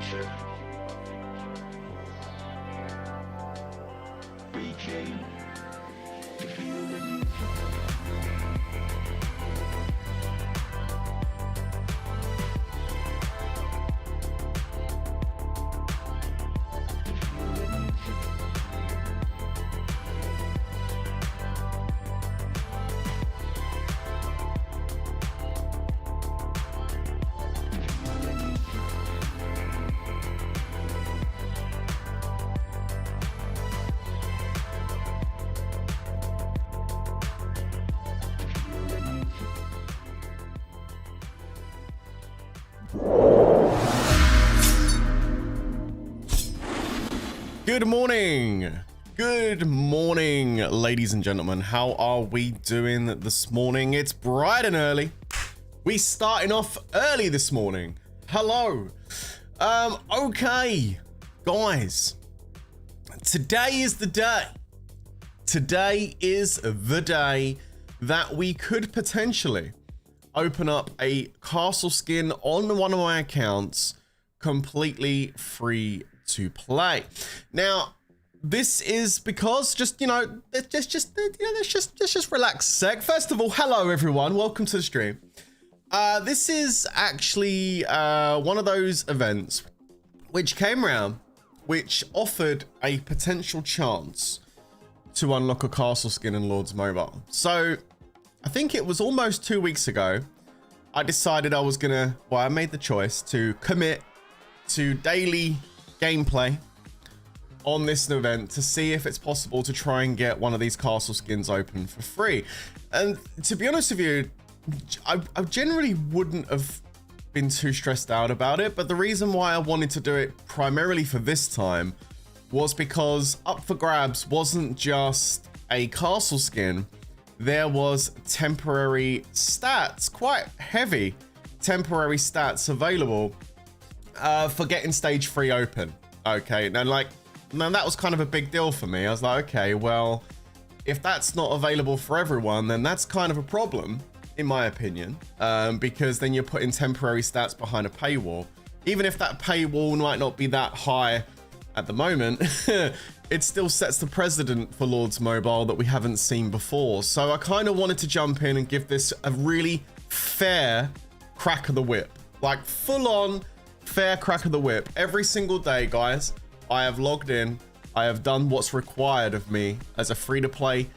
future. We came to feel the music. Good morning, ladies and gentlemen. How are we doing this morning? It's bright and early. We starting off early this morning. Hello. Okay, guys. Today is the day. Today is the day that we could potentially open up a castle skin on one of my accounts completely free to play. Now, this is because let's just relax a sec. First of all, hello everyone, welcome to the stream. This is actually one of those events which came around, which offered a potential chance to unlock a castle skin in Lords Mobile. So I think it was almost 2 weeks ago, I decided I made the choice to commit to daily gameplay on this event to see if it's possible to try and get one of these castle skins open for free. And to be honest with you, I generally wouldn't have been too stressed out about it, but the reason why I wanted to do it primarily for this time was because up for grabs wasn't just a castle skin, there was temporary stats, quite heavy temporary stats available for getting stage 3 open. Okay, now that was kind of a big deal for me. I was like, okay, well, if that's not available for everyone, then that's kind of a problem, in my opinion, because then you're putting temporary stats behind a paywall. Even if that paywall might not be that high at the moment, it still sets the precedent for Lords Mobile that we haven't seen before. So I kind of wanted to jump in and give this a really fair crack of the whip, like full on fair crack of the whip. Every single day, guys, I have logged in, I have done what's required of me as a free-to-play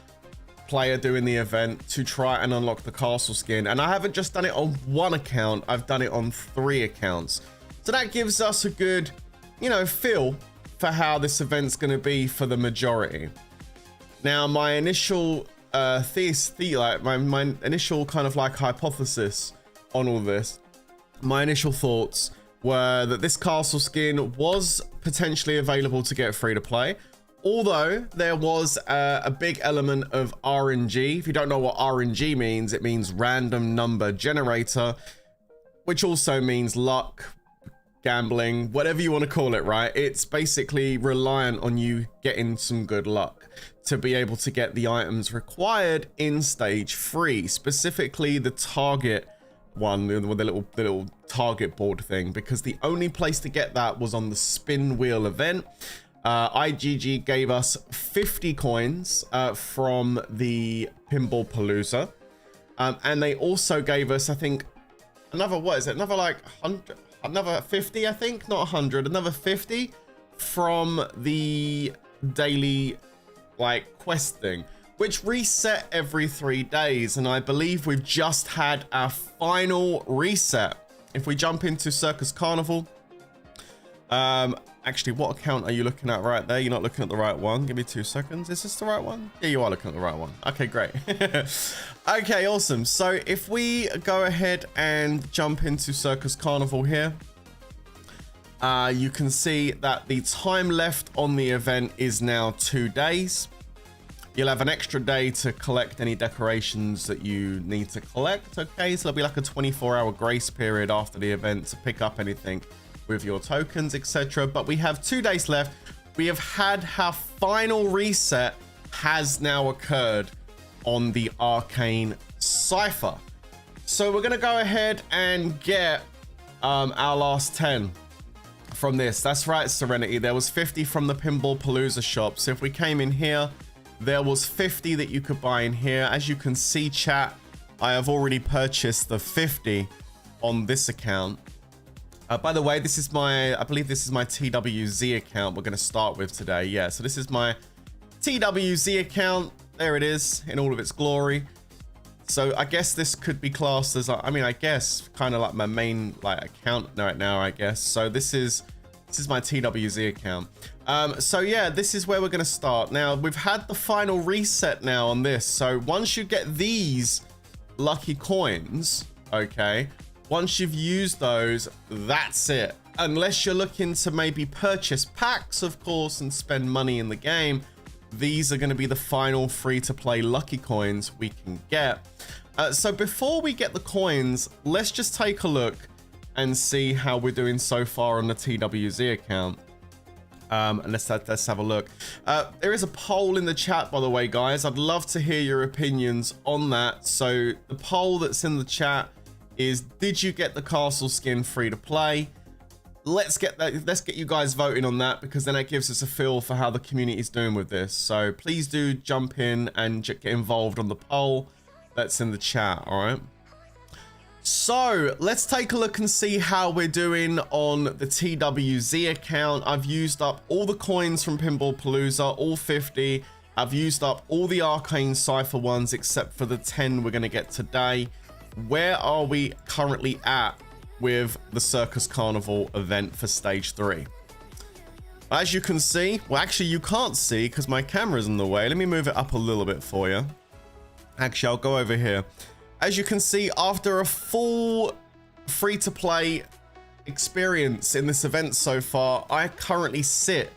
player doing the event to try and unlock the castle skin. And I haven't just done it on one account, I've done it on 3 accounts. So that gives us a good, feel for how this event's going to be for the majority. Now, my initial my initial kind of like hypothesis on all this, my initial thoughts were that this castle skin was potentially available to get free to play, although there was a big element of RNG. If you don't know what RNG means, it means random number generator, which also means luck, gambling, whatever you want to call it, right? It's basically reliant on you getting some good luck to be able to get the items required in stage 3, specifically the target one with the little target board thing, because the only place to get that was on the spin wheel event. IGG gave us 50 coins from the Pinball Palooza, and they also gave us, I think, another, what is it, another like 100, another 50, I think, not 100, another 50 from the daily like quest thing, which reset every 3 days. And I believe we've just had our final reset. If we jump into Circus Carnival, actually, what account are you looking at right there? You're not looking at the right one. Give me 2 seconds. Is this the right one? Yeah, you are looking at the right one. Okay, great. Okay, awesome. So if we go ahead and jump into Circus Carnival here, you can see that the time left on the event is now 2 days. You'll have an extra day to collect any decorations that you need to collect. Okay, so there'll be like a 24-hour grace period after the event to pick up anything with your tokens, etc. But we have 2 days left. We have had our final reset has now occurred on the Arcane Cypher. So we're going to go ahead and get our last 10 from this. That's right, Serenity. There was 50 from the Pinball Palooza shop. So if we came in here, there was 50 that you could buy in here. As you can see, chat, I have already purchased the 50 on this account. By the way, this is my, I believe this is my TWWZ account we're going to start with today. Yeah, so this is my TWWZ account. There it is in all of its glory. So I guess this could be classed as, I mean, I guess kind of like my main like account right now, I guess. So this is my TWWZ account. So yeah, this is where we're going to start. Now we've had the final reset now on this. So once you get these lucky coins, okay, once you've used those, that's it. Unless you're looking to maybe purchase packs, of course, and spend money in the game, these are going to be the final free-to-play lucky coins we can get. So before we get the coins, let's just take a look and see how we're doing so far on the TWWZ account. And let's have a look. There is a poll in the chat, by the way, guys. I'd love to hear your opinions on that. So the poll that's in the chat is, did you get the castle skin free to play? Let's get you guys voting on that, because then it gives us a feel for how the community is doing with this. So please do jump in and get involved on the poll that's in the chat. All right, so let's take a look and see how we're doing on the TWWZ account. I've used up all the coins from Pinball Palooza, all 50. I've used up all the Arcane Cypher ones except for the 10 we're going to get today. Where are we currently at with the Circus Carnival event for stage 3? As you can see, well, actually you can't see because my camera's in the way. Let me move it up a little bit for you. Actually, I'll go over here. As you can see, after a full free-to-play experience in this event so far, I currently sit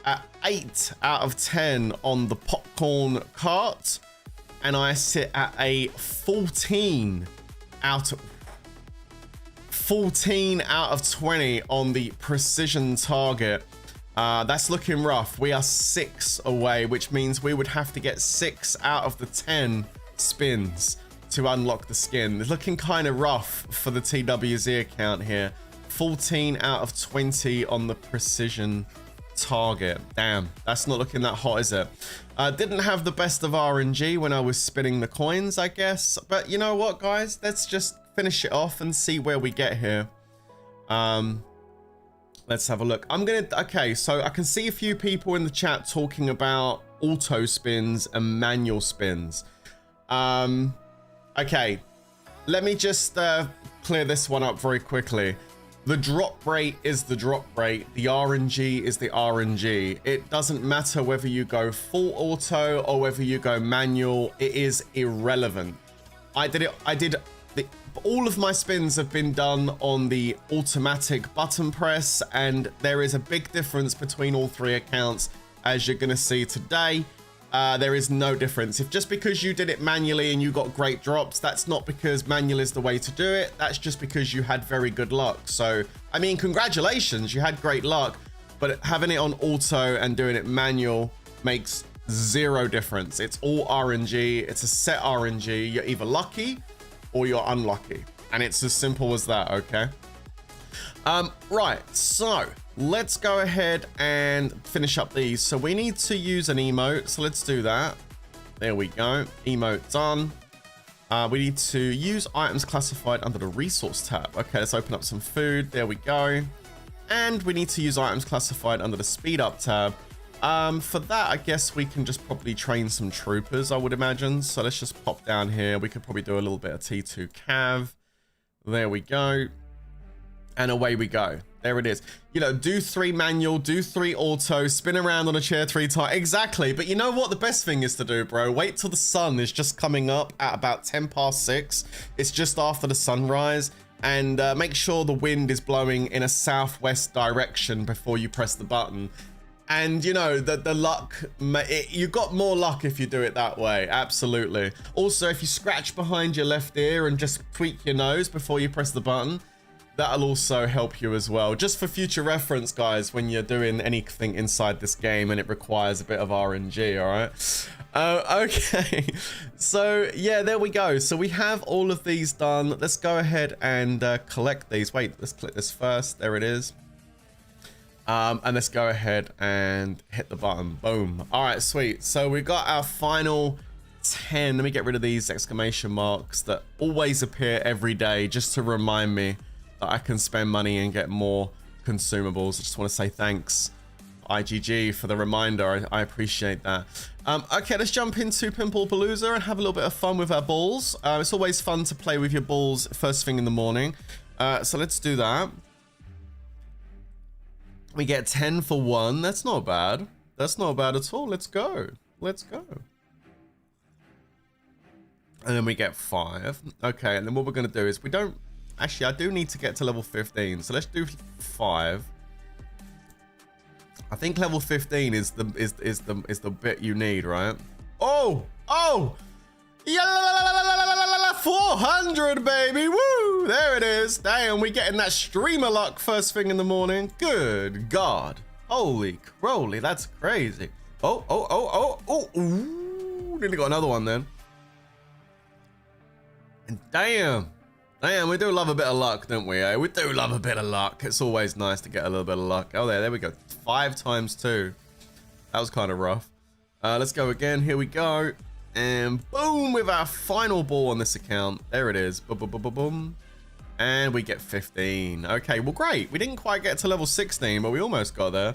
at 8 out of 10 on the popcorn cart, and I sit at a 14 out of 20 on the precision target. That's looking rough. We are 6 away, which means we would have to get 6 out of the 10 spins to unlock the skin. It's looking kind of rough for the TWWZ account here. 14 out of 20 on the precision target. Damn, that's not looking that hot, is it? Didn't have the best of RNG when I was spinning the coins, I guess. But you know what, guys? Let's just finish it off and see where we get here. Let's have a look. Okay, so I can see a few people in the chat talking about auto spins and manual spins. Okay, let me just clear this one up very quickly. The drop rate is the drop rate. The RNG is the RNG. It doesn't matter whether you go full auto or whether you go manual. It is irrelevant. All of my spins have been done on the automatic button press, and there is a big difference between all 3 accounts, as you're going to see today. There is no difference. If just because you did it manually and you got great drops, that's not because manual is the way to do it. That's just because you had very good luck. So, I mean, congratulations, you had great luck, but having it on auto and doing it manual makes 0 difference. It's all RNG. It's a set RNG. You're either lucky or you're unlucky, and it's as simple as that. Okay. Right, so let's go ahead and finish up these. So we need to use an emote, so let's do that. There we go, emote done. We need to use items classified under the resource tab. Okay, let's open up some food. There we go. And we need to use items classified under the speed up tab. For that, I guess we can just probably train some troopers, I would imagine. So let's just pop down here. We could probably do a little bit of T2 cav. There we go. And away we go. There it is. You know, do 3 manual, do 3 auto, spin around on a chair 3 times. Exactly. But you know what the best thing is to do, bro? Wait till the sun is just coming up at about 10:06. It's just after the sunrise. And make sure the wind is blowing in a southwest direction before you press the button. And you know, the luck, you got more luck if you do it that way. Absolutely. Also, if you scratch behind your left ear and just tweak your nose before you press the button, that'll also help you as well. Just for future reference, guys, when you're doing anything inside this game and it requires a bit of RNG, all right? Okay, so yeah, there we go. So we have all of these done. Let's go ahead and collect these. Wait, let's click this first. There it is. And let's go ahead and hit the button. Boom. All right, sweet. So we got our final 10. Let me get rid of these exclamation marks that always appear every day just to remind me that I can spend money and get more consumables. I just want to say thanks, IGG, for the reminder. I appreciate that. Okay, let's jump into Pinball Palooza and have a little bit of fun with our balls. It's always fun to play with your balls first thing in the morning. So let's do that. We get 10 for 1. That's not bad. That's not bad at all. Let's go. Let's go. And then we get 5. Okay, and then what we're going to do is we don't... Actually, I do need to get to level 15. So let's do 5. I think level 15 is the bit you need, right? Oh! Oh! Yeah, 400, baby! Woo! There it is. Damn, we getting that streamer luck first thing in the morning. Good God. Holy crowley, that's crazy. Oh, oh, oh, oh, oh. Ooh, nearly got another one then. And damn. Damn, we do love a bit of luck, don't we? Eh? We do love a bit of luck. It's always nice to get a little bit of luck. Oh, there we go. 5 times 2. That was kind of rough. Let's go again. Here we go. And boom, with our final ball on this account. There it is. Boom, boom, boom, boom, boom. And we get 15. Okay, well, great. We didn't quite get to level 16, but we almost got there.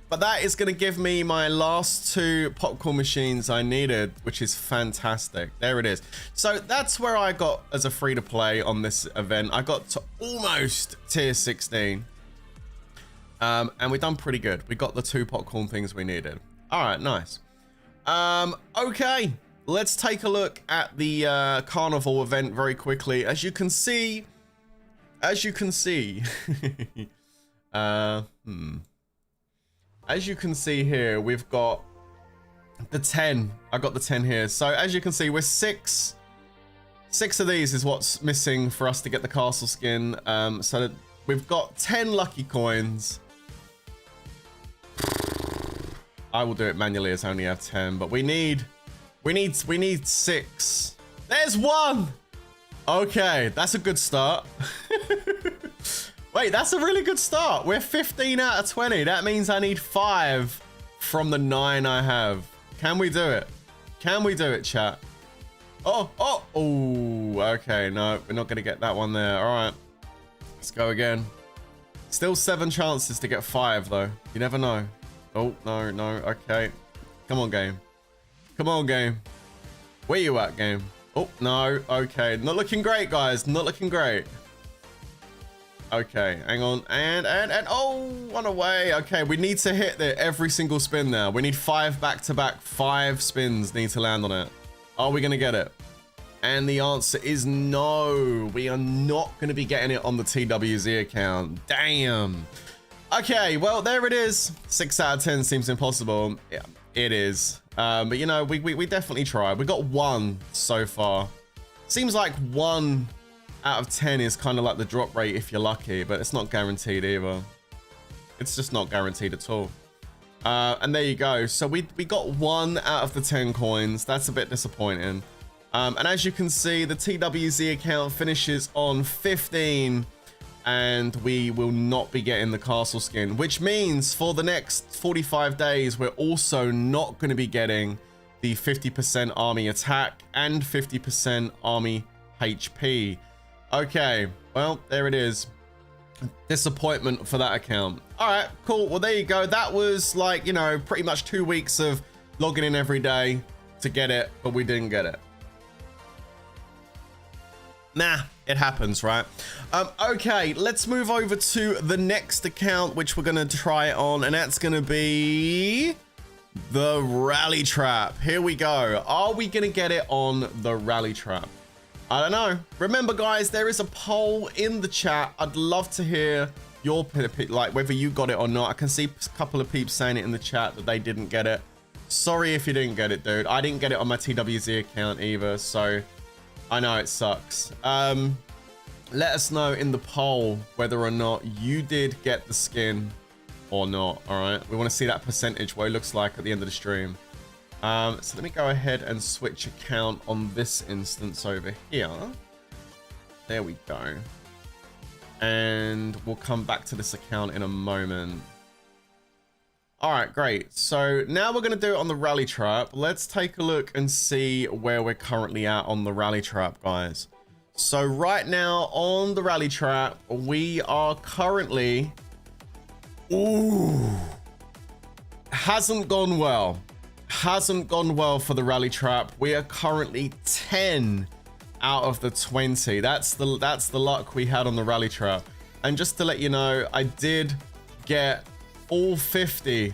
But that is going to give me my last 2 popcorn machines I needed, which is fantastic. There it is. So that's where I got as a free-to-play on this event. I got to almost tier 16. And we've done pretty good. We got the 2 popcorn things we needed. All right, nice. Okay, let's take a look at the carnival event very quickly. As you can see, As you can see here, we've got the 10. I got the 10 here. So as you can see, we're 6 of these is what's missing for us to get the castle skin. So we've got 10 lucky coins. I will do it manually as I only have 10, but we need 6. There's 1. Okay, that's a good start. Wait, that's a really good start. We're 15 out of 20. That means I need 5 from the 9 I have. Can we do it? Can we do it, chat? Oh, okay. No, we're not going to get that one there. All right, let's go again. Still 7 chances to get 5, though. You never know. Oh, no. Okay. Come on, game. Come on, game. Where you at, game? Oh, no. Okay. Not looking great, guys. Not looking great. Okay, hang on. And oh, 1 away. Okay, we need to hit there every single spin now. We need 5 back-to-back. 5 spins need to land on it. Are we going to get it? And the answer is no. We are not going to be getting it on the TWWZ account. Damn. Okay, well, there it is. 6 out of 10 seems impossible. Yeah, it is. But, you know, we definitely tried. We got 1 so far. Seems like 1 out of 10 is kind of like the drop rate if you're lucky, but it's not guaranteed either. It's just not guaranteed at all. And there you go. So we got 1 out of the 10 coins. That's a bit disappointing. And as you can see, the TWWZ account finishes on 15, and we will not be getting the castle skin, which means for the next 45 days, we're also not going to be getting the 50% army attack and 50% army HP. Okay, well, there it is. Disappointment for that account. All right, cool. Well, there you go. That was like, you know, pretty much 2 weeks of logging in every day to get it, but we didn't get it. Nah, it happens, right? Okay, let's move over to the next account, which we're going to try on, and that's going to be the Rally Trap. Here we go. Are we going to get it on the Rally Trap? I don't know. Remember, guys, there is a poll in the chat. I'd love to hear your, like, whether you got it or not. I can see a couple of peeps saying it in the chat that they didn't get it. Sorry if you didn't get it, dude. I didn't get it on my TWWZ account either, so I know it sucks. Let us know in the poll whether or not you did get the skin or not, all right? We want to see that percentage, what it looks like at the end of the stream. So let me go ahead and switch account on this instance over here. There we go. And we'll come back to this account in a moment. All right, great. So now we're going to do it on the rally trap. Let's take a look and see where we're currently at on the rally trap, guys. So right now on the rally trap, we are currently... Ooh. Hasn't gone well. Hasn't gone well for the rally trap. We are currently 10 out of the 20. That's the luck we had on the rally trap. And just to let you know, I did get all 50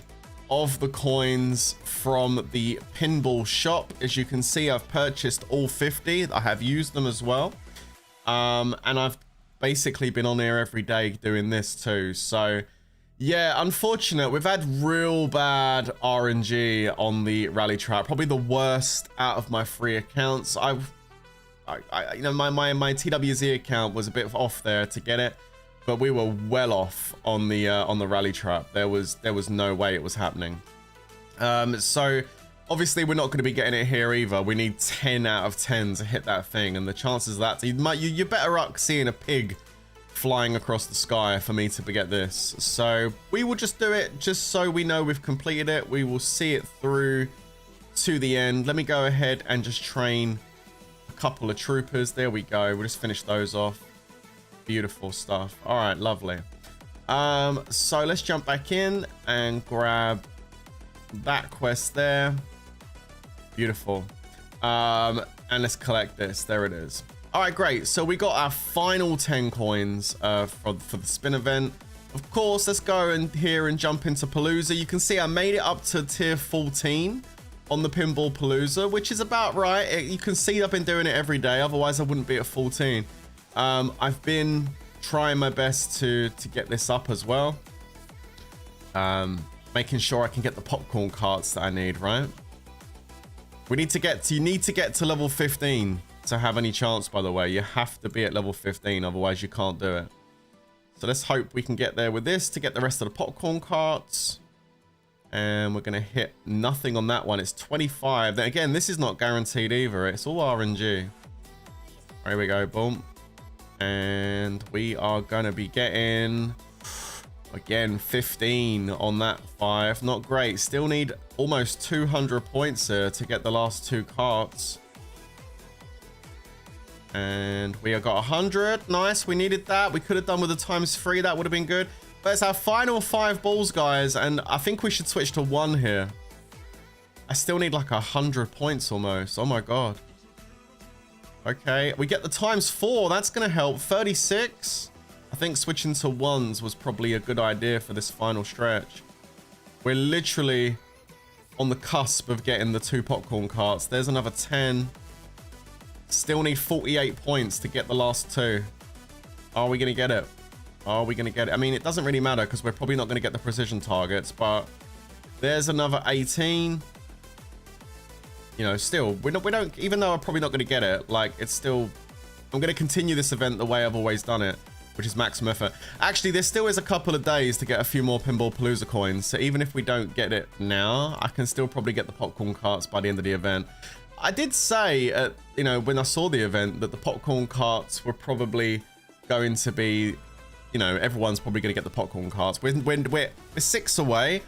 of the coins from the pinball shop. As you can see, I've purchased all 50. I have used them as well. And I've basically been on here every day doing this too. So yeah, unfortunate. We've had real bad RNG on the rally trap. Probably the worst out of my 3 accounts. You know, my TWWZ account was a bit off there to get it, but we were well off on the rally trap. There was no way it was happening. So obviously we're not going to be getting it here either. We need 10 out of 10 to hit that thing, and the chances of that you're better up seeing a pig flying across the sky for me to get this. So we will just do it just so we know we've completed it. We will see it through to the end. Let me go ahead and just train a couple of troopers. There we go. We'll just finish those off. Beautiful stuff. All right, lovely. So let's jump back in and grab that quest there. Beautiful. And let's collect this. There it is. All right, great. So we got our final 10 coins for the spin event. Of course, let's go in here and jump into Palooza. You can see I made it up to tier 14 on the Pinball Palooza, which is about right. You can see I've been doing it every day. Otherwise, I wouldn't be at 14. I've been trying my best to get this up as well. Making sure I can get the popcorn carts that I need, right? You need to get to level 15 to have any chance, by the way. You have to be at level 15, otherwise you can't do it. So let's hope we can get there with this to get the rest of the popcorn carts. And we're going to hit nothing on that one. It's 25. Then again, this is not guaranteed either. It's all RNG. There we go. Boom. And we are going to be getting, again, 15 on that 5. Not great. Still need almost 200 points here to get the last 2 carts. And we have got 100. Nice. We needed that. We could have done with the ×3. That would have been good. But it's our final 5 balls, guys. And I think we should switch to 1 here. I still need like 100 points almost. Oh my God. Okay. We get the ×4. That's going to help. 36. I think switching to 1s was probably a good idea for this final stretch. We're literally on the cusp of getting the 2 popcorn carts. There's another 10. Still need 48 points to get the last 2. Are we going to get it? Are we going to get it? I mean, it doesn't really matter because we're probably not going to get the precision targets, but there's another 18. You know, still, we don't, even though I'm probably not going to get it, like, it's still, I'm going to continue this event the way I've always done it, which is maximum effort. Actually, there still is a couple of days to get a few more Pinball Palooza coins, so even if we don't get it now, I can still probably get the popcorn carts by the end of the event. I did say, you know, when I saw the event that the popcorn carts were probably going to be, you know, everyone's probably going to get the popcorn carts. We're 6 away,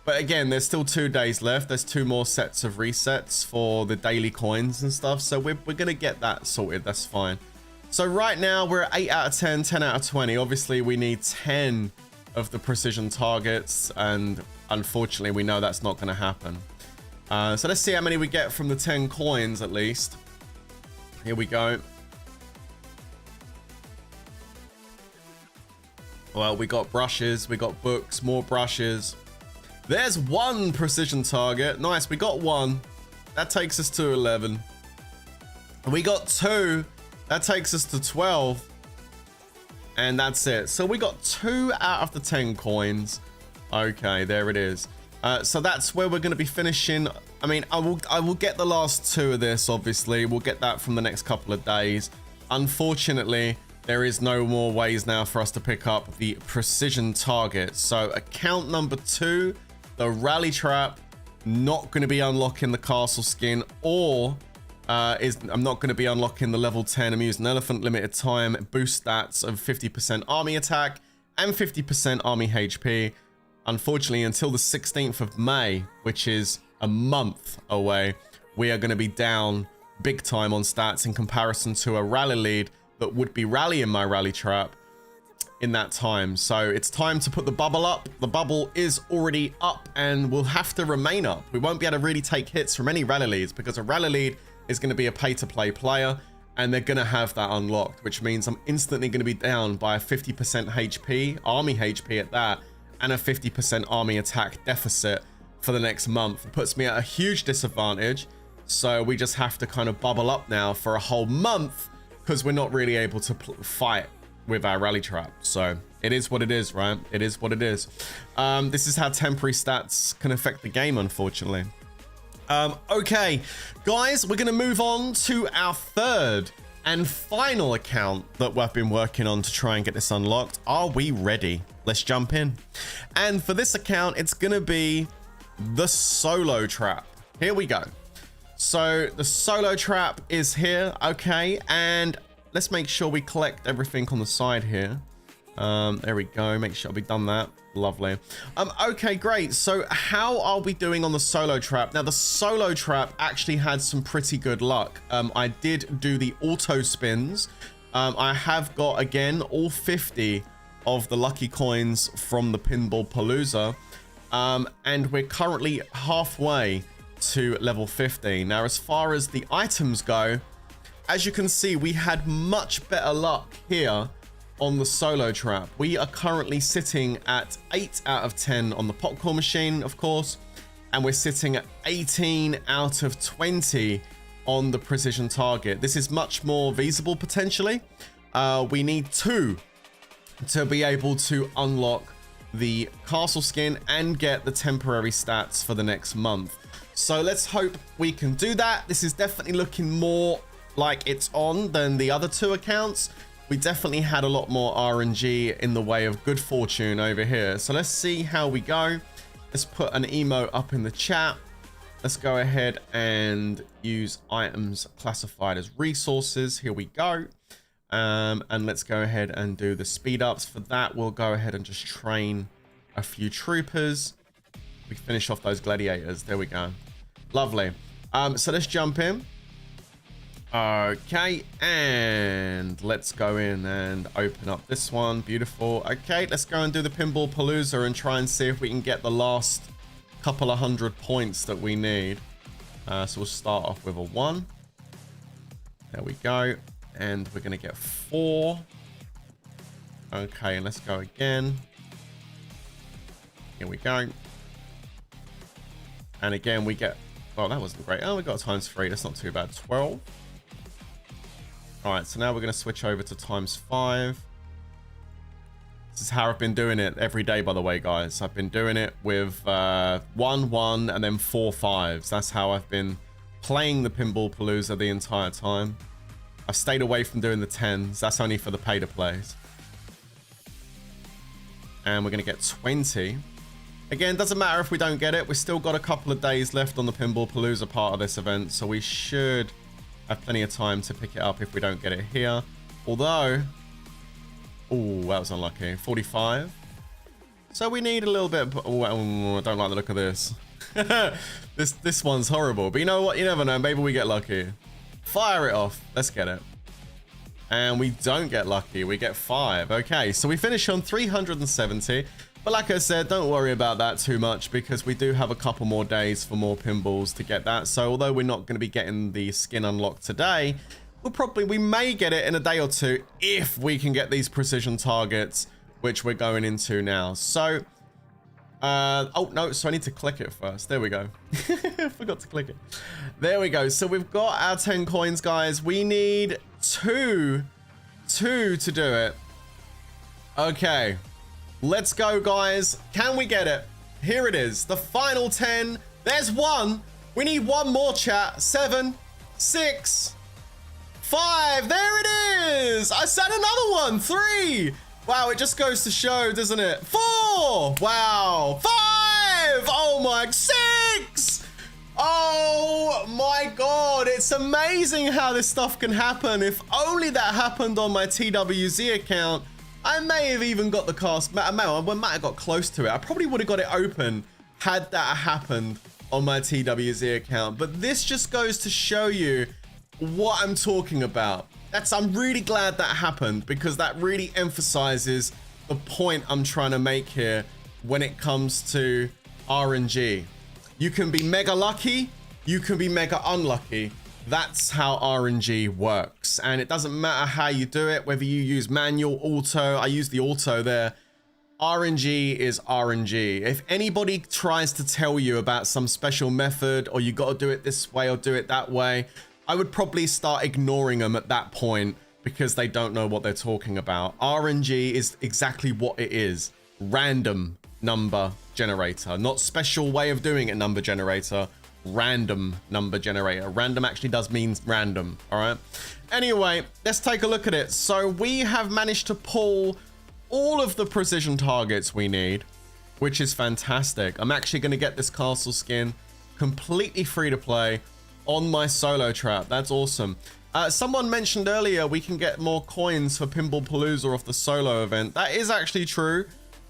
but again, there's still 2 days left. There's 2 more sets of resets for the daily coins and stuff. So we're going to get that sorted. That's fine. So right now we're at 8 out of 10, 10 out of 20. Obviously, we need 10 of the precision targets, and unfortunately, we know that's not going to happen. So let's see how many we get from the 10 coins at least. Here we go. Well, we got brushes, we got books, more brushes. There's 1 precision target. Nice, we got 1. That takes us to 11. We got 2. That takes us to 12. And that's it. So we got 2 out of the 10 coins. Okay, there it is. So that's where we're going to be finishing. I mean, I will get the last 2 of this, obviously. We'll get that from the next couple of days. Unfortunately, there is no more ways now for us to pick up the precision target. So account number 2, the rally trap, not going to be unlocking the castle skin, or I'm not going to be unlocking the level 10 Amuse an Elephant limited time boost stats of 50% army attack and 50% army HP. unfortunately, until the 16th of May, which is a month away, we are going to be down big time on stats in comparison to a rally lead that would be rallying my rally trap in that time. So it's time to put the bubble up. The bubble is already up and will have to remain up. We won't be able to really take hits from any rally leads because a rally lead is going to be a pay-to-play player and they're going to have that unlocked, which means I'm instantly going to be down by a 50% HP, army HP at that, and a 50% army attack deficit for the next month. It puts me at a huge disadvantage. So we just have to kind of bubble up now for a whole month because we're not really able to fight with our rally trap. So it is what it is, right? It is what it is. This is how temporary stats can affect the game, unfortunately. Okay, guys, we're going to move on to our third and final account that we've been working on to try and get this unlocked. Are we ready? Let's jump in. And for this account, it's going to be the solo trap. Here we go. So the solo trap is here. Okay, and let's make sure we collect everything on the side here. There we go. Make sure we've done that. Lovely. Okay, great. So how are we doing on the solo trap? Now, the solo trap actually had some pretty good luck. I did do the auto spins. I have got, again, all 50 of the lucky coins from the Pinball Palooza. And we're currently halfway to level 15. Now, as far as the items go, as you can see, we had much better luck here on the solo trap. We are currently sitting at 8 out of 10 on the popcorn machine, of course, and we're sitting at 18 out of 20 on the precision target. This is much more feasible potentially. We need 2 to be able to unlock the castle skin and get the temporary stats for the next month. So let's hope we can do that. This is definitely looking more like it's on than the other 2 accounts. We definitely had a lot more RNG in the way of good fortune over here. So let's see how we go. Let's put an emote up in the chat. Let's go ahead and use items classified as resources. Here we go. And let's go ahead and do the speed ups. For that, we'll go ahead and just train a few troopers. We finish off those gladiators. There we go. Lovely. So let's jump in. Okay, and let's go in and open up this one. Beautiful. Okay, let's go and do the Pinball Palooza and try and see if we can get the last couple of 100 points that we need. So we'll start off with a 1. There we go. And we're going to get 4. Okay, and let's go again. Here we go. And again, we get... Oh, that wasn't great. Oh, we got times 3. That's not too bad. 12. All right, so now we're going to switch over to times 5. This is how I've been doing it every day, by the way, guys. I've been doing it with 1, 1, and then 4 5s. That's how I've been playing the Pinball Palooza the entire time. I've stayed away from doing the 10s. That's only for the pay-to-plays. And we're going to get 20. Again, doesn't matter if we don't get it. We've still got a couple of days left on the Pinball Palooza part of this event, so we should have plenty of time to pick it up if we don't get it here. Although, oh, that was unlucky. 45. So we need a little bit. Oh, I don't like the look of this. This one's horrible. But you know what? You never know. Maybe we get lucky. Fire it off. Let's get it. And we don't get lucky. We get 5. Okay, so we finish on 370. But like I said, don't worry about that too much because we do have a couple more days for more pinballs to get that. So although we're not going to be getting the skin unlocked today, we may get it in a day or 2 if we can get these precision targets, which we're going into now. So, oh no, so I need to click it first. There we go. I forgot to click it. There we go. So we've got our 10 coins, guys. We need 2 to do it. Okay. Let's go, guys. Can we get it? Here it is. The final 10. There's 1. We need 1 more, chat. 7, 6, 5. There it is. I said another one. 3. Wow, it just goes to show, doesn't it? 4. Wow. 5. Oh my. 6. Oh my God. It's amazing how this stuff can happen. If only that happened on my TWWZ account, I may have even got the cast. I might have got close to it. I probably would have got it open had that happened on my TWWZ account. But this just goes to show you what I'm talking about. I'm really glad that happened, because that really emphasizes the point I'm trying to make here when it comes to RNG. You can be mega lucky, you can be mega unlucky. That's how RNG works. And it doesn't matter how you do it, whether you use manual, auto. I use the auto there. RNG is RNG. If anybody tries to tell you about some special method, or you got to do it this way or do it that way, I would probably start ignoring them at that point, because they don't know what they're talking about. RNG is exactly what it is. Random number generator. Not special way of doing it number generator. Random number generator. Random actually does mean random. All right. Anyway, let's take a look at it. So we have managed to pull all of the precision targets we need, which is fantastic. I'm actually going to get this castle skin completely free to play on my solo trap. That's awesome. Someone mentioned earlier we can get more coins for Pinball Palooza off the solo event. That is actually true.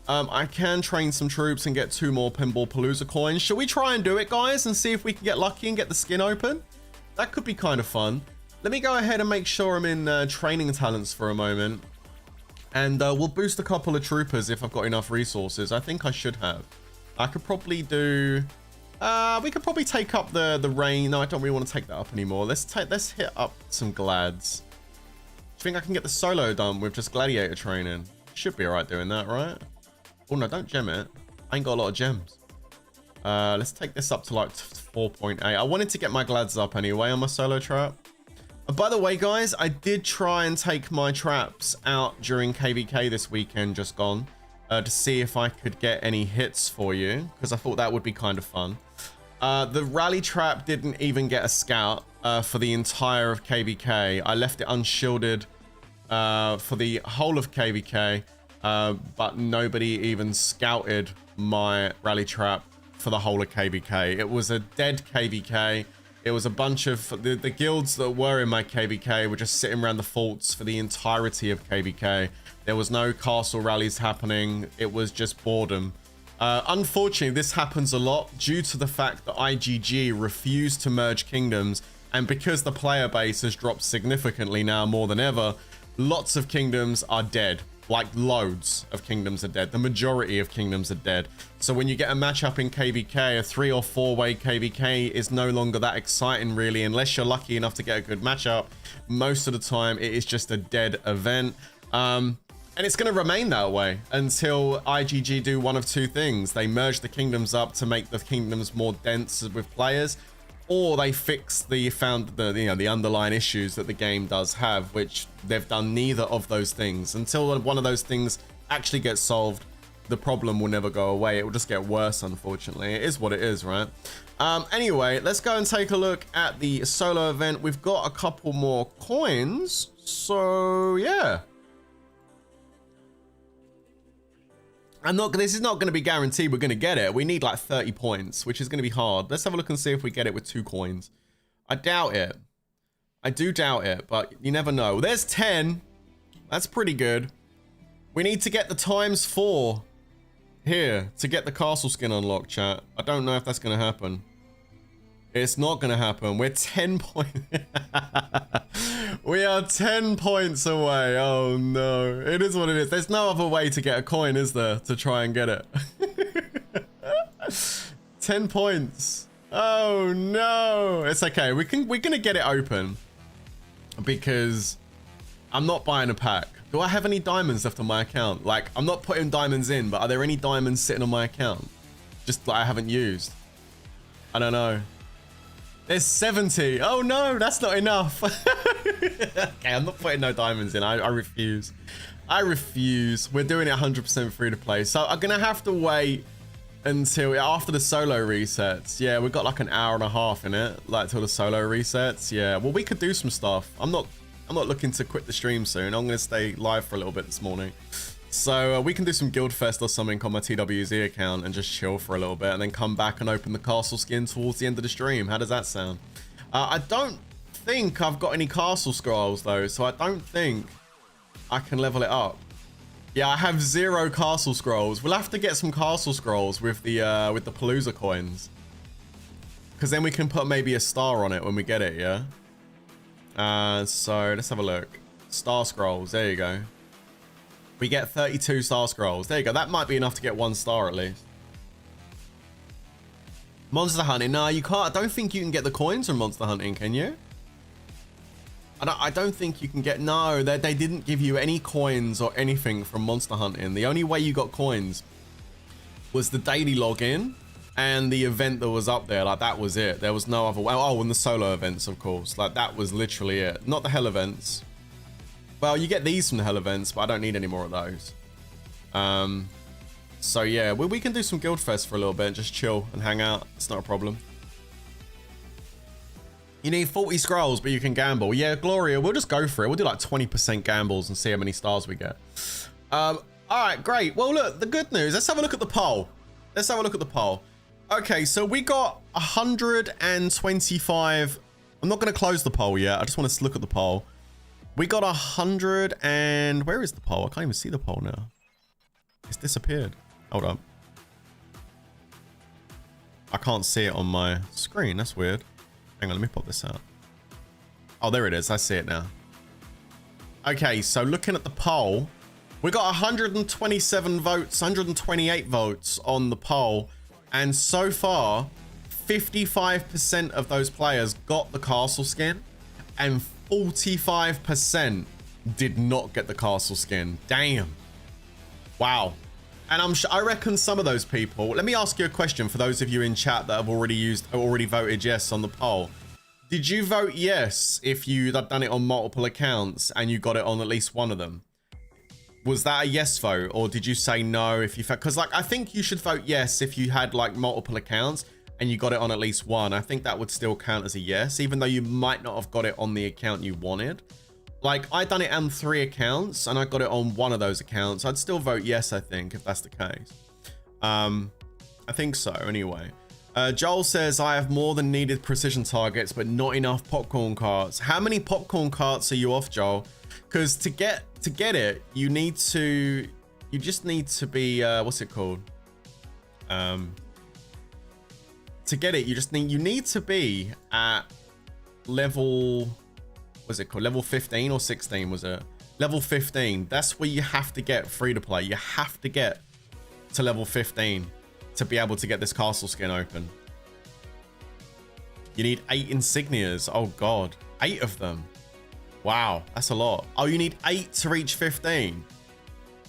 I can train some troops and get 2 more Pinball Palooza coins. Should we try and do it, guys, and see if we can get lucky and get the skin open? That could be kind of fun. Let me go ahead and make sure I'm in training talents for a moment. And we'll boost a couple of troopers if I've got enough resources. I think I should have. I could probably do... we could probably take up the rain. No, I don't really want to take that up anymore. Let's hit up some glads. Do you think I can get the solo done with just gladiator training? Should be alright doing that, right? Oh no, don't gem it. I ain't got a lot of gems. Let's take this up to like 4.8. I wanted to get my glads up anyway on my solo trap. By the way, guys, I did try and take my traps out during KVK this weekend just gone, to see if I could get any hits for you, because I thought that would be kind of fun. The rally trap didn't even get a scout for the entire of KVK. I left it unshielded for the whole of KVK, but nobody even scouted my rally trap for the whole of KVK. It was a dead KVK. It was a bunch of the guilds that were in my KVK were just sitting around the forts for the entirety of KVK. There was no castle rallies happening. It was just boredom. Unfortunately, this happens a lot due to the fact that IGG refused to merge kingdoms, and because the player base has dropped significantly now more than ever, lots of kingdoms are dead. Like loads of kingdoms are dead. The majority of kingdoms are dead. So when you get a matchup in KVK, a 3 or 4 way KVK is no longer that exciting really, unless you're lucky enough to get a good matchup. Most of the time it is just a dead event. And it's going to remain that way until IGG do one of 2 things. They merge the kingdoms up to make the kingdoms more dense with players, or they fix the underlying issues that the game does have, which they've done neither of those things. Until one of those things actually gets solved, the problem will never go away. It will just get worse, unfortunately. It is what it is, right? Anyway, let's go and take a look at the solo event. We've got a couple more coins, so yeah. This is not going to be guaranteed we're going to get it. We need like 30 points, which is going to be hard. Let's have a look and see if we get it with 2 coins. I doubt it. I do doubt it, but you never know. There's 10. That's pretty good. We need to get the ×4 here to get the castle skin unlocked, chat. I don't know if that's going to happen. It's not going to happen. We're 10 points. We are 10 points away. Oh no. It is what it is. There's no other way to get a coin, is there? To try and get it. 10 points. Oh no. It's okay. We're gonna get it open. Because I'm not buying a pack. Do I have any diamonds left on my account? Like, I'm not putting diamonds in, but are there any diamonds sitting on my account? Just that I haven't used. I don't know. There's 70. Oh no, that's not enough. Okay, I'm not putting no diamonds in. I refuse. I refuse. We're doing it 100% free to play. So I'm gonna have to wait until after the solo resets. Yeah, we've got like an hour and a half in it, like till the solo resets. Yeah, well, we could do some stuff. I'm not looking to quit the stream soon. I'm gonna stay live for a little bit this morning. So we can do some guild fest or something on my TWWZ account and just chill for a little bit and then come back and open the castle skin towards the end of the stream. How does that sound? I don't think I've got any castle scrolls though, so I don't think I can level it up. Yeah, I have 0 castle scrolls. We'll have to get some castle scrolls with the Palooza coins. Because then we can put maybe a star on it when we get it, yeah? So let's have a look. Star scrolls, there you go. We get 32 star scrolls. There you go. That might be enough to get 1 star at least. Monster hunting. No, you can't. I don't think you can get the coins from monster hunting, can you? I don't think you can get... No, they didn't give you any coins or anything from monster hunting. The only way you got coins was the daily login and the event that was up there. Like, that was it. There was no other way. Oh, and the solo events, of course. Like, that was literally it. Not the hell events. Well, you get these from the hell events, but I don't need any more of those. So, yeah, we can do some Guild Fest for a little bit and just chill and hang out. It's not a problem. You need 40 scrolls, but you can gamble. Yeah, Gloria, we'll just go for it. We'll do like 20% gambles and see how many stars we get. All right, great. Well, look, the good news. Let's have a look at the poll. Let's have a look at the poll. Okay, so we got 125. I'm not going to close the poll yet. I just want to look at the poll. We got 100 and... Where is the poll? I can't even see the poll now. It's disappeared. Hold on. I can't see it on my screen. That's weird. Hang on, let me pop this out. Oh, there it is. I see it now. Okay, so looking at the poll, we got 127 votes, 128 votes on the poll. And so far, 55% of those players got the castle skin and 45% did not get the castle skin. Damn. Wow. And I reckon some of those people... Let me ask you a question for those of you in chat that have already voted yes on the poll. Did you vote yes if you'd done it on multiple accounts and you got it on at least one of them? Was that a yes vote, or did you say no if you... Because, like, I think you should vote yes if you had, like, multiple accounts and you got it on at least one. I think that would still count as a yes, even though you might not have got it on the account you wanted. Like, I done it on 3 accounts and I got it on one of those accounts. I'd still vote yes, I think, if that's the case. I think so, anyway. Joel says, I have more than needed precision targets, but not enough popcorn carts. How many popcorn carts are you off, Joel? Because to get it, you just need to be, what's it called? To get it, you need to be at level... Was it called level 15 or 16? Was it level 15? That's where you have to get free to play. You have to get to level 15 to be able to get this castle skin open. You need 8 insignias. Oh god, 8 of them. Wow, that's a lot. Oh, you need 8 to reach 15.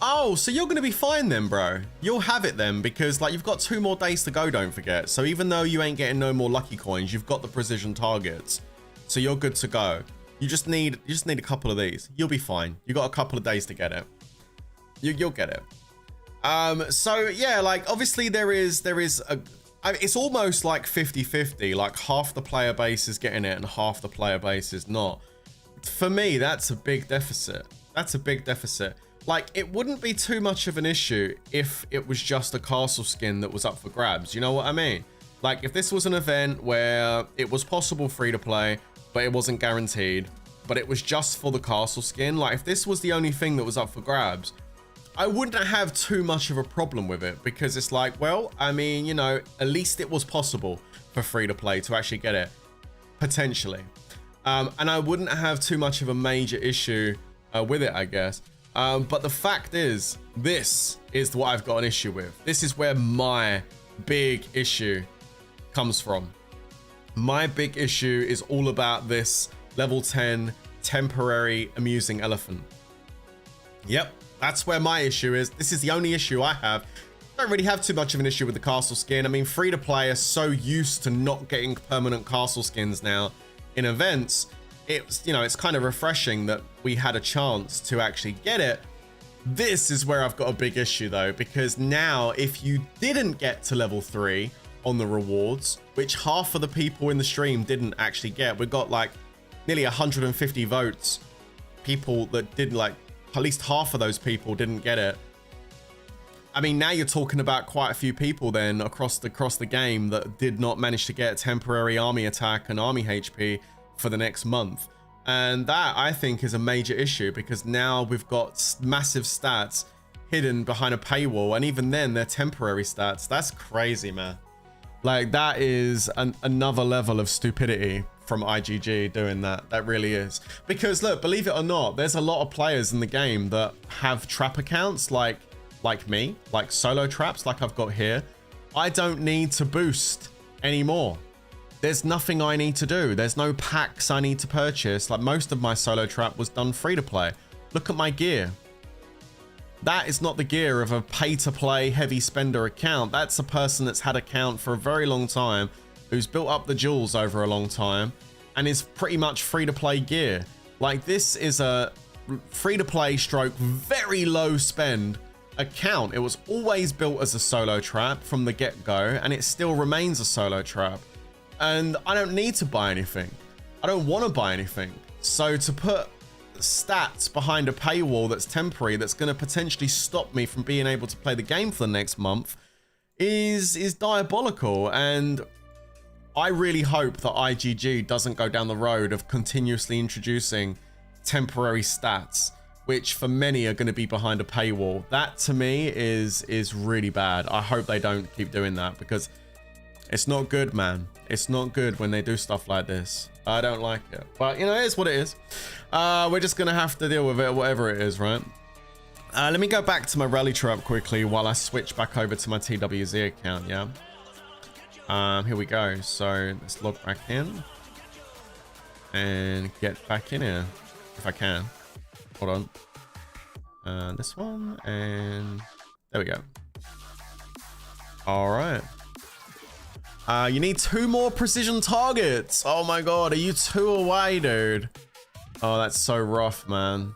Oh, so you're gonna be fine then, bro. You'll have it then, because like you've got 2 more days to go, don't forget. So even though you ain't getting no more lucky coins, you've got the precision targets, so you're good to go. You just need a couple of these. You'll be fine. You got a couple of days to get it. You'll get it. So yeah, like obviously there is it's almost like 50-50. Like half the player base is getting it and half the player base is not. For me, that's a big deficit. That's a big deficit. Like it wouldn't be too much of an issue if it was just a castle skin that was up for grabs. You know what I mean? Like if this was an event where it was possible free to play, but it wasn't guaranteed, but it was just for the castle skin. Like if this was the only thing that was up for grabs, I wouldn't have too much of a problem with it, because it's like, well, I mean, you know, at least it was possible for free to play to actually get it, potentially. And I wouldn't have too much of a major issue with it, I guess. But the fact is, this is what I've got an issue with. This is where my big issue comes from. My big issue is all about this level 10 temporary amusing elephant. Yep, that's where my issue is. This is the only issue I have. I don't really have too much of an issue with the castle skin. I mean, free to play are so used to not getting permanent castle skins now in events. It's, you know, it's kind of refreshing that we had a chance to actually get it. This is where I've got a big issue though, because now if you didn't get to level 3 on the rewards, which half of the people in the stream didn't actually get, we got like nearly 150 votes, people that did, like at least half of those people didn't get it. I mean, now you're talking about quite a few people then across the game that did not manage to get temporary army attack and army HP for the next month. And that I think is a major issue, because now we've got massive stats hidden behind a paywall, and even then they're temporary stats. That's crazy, man. Like, that is another level of stupidity from IGG doing that. That really is. Because look, believe it or not, there's a lot of players in the game that have trap accounts like me, like solo traps like I've got here. I don't need to boost anymore. There's nothing I need to do. There's no packs I need to purchase. Like, most of my solo trap was done free to play. Look at my gear. That is not the gear of a pay-to-play heavy spender account. That's a person that's had account for a very long time, who's built up the jewels over a long time, and is pretty much free-to-play gear. Like, this is a free-to-play stroke, very low spend account. It was always built as a solo trap from the get-go, and it still remains a solo trap. And I don't need to buy anything. I don't want to buy anything. So to put stats behind a paywall that's temporary, that's going to potentially stop me from being able to play the game for the next month, is diabolical. And I really hope that IGG doesn't go down the road of continuously introducing temporary stats, which for many are going to be behind a paywall. That to me is really bad. I hope they don't keep doing that, because it's not good, man. It's not good when they do stuff like this. I don't like it. But, you know, it is what it is. We're just going to have to deal with it, whatever it is, right? Let me go back to my rally trap quickly while I switch back over to my TWWZ account, yeah? Here we go. So let's log back in and get back in here if I can. Hold on. This one, and there we go. All right. You need 2 more precision targets. Oh my god, are you 2 away, dude? Oh, that's so rough, man.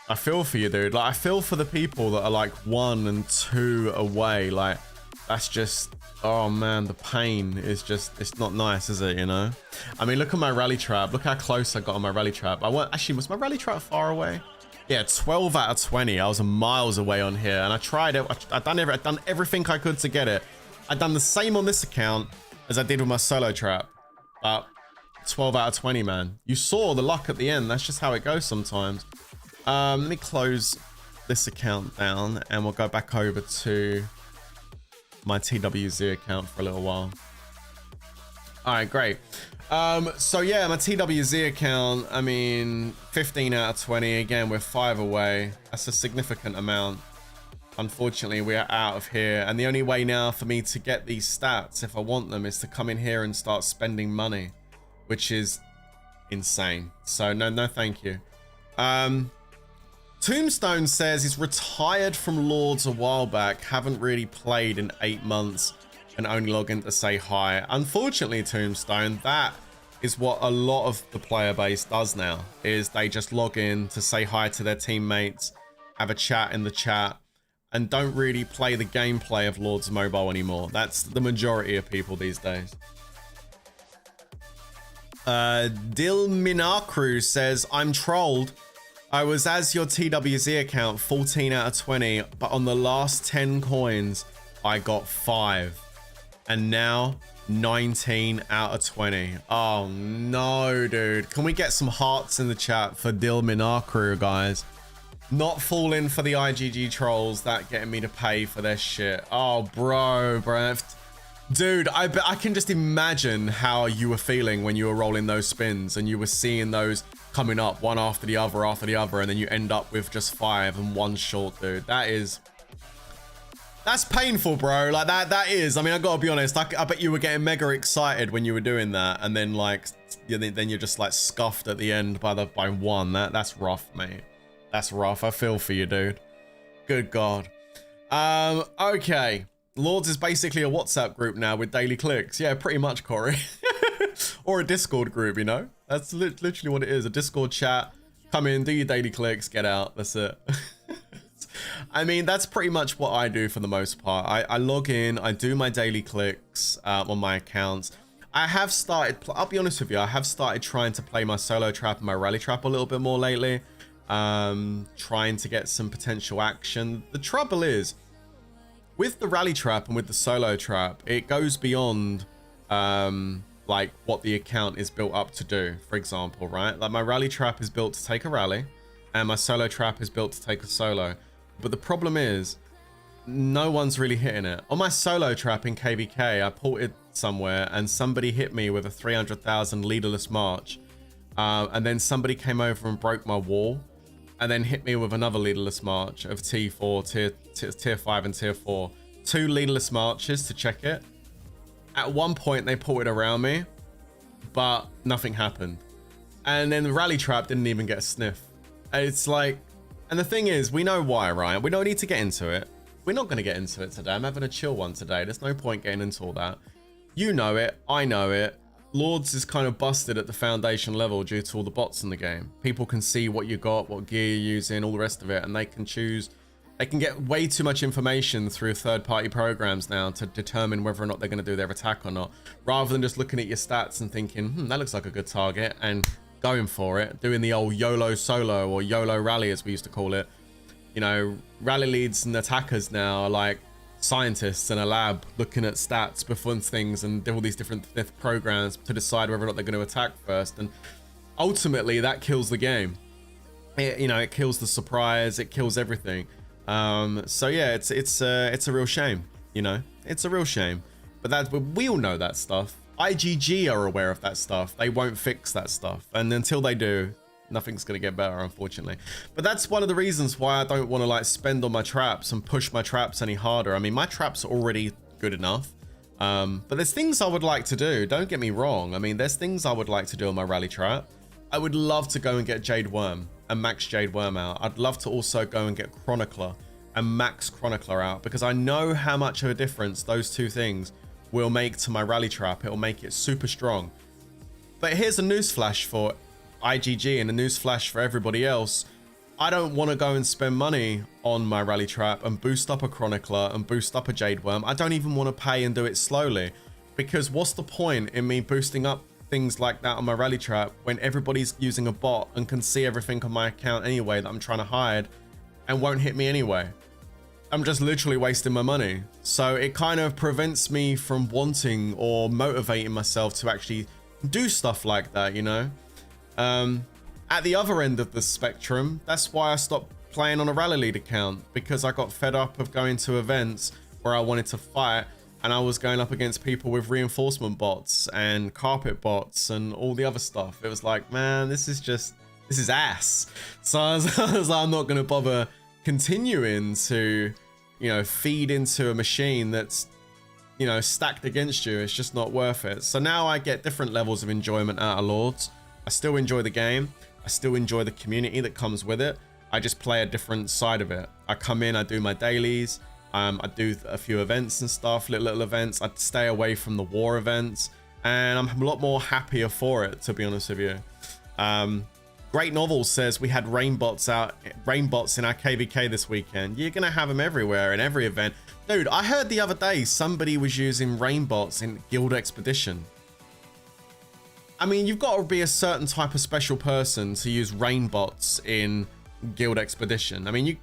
I feel for you, dude. Like, I feel for the people that are like 1 and 2 away. Like, that's just, oh man, the pain is just, it's not nice, is it, you know? I mean, look at my rally trap. Look how close I got on my rally trap. Actually, was my rally trap far away? Yeah, 12 out of 20. I was miles away on here, and I tried it. I've done everything I could to get it. I've done the same on this account as I did with my solo trap, but 12 out of 20, man. You saw the luck at the end. That's just how it goes sometimes. Let me close this account down, and we'll go back over to my TWWZ account for a little while. All right, great. So yeah, my TWWZ account, I mean, 15 out of 20. Again, we're 5 away. That's a significant amount. Unfortunately, we are out of here, and the only way now for me to get these stats, if I want them, is to come in here and start spending money, which is insane. So no thank you. Tombstone says he's retired from Lords a while back, haven't really played in 8 months, and only log in to say hi. Unfortunately, Tombstone, that is what a lot of the player base does now, is they just log in to say hi to their teammates, have a chat in the chat, and don't really play the gameplay of Lords Mobile anymore. That's the majority of people these days. Dilminakru says, I'm trolled. I was as your TWZ account, 14 out of 20, but on the last 10 coins, I got 5. And now 19 out of 20. Oh no, dude. Can we get some hearts in the chat for Dilminakru, guys? Not falling for the IGG trolls that getting me to pay for their shit. Oh, bro. Dude, I can just imagine how you were feeling when you were rolling those spins and you were seeing those coming up one after the other, and then you end up with just 5 and 1 short, dude. That's painful, bro. Like, that is. I mean, I gotta be honest. I bet you were getting mega excited when you were doing that, and then like, then you're just like scuffed at the end by 1. That's rough, mate. That's rough. I feel for you, dude. Good God. Okay. Lords is basically a WhatsApp group now with daily clicks. Yeah, pretty much, Corey. Or a Discord group, you know? That's literally what it is. A Discord chat. Come in, do your daily clicks, get out. That's it. I mean, that's pretty much what I do for the most part. I log in, I do my daily clicks on my accounts. I have started, I'll be honest with you, I have started trying to play my solo trap and my rally trap a little bit more lately. Trying to get some potential action. The trouble is, with the rally trap and with the solo trap, it goes beyond like what the account is built up to do, for example, right? Like, my rally trap is built to take a rally, and my solo trap is built to take a solo. but the problem is no one's really hitting it. On my solo trap in KVK, I ported somewhere and somebody hit me with a 300,000 leaderless march. And then somebody came over and broke my wall and then hit me with another leaderless march of T4, tier 5 and tier 4. 2 leaderless marches to check it. At one point they ported around me, but nothing happened. And then the rally trap didn't even get a sniff. It's like, and the thing is, we know why, Ryan. We don't need to get into it. We're not going to get into it today. I'm having a chill one today. There's no point getting into all that. You know it. I know it. Lords is kind of busted at the foundation level due to all the bots in the game. People can see what you got, what gear you're using, all the rest of it, and they can choose. They can get way too much information through third-party programs now to determine whether or not they're going to do their attack or not, rather than just looking at your stats and thinking, that looks like a good target, and going for it, doing the old YOLO solo or YOLO rally, as we used to call it. You know, rally leads and attackers now are like scientists in a lab looking at stats before things and do all these different programs to decide whether or not they're going to attack first. And ultimately that kills the game. It kills the surprise. It kills everything. So yeah, it's a real shame, it's a real shame, but we all know that stuff. IGG are aware of that stuff. They won't fix that stuff. And until they do, nothing's going to get better, unfortunately. But that's one of the reasons why I don't want to like spend on my traps and push my traps any harder. I mean, my traps are already good enough. But there's things I would like to do. Don't get me wrong. I mean, there's things I would like to do on my rally trap. I would love to go and get Jade Worm and max Jade Worm out. I'd love to also go and get Chronicler and max Chronicler out, because I know how much of a difference those two things will make to my rally trap. It'll make it super strong. But here's a newsflash for IGG and a newsflash for everybody else. I don't want to go and spend money on my rally trap and boost up a Chronicler and boost up a Jade Worm. I don't even want to pay and do it slowly, because what's the point in me boosting up things like that on my rally trap when everybody's using a bot and can see everything on my account anyway that I'm trying to hide and won't hit me anyway? I'm just literally wasting my money. So it kind of prevents me from wanting or motivating myself to actually do stuff like that, At the other end of the spectrum, that's why I stopped playing on a rally lead account, because I got fed up of going to events where I wanted to fight and I was going up against people with reinforcement bots and carpet bots and all the other stuff. It was like, man, this is ass. So I was like, I'm not going to bother continuing to, feed into a machine that's, stacked against you. It's just not worth it. So now I get different levels of enjoyment out of Lords. I still enjoy the game. I still enjoy the community that comes with it. I just play a different side of it. I come in, I do my dailies. I do a few events and stuff, little events. I stay away from the war events, and I'm a lot more happier for it, to be honest with you. Great Novels says we had rainbots in our KVK this weekend. You're gonna have them everywhere in every event. Dude, I heard the other day somebody was using rainbots in Guild Expedition. I mean, you've got to be a certain type of special person to use rainbots in Guild Expedition. I mean, you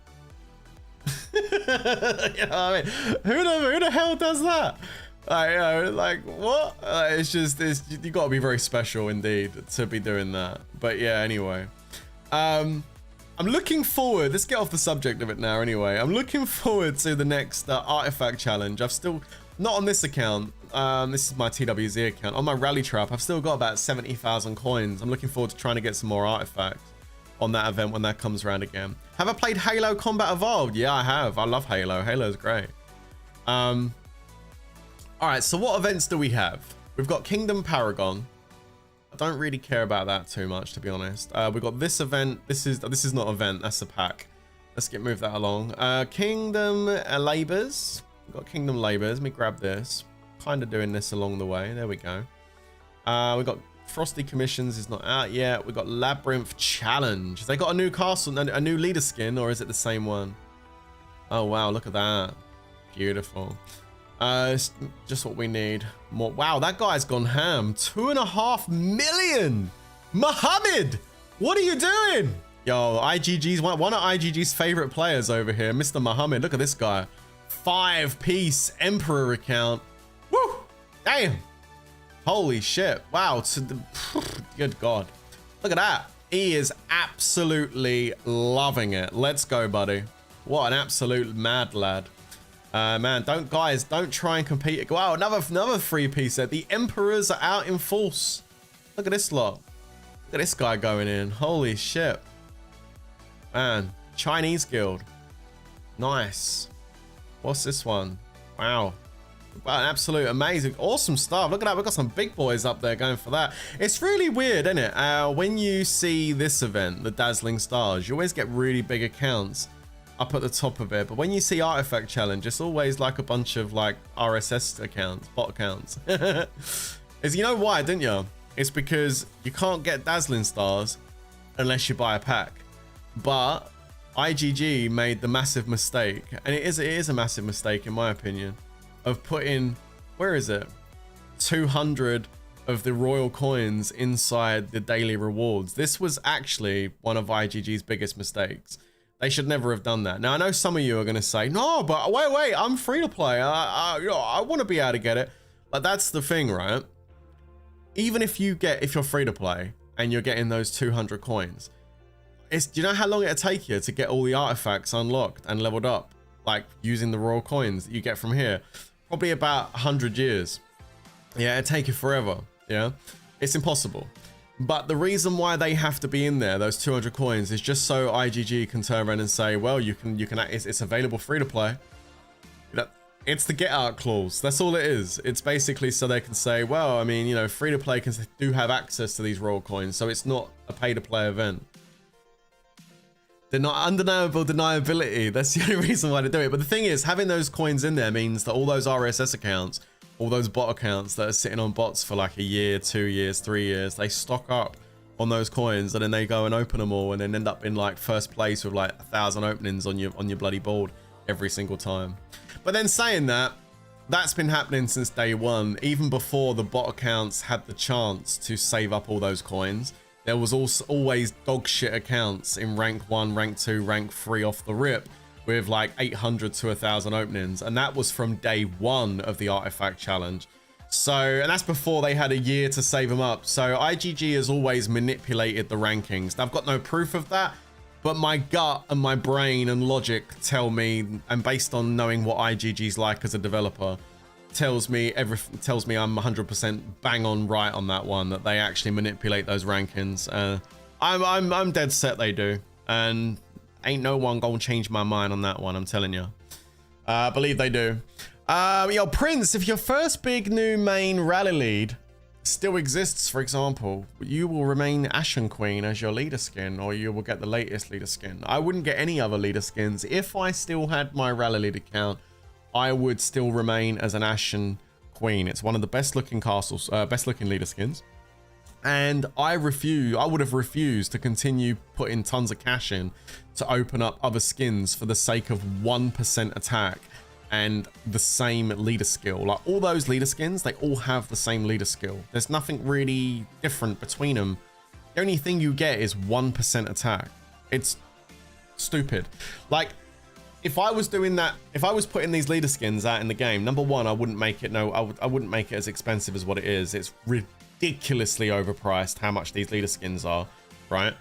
know what I mean? Who the hell does that? Like what? You got to be very special indeed to be doing that. But yeah, anyway, I'm looking forward. Let's get off the subject of it now. Anyway, I'm looking forward to the next artifact challenge. I've still not on this account. This is my TWWZ account. On my rally trap, I've still got about 70,000 coins. I'm looking forward to trying to get some more artifacts on that event when that comes around again. Have I played Halo Combat Evolved? Yeah, I have. I love Halo. Halo's great. All right, so what events do we have? We've got Kingdom Paragon. I don't really care about that too much, to be honest. We've got this event. This is not an event. That's a pack. Let's move that along. Kingdom Labors. We've got Kingdom Labors. Let me grab this. Kind of doing this along the way. There we go. We've got Frosty Commissions is not out yet. We've got Labyrinth Challenge. They got a new castle, a new leader skin, or is it the same one? Oh, wow. Look at that. Beautiful. It's just what we need. More. Wow, that guy's gone ham. 2.5 million. Mohammed, what are you doing? Yo, IGG's one of IGG's favorite players over here, Mr. Mohammed. Look at this guy. 5-piece Emperor account. Woo! Damn. Holy shit. Wow. Good God. Look at that. He is absolutely loving it. Let's go, buddy. What an absolute mad lad. Man, don't try and compete. Wow, another 3-piece set. The Emperors are out in force. Look at this lot. Look at this guy going in. Holy shit. Man, Chinese Guild. Nice. What's this one? Wow. Wow, an absolute amazing, awesome stuff. Look at that. We've got some big boys up there going for that. It's really weird, isn't it? When you see this event, the Dazzling Stars, you always get really big accounts up at the top of it. But when you see Artifact Challenge, it's always like a bunch of like RSS accounts, bot accounts. Is you know why, didn't you? It's because you can't get Dazzling Stars unless you buy a pack. But IGG made the massive mistake, and it is a massive mistake in my opinion, of putting, where is it, 200 of the royal coins inside the daily rewards. This was actually one of IGG's biggest mistakes. They should never have done that. Now I know some of you are going to say, no, but wait, I'm free to play. I want to be able to get it. But that's the thing, right? Even if you're free to play and you're getting those 200 coins, do you know how long it'll take you to get all the artifacts unlocked and leveled up, like using the royal coins that you get from here? Probably about 100 years. Yeah, it'll take you forever. Yeah, it's impossible. But the reason why they have to be in there, those 200 coins, is just so IGG can turn around and say, well, it's available free to play. It's the get out clause. That's all it is. It's basically so they can say, well, I mean, you know, free to play do have access to these royal coins, so it's not a pay to play event. They're not undeniable deniability. That's the only reason why they do it. But the thing is, having those coins in there means that all those RSS accounts, all those bot accounts that are sitting on bots for like a year, 2 years, 3 years, they stock up on those coins, and then they go and open them all, and then end up in like first place with like 1,000 openings on your bloody board every single time. But then saying that, that's been happening since day one. Even before the bot accounts had the chance to save up all those coins, there was also always dog shit accounts in rank 1, rank 2, rank 3 off the rip with like 800 to 1,000 openings, and that was from day one of the Artifact Challenge. So, and that's before they had a year to save them up. So IGG has always manipulated the rankings. Now, I've got no proof of that, but my gut and my brain and logic tell me, and based on knowing what IGG's like as a developer, tells me I'm 100% bang on right on that one, that they actually manipulate those rankings. I'm dead set they do, and ain't no one gonna change my mind on that one, I'm telling you. I believe they do. Yo, Prince, if your first big new main rally lead still exists, for example, you will remain Ashen Queen as your leader skin, or you will get the latest leader skin. I wouldn't get any other leader skins. If I still had my rally lead account, I would still remain as an Ashen Queen. It's one of the best looking castles, best looking leader skins. And I would have refused to continue putting tons of cash in to open up other skins for the sake of 1% attack and the same leader skill. Like all those leader skins, they all have the same leader skill. There's nothing really different between them. The only thing you get is 1% attack. It's stupid. Like, if I was doing that, if I was putting these leader skins out in the game, number one, I wouldn't make it. I wouldn't make it as expensive as what it is. It's ridiculously overpriced how much these leader skins are, right?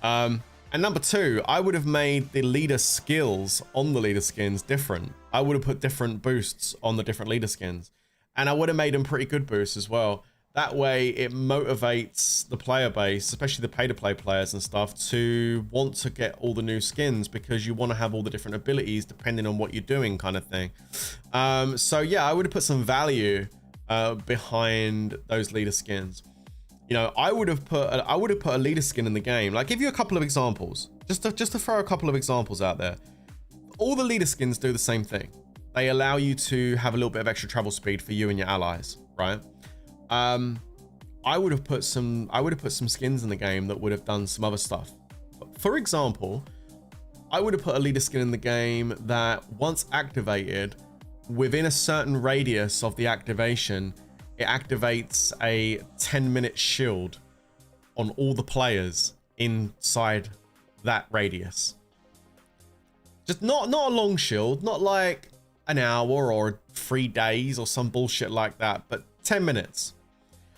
And number two, I would have made the leader skills on the leader skins different. I would have put different boosts on the different leader skins, and I would have made them pretty good boosts as well. That way it motivates the player base, especially the pay-to-play players and stuff, to want to get all the new skins, because you want to have all the different abilities depending on what you're doing, kind of thing. So yeah, I would have put some value behind those leader skins. You know, I would have put a leader skin in the game. Like, give you a couple of examples, just to throw a couple of examples out there. All the leader skins do the same thing. They allow you to have a little bit of extra travel speed for you and your allies, right? I would have put some skins in the game that would have done some other stuff. For example, I would have put a leader skin in the game that once activated, within a certain radius of the activation, it activates a 10-minute shield on all the players inside that radius. Just not a long shield, not like an hour or 3 days or some bullshit like that, but 10 minutes.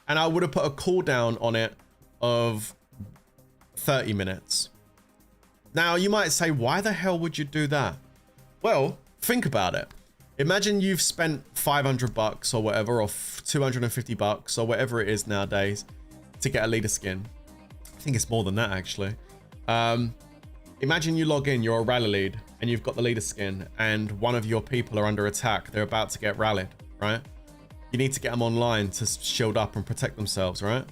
And I would have put a cooldown on it of 30 minutes. Now, you might say, why the hell would you do that? Well, think about it. Imagine you've spent 500 bucks or whatever, or 250 bucks or whatever it is nowadays to get a leader skin. I think it's more than that actually. Imagine you log in, you're a rally lead and you've got the leader skin and one of your people are under attack. They're about to get rallied, right? You need to get them online to shield up and protect themselves, right?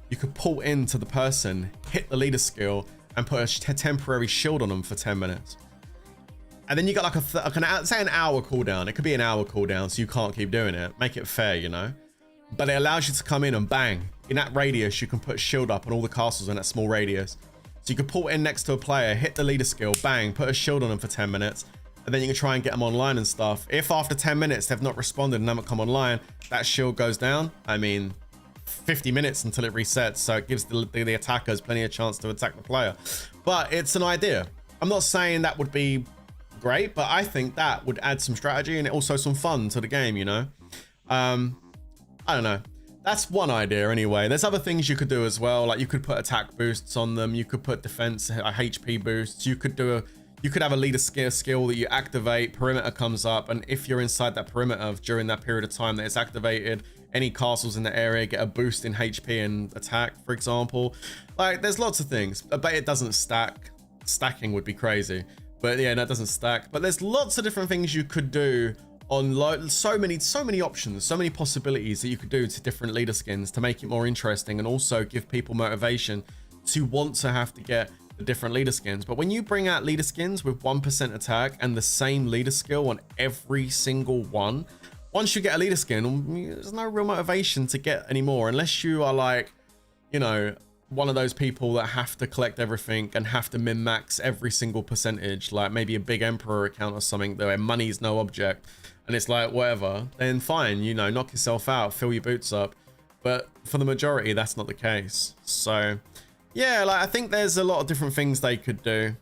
You could pull into the person, hit the leader skill and put a temporary shield on them for 10 minutes. And then you got like say an hour cooldown. It could be an hour cooldown, so you can't keep doing it. Make it fair, you know? But it allows you to come in and bang. In that radius, you can put shield up on all the castles in that small radius. So you can pull in next to a player, hit the leader skill, bang, put a shield on them for 10 minutes. And then you can try and get them online and stuff. If after 10 minutes they've not responded and haven't come online, that shield goes down. I mean, 50 minutes until it resets. So it gives the attackers plenty of chance to attack the player. But it's an idea. I'm not saying that would be great, but I think that would add some strategy and also some fun to the game, you know? I don't know. That's one idea anyway. There's other things you could do as well. Like you could put attack boosts on them. You could put defense HP boosts. You could have a leader skill that you activate. Perimeter comes up. And if you're inside that perimeter during that period of time that it's activated, any castles in the area get a boost in HP and attack, for example. Like there's lots of things, but it doesn't stack. Stacking would be crazy. But yeah, that doesn't stack. But there's lots of different things you could do on so many options, so many possibilities that you could do to different leader skins to make it more interesting and also give people motivation to want to have to get the different leader skins. But when you bring out leader skins with 1% attack and the same leader skill on every single one, once you get a leader skin, there's no real motivation to get any more unless you are like, you know, one of those people that have to collect everything and have to min-max every single percentage, like maybe a big Emperor account or something where money is no object and it's like whatever, then fine, you know, knock yourself out, fill your boots up. But for the majority, that's not the case. So yeah, like I think there's a lot of different things they could do.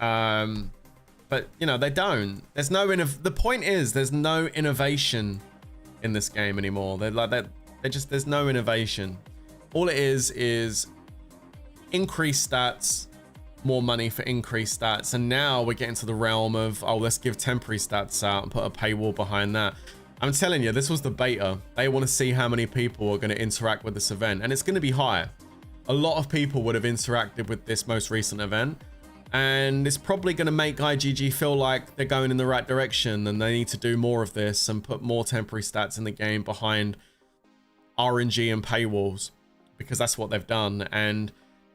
But you know, they don't. There's no the point is there's no innovation in this game anymore. There's no innovation. All it is increased stats, more money for increased stats, and now we're getting to the realm of, oh, let's give temporary stats out and put a paywall behind that. I'm telling you, this was the beta. They want to see how many people are going to interact with this event, and it's going to be high. A lot of people would have interacted with this most recent event, and it's probably going to make IGG feel like they're going in the right direction and they need to do more of this and put more temporary stats in the game behind RNG and paywalls, because that's what they've done. And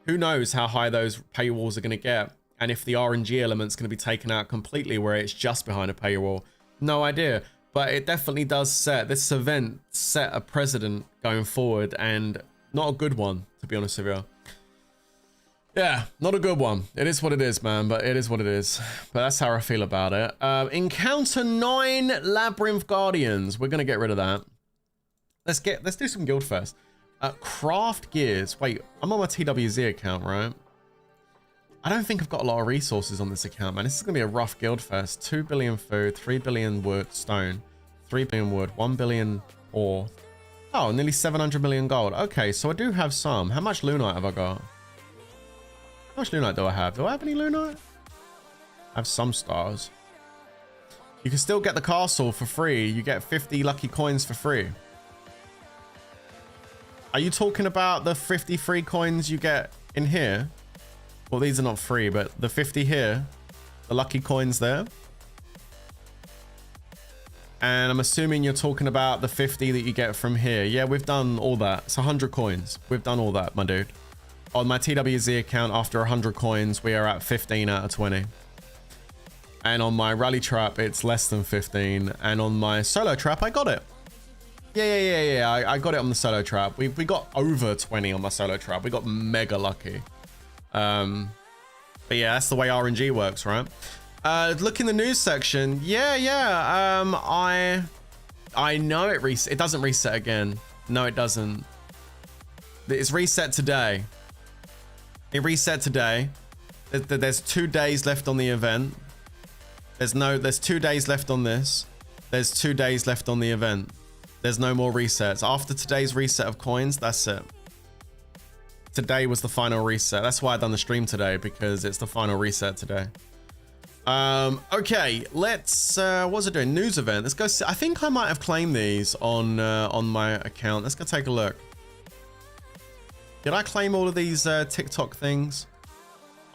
who knows how high those paywalls are going to get, and if the RNG element's going to be taken out completely where it's just behind a paywall. No idea, but it definitely does this event set a precedent going forward, and not a good one, to be honest with you. Yeah, not a good one. It is what it is, man, but it is what it is. But that's how I feel about it. Encounter 9 Labyrinth Guardians. We're going to get rid of that. Let's do some guild first. Craft gears. Wait, I'm on my TWWZ account, right? I don't think I've got a lot of resources on this account, man. This is gonna be a rough guild first. 2 billion food, 3 billion wood, stone, 3 billion wood, 1 billion ore. Oh, nearly 700 million gold. Okay, so I do have some. How much lunite have I got? How much lunite do I have? Do I have any lunite? I have some stars. You can still get the castle for free. You get 50 lucky coins for free. Are you talking about the 50 free coins you get in here? Well, these are not free, but the 50 here, the lucky coins there. And I'm assuming you're talking about the 50 that you get from here. Yeah, we've done all that. It's 100 coins. We've done all that, my dude. On my TWWZ account, after 100 coins, we are at 15 out of 20. And on my rally trap, it's less than 15. And on my solo trap, I got it. Yeah. I got it on the solo trap. We got over 20 on my solo trap. We got mega lucky. But yeah, that's the way RNG works, right? Look in the news section. Yeah. I know it doesn't reset again. No, it doesn't. It's reset today. It reset today. There's 2 days left on the event. There's 2 days left on this. There's 2 days left on the event. There's no more resets. After today's reset of coins, that's it. Today was the final reset. That's why I done the stream today, because it's the final reset today. Okay, let's what was it doing? News event. Let's go see. I think I might have claimed these on my account. Let's go take a look. Did I claim all of these TikTok things?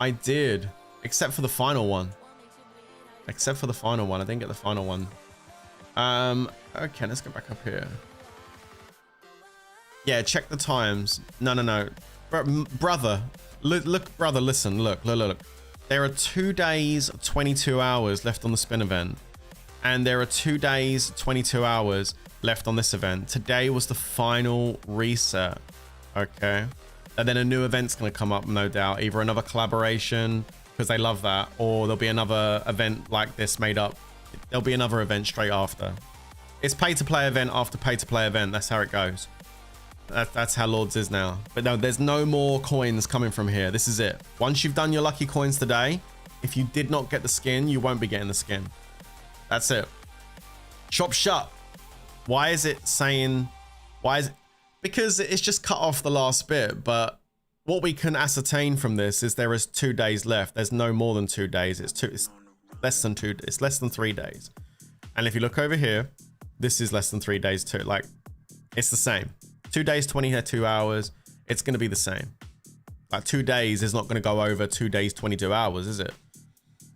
I did, except for the final one. Except for the final one. I didn't get the final one. Okay, let's go back up here. Yeah, check the times. No. Brother, look, brother, listen, look. There are 2 days, 22 hours left on the spin event. And there are 2 days, 22 hours left on this event. Today was the final reset. Okay. And then a new event's going to come up, no doubt. Either another collaboration, because they love that, or there'll be another event like this made up. There'll be another event straight after. It's pay-to-play event after pay-to-play event. That's how it goes. That's how Lords is now. But no, there's no more coins coming from here. This is it. Once you've done your lucky coins today, if you did not get the skin, you won't be getting the skin. That's it. Shop shut. Why is it saying... Why is it... Because it's just cut off the last bit, but what we can ascertain from this is there is 2 days left. There's no more than 2 days. It's less than 3 days. And if you look over here, this is less than 3 days too. Like, it's the same. 2 days, 22 hours. It's going to be the same. Like 2 days is not going to go over 2 days, 22 hours, is it?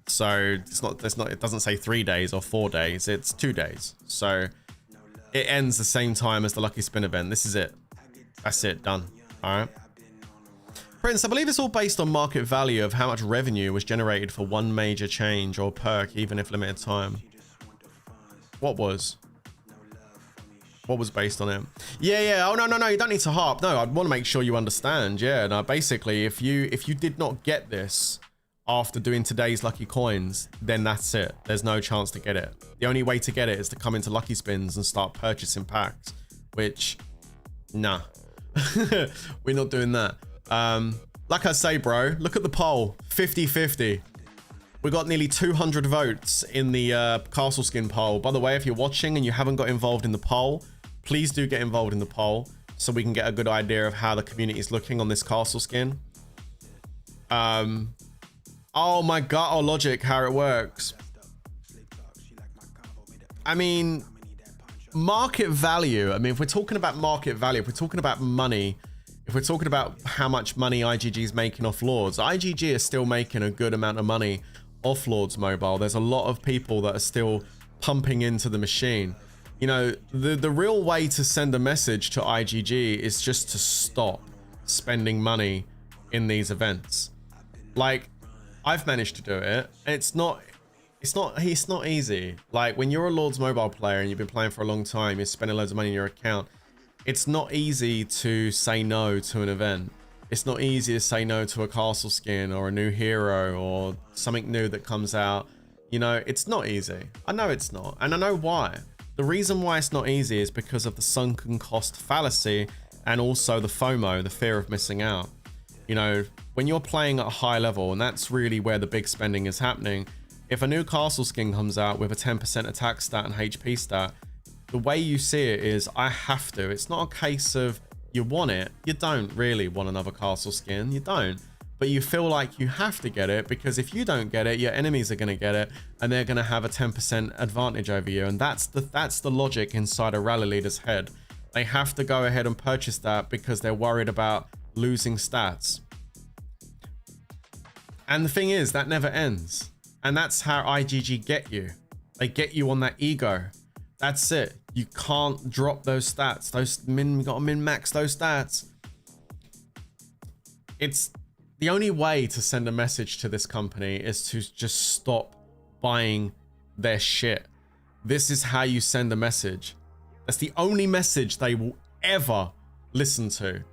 So it doesn't say 3 days or 4 days. It's 2 days. So it ends the same time as the lucky spin event. This is it. That's it. Done. All right. Prince, I believe it's all based on market value of how much revenue was generated for one major change or perk, even if limited time. What was based on it? Yeah. Oh, no. You don't need to harp. No, I want to make sure you understand. Yeah. No, basically, if you did not get this after doing today's lucky coins, then that's it. There's no chance to get it. The only way to get it is to come into Lucky Spins and start purchasing packs, which, nah, we're not doing that. Like I say, bro, look at the poll, 50-50. We got nearly 200 votes in the castle skin poll. By the way, if you're watching and you haven't got involved in the poll, please do get involved in the poll so we can get a good idea of how the community is looking on this castle skin. Oh my god, oh logic, how it works. I mean, market value. I mean, if we're talking about market value, if we're talking about money, if we're talking about how much money IGG is making off Lords, IGG is still making a good amount of money off Lords Mobile. There's a lot of people that are still pumping into the machine. You know, the real way to send a message to IGG is just to stop spending money in these events. Like, I've managed to do it. It's not easy. Like, when you're a Lords Mobile player and you've been playing for a long time, you're spending loads of money in your account, it's not easy to say no to an event. It's not easy to say no to a castle skin or a new hero or something new that comes out. You know, it's not easy. I know it's not. And I know why. The reason why it's not easy is because of the sunken cost fallacy and also the FOMO, the fear of missing out. You know, when you're playing at a high level, and that's really where the big spending is happening, if a new castle skin comes out with a 10% attack stat and HP stat, the way you see it is, I have to. It's not a case of you want it. You don't really want another castle skin. You don't. But you feel like you have to get it because if you don't get it, your enemies are going to get it and they're going to have a 10% advantage over you. And that's the logic inside a rally leader's head. They have to go ahead and purchase that because they're worried about losing stats. And the thing is, that never ends. And that's how IGG get you. They get you on that ego. That's it. You can't drop those stats. You gotta min-max those stats. It's the only way to send a message to this company is to just stop buying their shit. This is how you send a message. That's the only message they will ever listen to.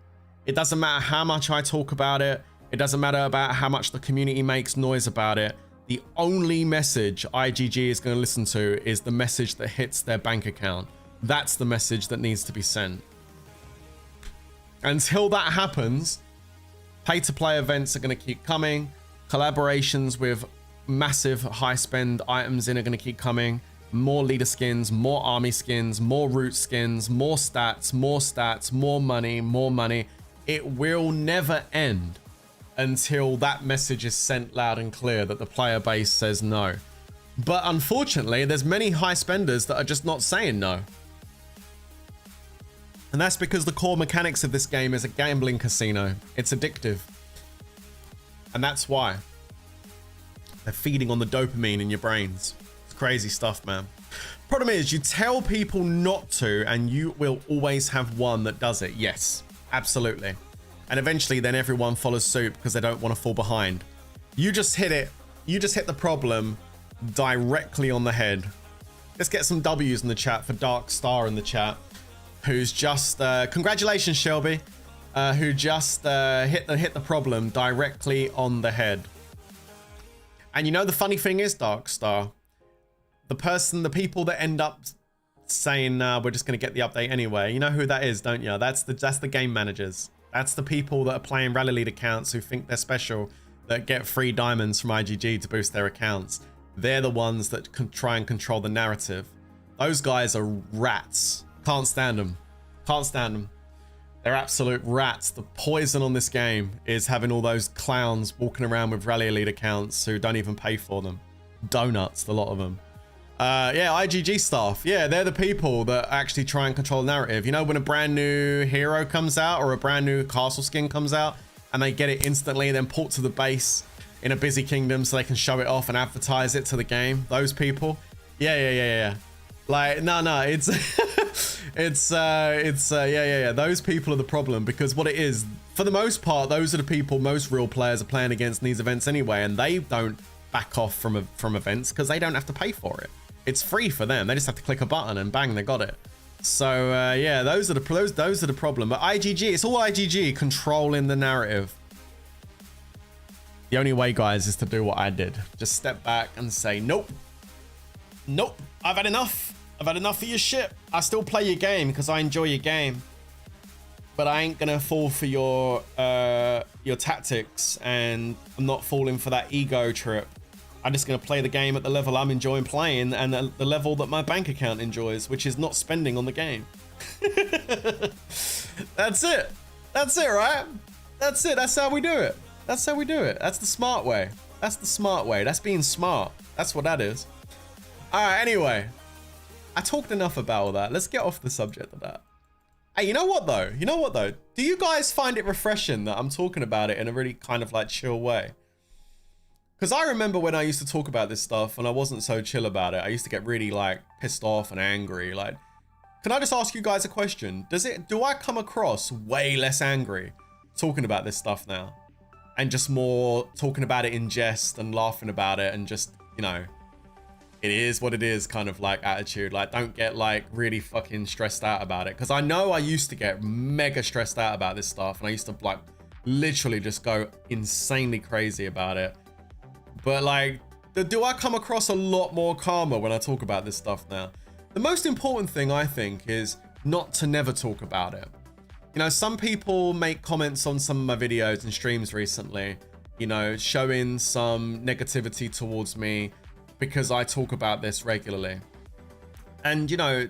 It doesn't matter how much I talk about it. It doesn't matter about how much the community makes noise about it. The only message IGG is going to listen to is the message that hits their bank account. That's the message that needs to be sent. Until that happens, pay-to-play events are going to keep coming. Collaborations with massive high-spend items in are going to keep coming. More leader skins, more army skins, more root skins, more stats, more money, more money. It will never end. until that message is sent loud and clear that the player base says no. But unfortunately, there's many high spenders that are just not saying no. And that's because the core mechanics of this game is a gambling casino. It's addictive. And that's why. They're feeding on the dopamine in your brains. It's crazy stuff, man. Problem is, you tell people not to, and you will always have one that does it. Yes, absolutely. And eventually then everyone follows suit because they don't want to fall behind. You just hit it. You just hit the problem directly on the head. Let's get some W's in the chat for Dark Star in the chat, who's just, congratulations, Shelby, who just hit the problem directly on the head. And you know the funny thing is, Dark Star, the people that end up saying, we're just going to get the update anyway, you know who that is, don't you? That's the game managers. That's the people that are playing Rally Lead accounts who think they're special, that get free diamonds from IGG to boost their accounts. They're the ones that can try and control the narrative. Those guys are rats. Can't stand them. Can't stand them. They're absolute rats. The poison on this game is having all those clowns walking around with Rally Elite accounts who don't even pay for them. Donuts, a lot of them. Yeah, IGG staff. Yeah, they're the people that actually try and control the narrative. You know, when a brand new hero comes out or a brand new castle skin comes out and they get it instantly and then port to the base in a busy kingdom so they can show it off and advertise it to the game. Those people. Yeah. Like, no, it's, yeah. Those people are the problem, because what it is, for the most part, those are the people most real players are playing against in these events anyway, and they don't back off from events because they don't have to pay for it. It's free for them. They just have to click a button and bang, they got it. So yeah, those are the problem. But IGG, it's all IGG controlling the narrative. The only way, guys, is to do what I did. Just step back and say, nope. I've had enough. I've had enough of your shit. I still play your game because I enjoy your game, but I ain't gonna fall for your tactics, and I'm not falling for that ego trip. I'm just gonna play the game at the level I'm enjoying playing and the level that my bank account enjoys, which is not spending on the game. That's it. That's it, right? That's it. That's how we do it. That's how we do it. That's the smart way. That's the smart way. That's being smart. That's what that is. All right, anyway. I talked enough about all that. Let's get off the subject of that. Hey, you know what though? Do you guys find it refreshing that I'm talking about it in a really kind of like chill way? Because I remember when I used to talk about this stuff and I wasn't so chill about it. I used to get really like pissed off and angry. Like, can I just ask you guys a question? Do I come across way less angry talking about this stuff now? And just more talking about it in jest and laughing about it and just, you know, it is what it is kind of like attitude. Like, don't get like really fucking stressed out about it. Because I know I used to get mega stressed out about this stuff. And I used to like literally just go insanely crazy about it. But like, do I come across a lot more calmer when I talk about this stuff now? The most important thing, I think, is not to never talk about it. You know, some people make comments on some of my videos and streams recently, you know, showing some negativity towards me because I talk about this regularly. And, you know,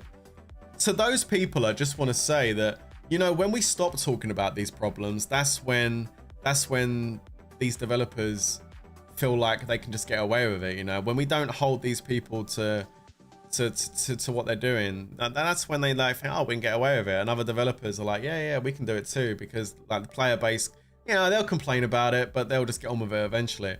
to those people, I just want to say that, you know, when we stop talking about these problems, that's when these developers feel like they can just get away with it. You know, when we don't hold these people to what they're doing, that's when they like think, oh, we can get away with it. And other developers are like, yeah, we can do it too, because like the player base, you know, they'll complain about it, but they'll just get on with it eventually.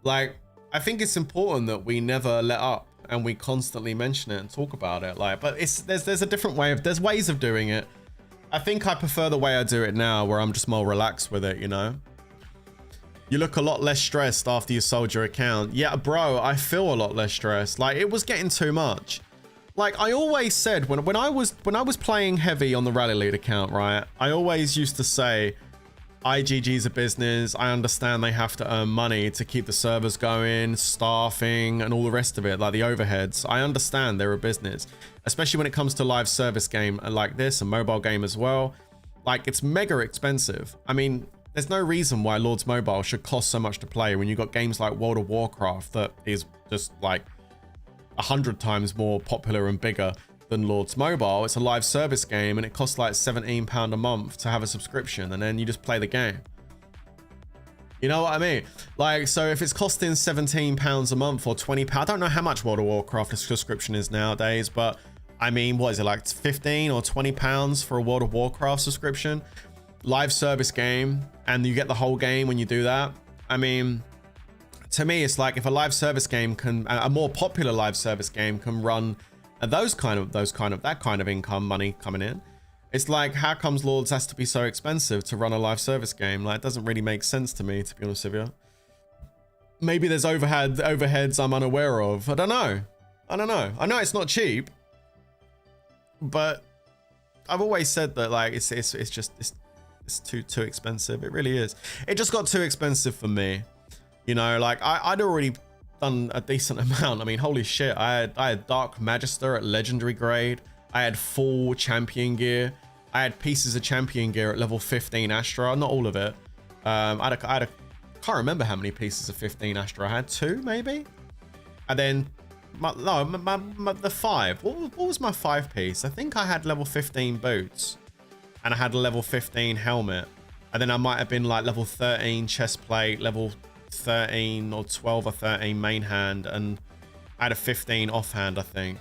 Like, I think it's important that we never let up and we constantly mention it and talk about it. Like, but there's a different way there's ways of doing it. I think I prefer the way I do it now, where I'm just more relaxed with it, you know? You look a lot less stressed after you sold your account. Yeah, bro, I feel a lot less stressed. Like, it was getting too much. Like, I always said, when I was playing heavy on the Rally Lead account, right? I always used to say, IGG's a business. I understand they have to earn money to keep the servers going, staffing, and all the rest of it, like the overheads. I understand they're a business, especially when it comes to live service game like this, a mobile game as well. Like, it's mega expensive. I mean, there's no reason why Lords Mobile should cost so much to play when you've got games like World of Warcraft that is just like 100 times more popular and bigger than Lords Mobile. It's a live service game and it costs like £17 a month to have a subscription, and then you just play the game. You know what I mean? Like, so if it's costing £17 a month or £20, I don't know how much World of Warcraft subscription is nowadays, but I mean, what is it, like 15 or £20 for a World of Warcraft subscription? Live service game, and you get the whole game when you do that. I mean, to me, it's like if a live service game can, a more popular live service game can run that kind of income money coming in. It's like, how comes Lords has to be so expensive to run a live service game? Like, it doesn't really make sense to me, to be honest with you. Maybe there's overheads I'm unaware of. I don't know. I know it's not cheap, but I've always said that, like, it's too expensive. It really is. It just got too expensive for me. You know, like I'd already done a decent amount. I mean, holy shit, I had Dark Magister at legendary grade. I had full champion gear. I had pieces of champion gear at level 15 Astra, not all of it. I can't remember how many pieces of 15 Astra I had, 2 maybe? And then, the 5. What was my 5 piece? I think I had level 15 boots, and I had a level 15 helmet. And then I might have been like level 13 chest plate, level 13 or 12 or 13 main hand, and I had a 15 offhand, I think.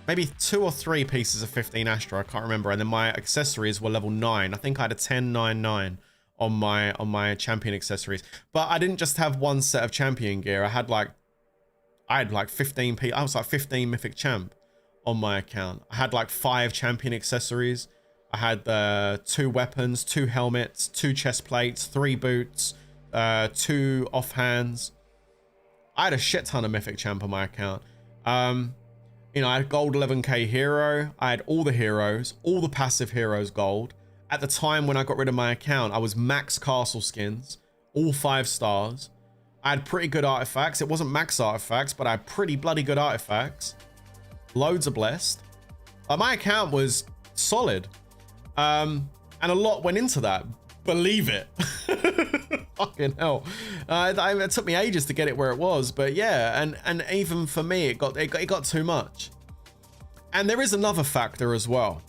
Maybe 2 or 3 pieces of 15 Astra, I can't remember. And then my accessories were level 9. I think I had a 10-9-9 on my champion accessories. But I didn't just have one set of champion gear. I had like 15 I was like 15 mythic champ on my account. I had like 5 champion accessories. I had 2 weapons, 2 helmets, 2 chest plates, 3 boots, 2 offhands. I had a shit ton of mythic champ on my account. You know, I had gold 11k hero. I had all the heroes, all the passive heroes gold. At the time when I got rid of my account, I was max castle skins, all 5 stars. I had pretty good artifacts. It wasn't max artifacts, but I had pretty bloody good artifacts. Loads of blessed. My account was solid. And a lot went into that. Believe it. Fucking hell. It took me ages to get it where it was, but yeah, and even for me, it got too much. And there is another factor as well.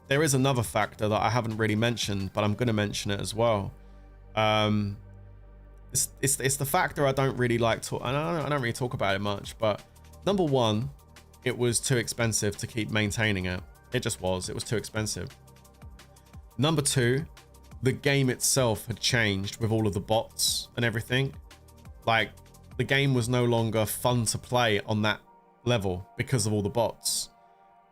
There is another factor that I haven't really mentioned, but I'm going to mention it as well. It's the factor I don't really like to. I don't really talk about it much, but number one, it was too expensive to keep maintaining it. It just was. It was too expensive. Number two, the game itself had changed with all of the bots and everything. Like, the game was no longer fun to play on that level because of all the bots.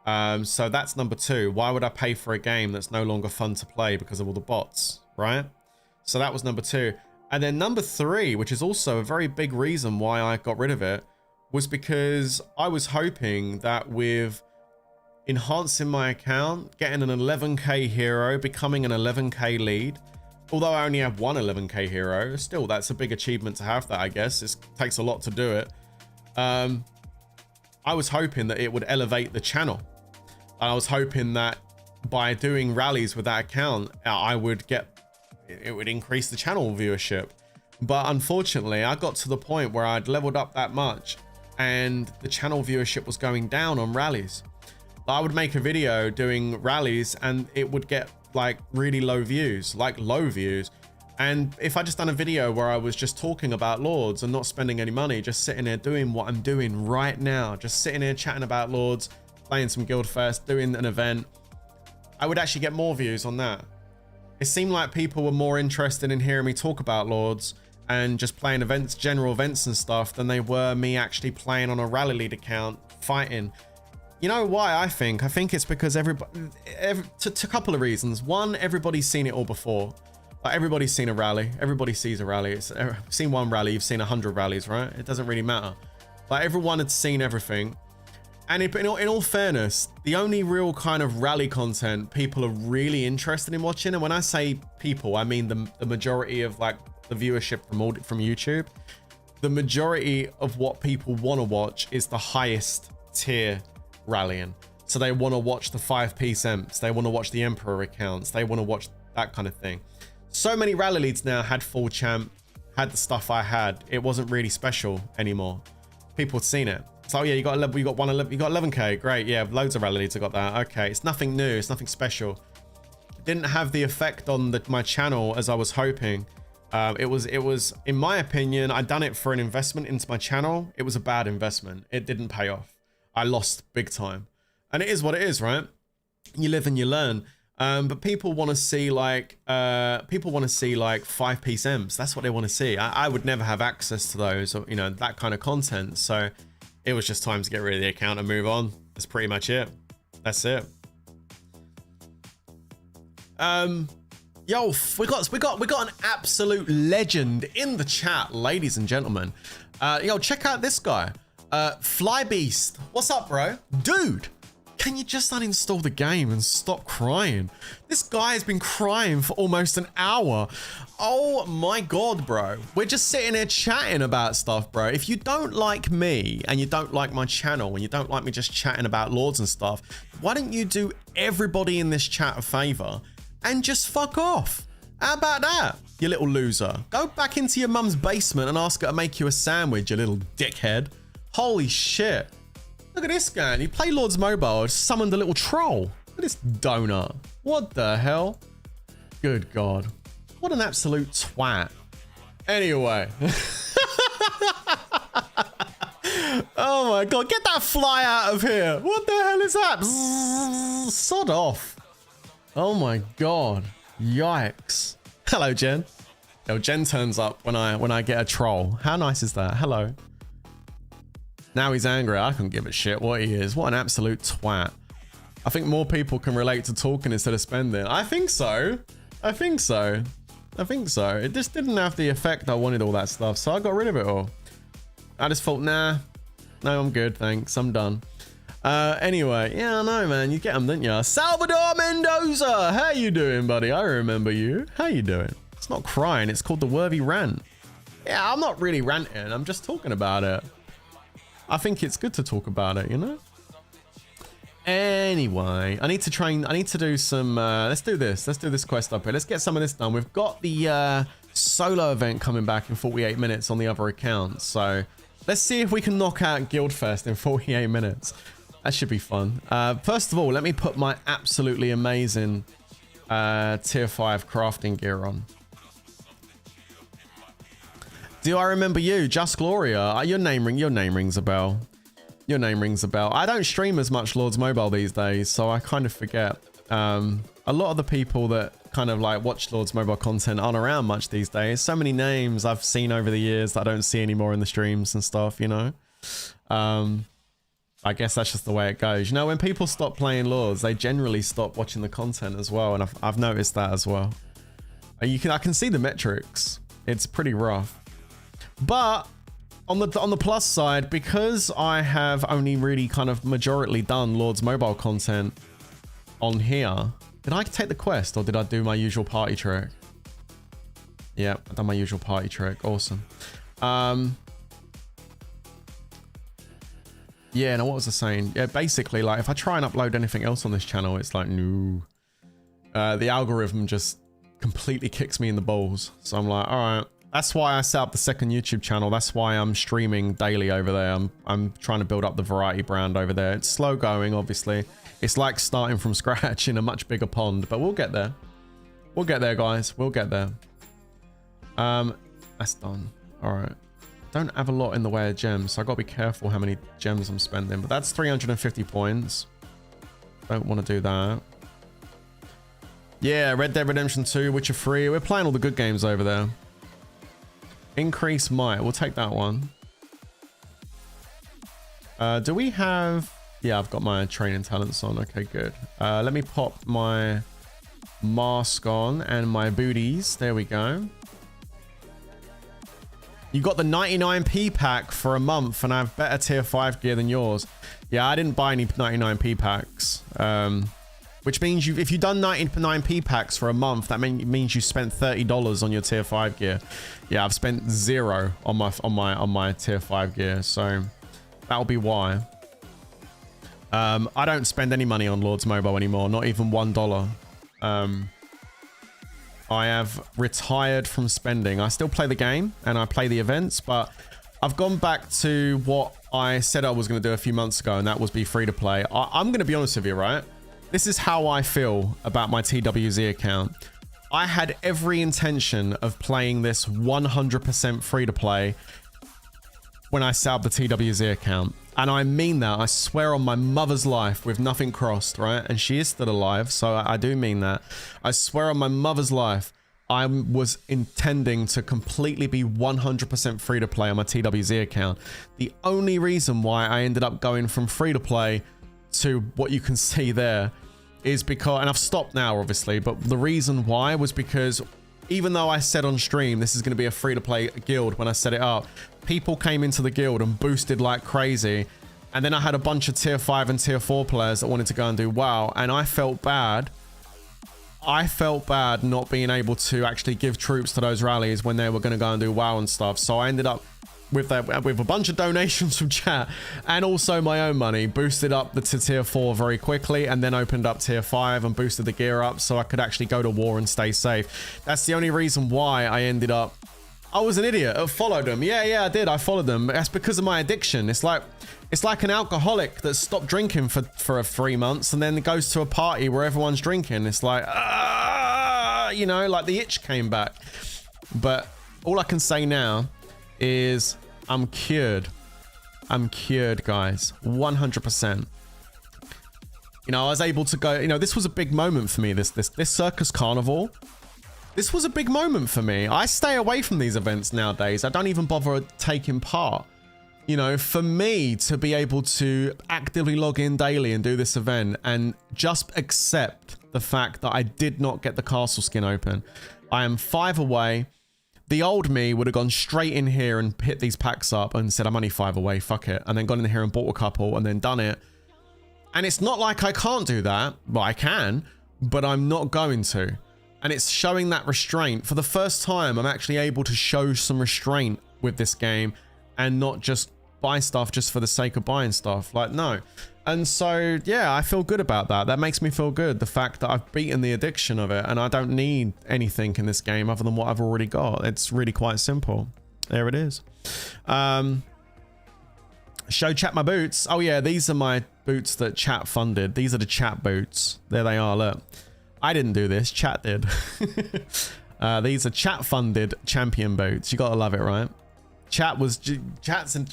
So that's number two. Why would I pay for a game that's no longer fun to play because of all the bots, right? So that was number two. And then number three, which is also a very big reason why I got rid of it, was because I was hoping that with enhancing my account, getting an 11k hero, becoming an 11k lead, although I only have one 11k hero, still that's a big achievement to have that, I guess. It takes a lot to do it. I was hoping that it would elevate the channel. I was hoping that by doing rallies with that account, it would increase the channel viewership. But unfortunately, I got to the point where I'd leveled up that much and the channel viewership was going down on rallies. I would make a video doing rallies and it would get like really low views, And if I just done a video where I was just talking about Lords and not spending any money, just sitting there doing what I'm doing right now, just sitting here chatting about Lords, playing some Guild Fest, doing an event, I would actually get more views on that. It seemed like people were more interested in hearing me talk about Lords and just playing events, general events and stuff, than they were me actually playing on a Rally Lead account, fighting. You know why I think? I think it's because a couple of reasons. One, everybody's seen it all before. Like, everybody's seen a rally. Everybody sees a rally. You've seen one rally, you've seen 100 rallies, right? It doesn't really matter. Like, everyone had seen everything. And in all fairness, the only real kind of rally content people are really interested in watching, and when I say people, I mean the majority of like the viewership from YouTube. The majority of what people want to watch is the highest tier rallying. So they want to watch the 5-piece emps, they want to watch the Emperor accounts, they want to watch that kind of thing. So many rally leads now had full champ, had the stuff I had. It wasn't really special anymore. People had seen it. So yeah, you got 11k, great. Yeah, loads of rally leads. I got that. Okay, it's nothing new, it's nothing special. It didn't have the effect on my channel as I was hoping. It was, in my opinion, I'd done it for an investment into my channel. It was a bad investment. It didn't pay off. I lost big time. And it is what it is, right? You live and you learn. But people want to see like 5-piece M's. That's what they want to see. I would never have access to those, or, you know, that kind of content. So it was just time to get rid of the account and move on. That's pretty much it. That's it. Yo, we got an absolute legend in the chat, ladies and gentlemen. Yo, check out this guy. Fly Beast. What's up, bro? Dude, can you just uninstall the game and stop crying? This guy has been crying for almost an hour. Oh my God, bro. We're just sitting here chatting about stuff, bro. If you don't like me and you don't like my channel and you don't like me just chatting about lords and stuff, why don't you do everybody in this chat a favor and just fuck off? How about that, you little loser? Go back into your mum's basement and ask her to make you a sandwich, you little dickhead. Holy shit. Look at this guy. He played Lords Mobile, summoned a little troll. Look at this donut. What the hell? Good God. What an absolute twat. Anyway. Oh my God. Get that fly out of here. What the hell is that? Bzzz, sod off. Oh my God. Yikes. Hello, Jen. Yo, Jen turns up when I get a troll. How nice is that? Hello. Now he's angry. I couldn't give a shit what he is. What an absolute twat. I think more people can relate to talking instead of spending. I think so. I think so. I think so. It just didn't have the effect I wanted, all that stuff. So I got rid of it all. I just thought, nah. No, I'm good. Thanks. I'm done. Anyway. Yeah, I know, man. You get them, didn't you? Salvador Mendoza. How you doing, buddy? I remember you. How you doing? It's not crying. It's called the Worthy Rant. Yeah, I'm not really ranting. I'm just talking about it. I think it's good to talk about it, you know? Anyway, I need to do some, let's do this. Let's do this quest up here. Let's get some of this done. We've got the solo event coming back in 48 minutes on the other account. So let's see if we can knock out Guildfest in 48 minutes. That should be fun. First of all, let me put my absolutely amazing tier 5 crafting gear on. Do I remember you? Just Gloria. Your name rings a bell. Your name rings a bell. I don't stream as much Lords Mobile these days, so I kind of forget. A lot of the people that kind of like watch Lords Mobile content aren't around much these days. So many names I've seen over the years that I don't see anymore in the streams and stuff, you know? I guess that's just the way it goes. You know, when people stop playing Lords, they generally stop watching the content as well, and I've noticed that as well. I can see the metrics. It's pretty rough. But on the plus side, because I have only really kind of majorly done Lords Mobile content on here, did I take the quest or did I do my usual party trick? Yeah, I've done my usual party trick. Awesome. Yeah, now what was I saying? Yeah, basically, like if I try and upload anything else on this channel, it's like, no. The algorithm just completely kicks me in the balls. So I'm like, all right. That's why I set up the second YouTube channel. That's why I'm streaming daily over there. I'm trying to build up the variety brand over there. It's slow going, obviously. It's like starting from scratch in a much bigger pond, but we'll get there. We'll get there, guys. We'll get there. That's done. All right. Don't have a lot in the way of gems, so I got to be careful how many gems I'm spending. But that's 350 points. Don't want to do that. Yeah, Red Dead Redemption 2, Witcher 3. We're playing all the good games over there. Increase might. We'll take that one. Do we have... Yeah, I've got my training talents on. Okay, good. Let me pop my mask on and my booties. There we go. You got the 99p pack for a month and I have better tier 5 gear than yours. Yeah, I didn't buy any 99p packs. Which means if you've done 99p packs for a month, that means you spent $30 on your tier 5 gear. Yeah, I've spent 0 on my tier 5 gear, so that'll be why. I don't spend any money on Lords Mobile anymore, not even $1. I have retired from spending. I still play the game and I play the events, but I've gone back to what I said I was going to do a few months ago, and that was be free to play. I'm going to be honest with you, right? This is how I feel about my TWWZ account. I had every intention of playing this 100% free to play when I set up the TWWZ account. And I mean that. I swear on my mother's life with nothing crossed, right? And she is still alive, so I do mean that. I swear on my mother's life, I was intending to completely be 100% free to play on my TWWZ account. The only reason why I ended up going from free to play to what you can see there is because, and I've stopped now obviously, but the reason why was because even though I said on stream this is going to be a free to play guild when I set it up, people came into the guild and boosted like crazy. And then I had a bunch of tier 5 and tier 4 players that wanted to go and do WoW, and I felt bad. I felt bad not being able to actually give troops to those rallies when they were going to go and do WoW and stuff. So I ended up with a bunch of donations from chat and also my own money, boosted up the tier 4 very quickly, and then opened up tier 5 and boosted the gear up so I could actually go to war and stay safe. That's the only reason why I ended up... I was an idiot. I followed them. Yeah, I did. I followed them. That's because of my addiction. It's like an alcoholic that stopped drinking for 3 months and then goes to a party where everyone's drinking. It's like, you know, like the itch came back. But all I can say now is I'm cured. I'm cured, guys. 100%. You know, I was able to go, you know, this was a big moment for me, this Circus Carnival. This was a big moment for me. I stay away from these events nowadays. I don't even bother taking part. You know, for me to be able to actively log in daily and do this event and just accept the fact that I did not get the castle skin open. I am 5 away. The old me would have gone straight in here and hit these packs up and said, I'm only 5 away, fuck it. And then gone in here and bought a couple and then done it. And it's not like I can't do that. Well, I can, but I'm not going to. And it's showing that restraint. For the first time, I'm actually able to show some restraint with this game and not just buy stuff just for the sake of buying stuff. Like, no. And so, yeah, I feel good about that. That makes me feel good. The fact that I've beaten the addiction of it and I don't need anything in this game other than what I've already got. It's really quite simple. There it is. Show chat my boots. Oh yeah, these are my boots that chat funded. These are the chat boots. There they are, look. I didn't do this, chat did. These are chat funded champion boots. You gotta love it, right? Chat's an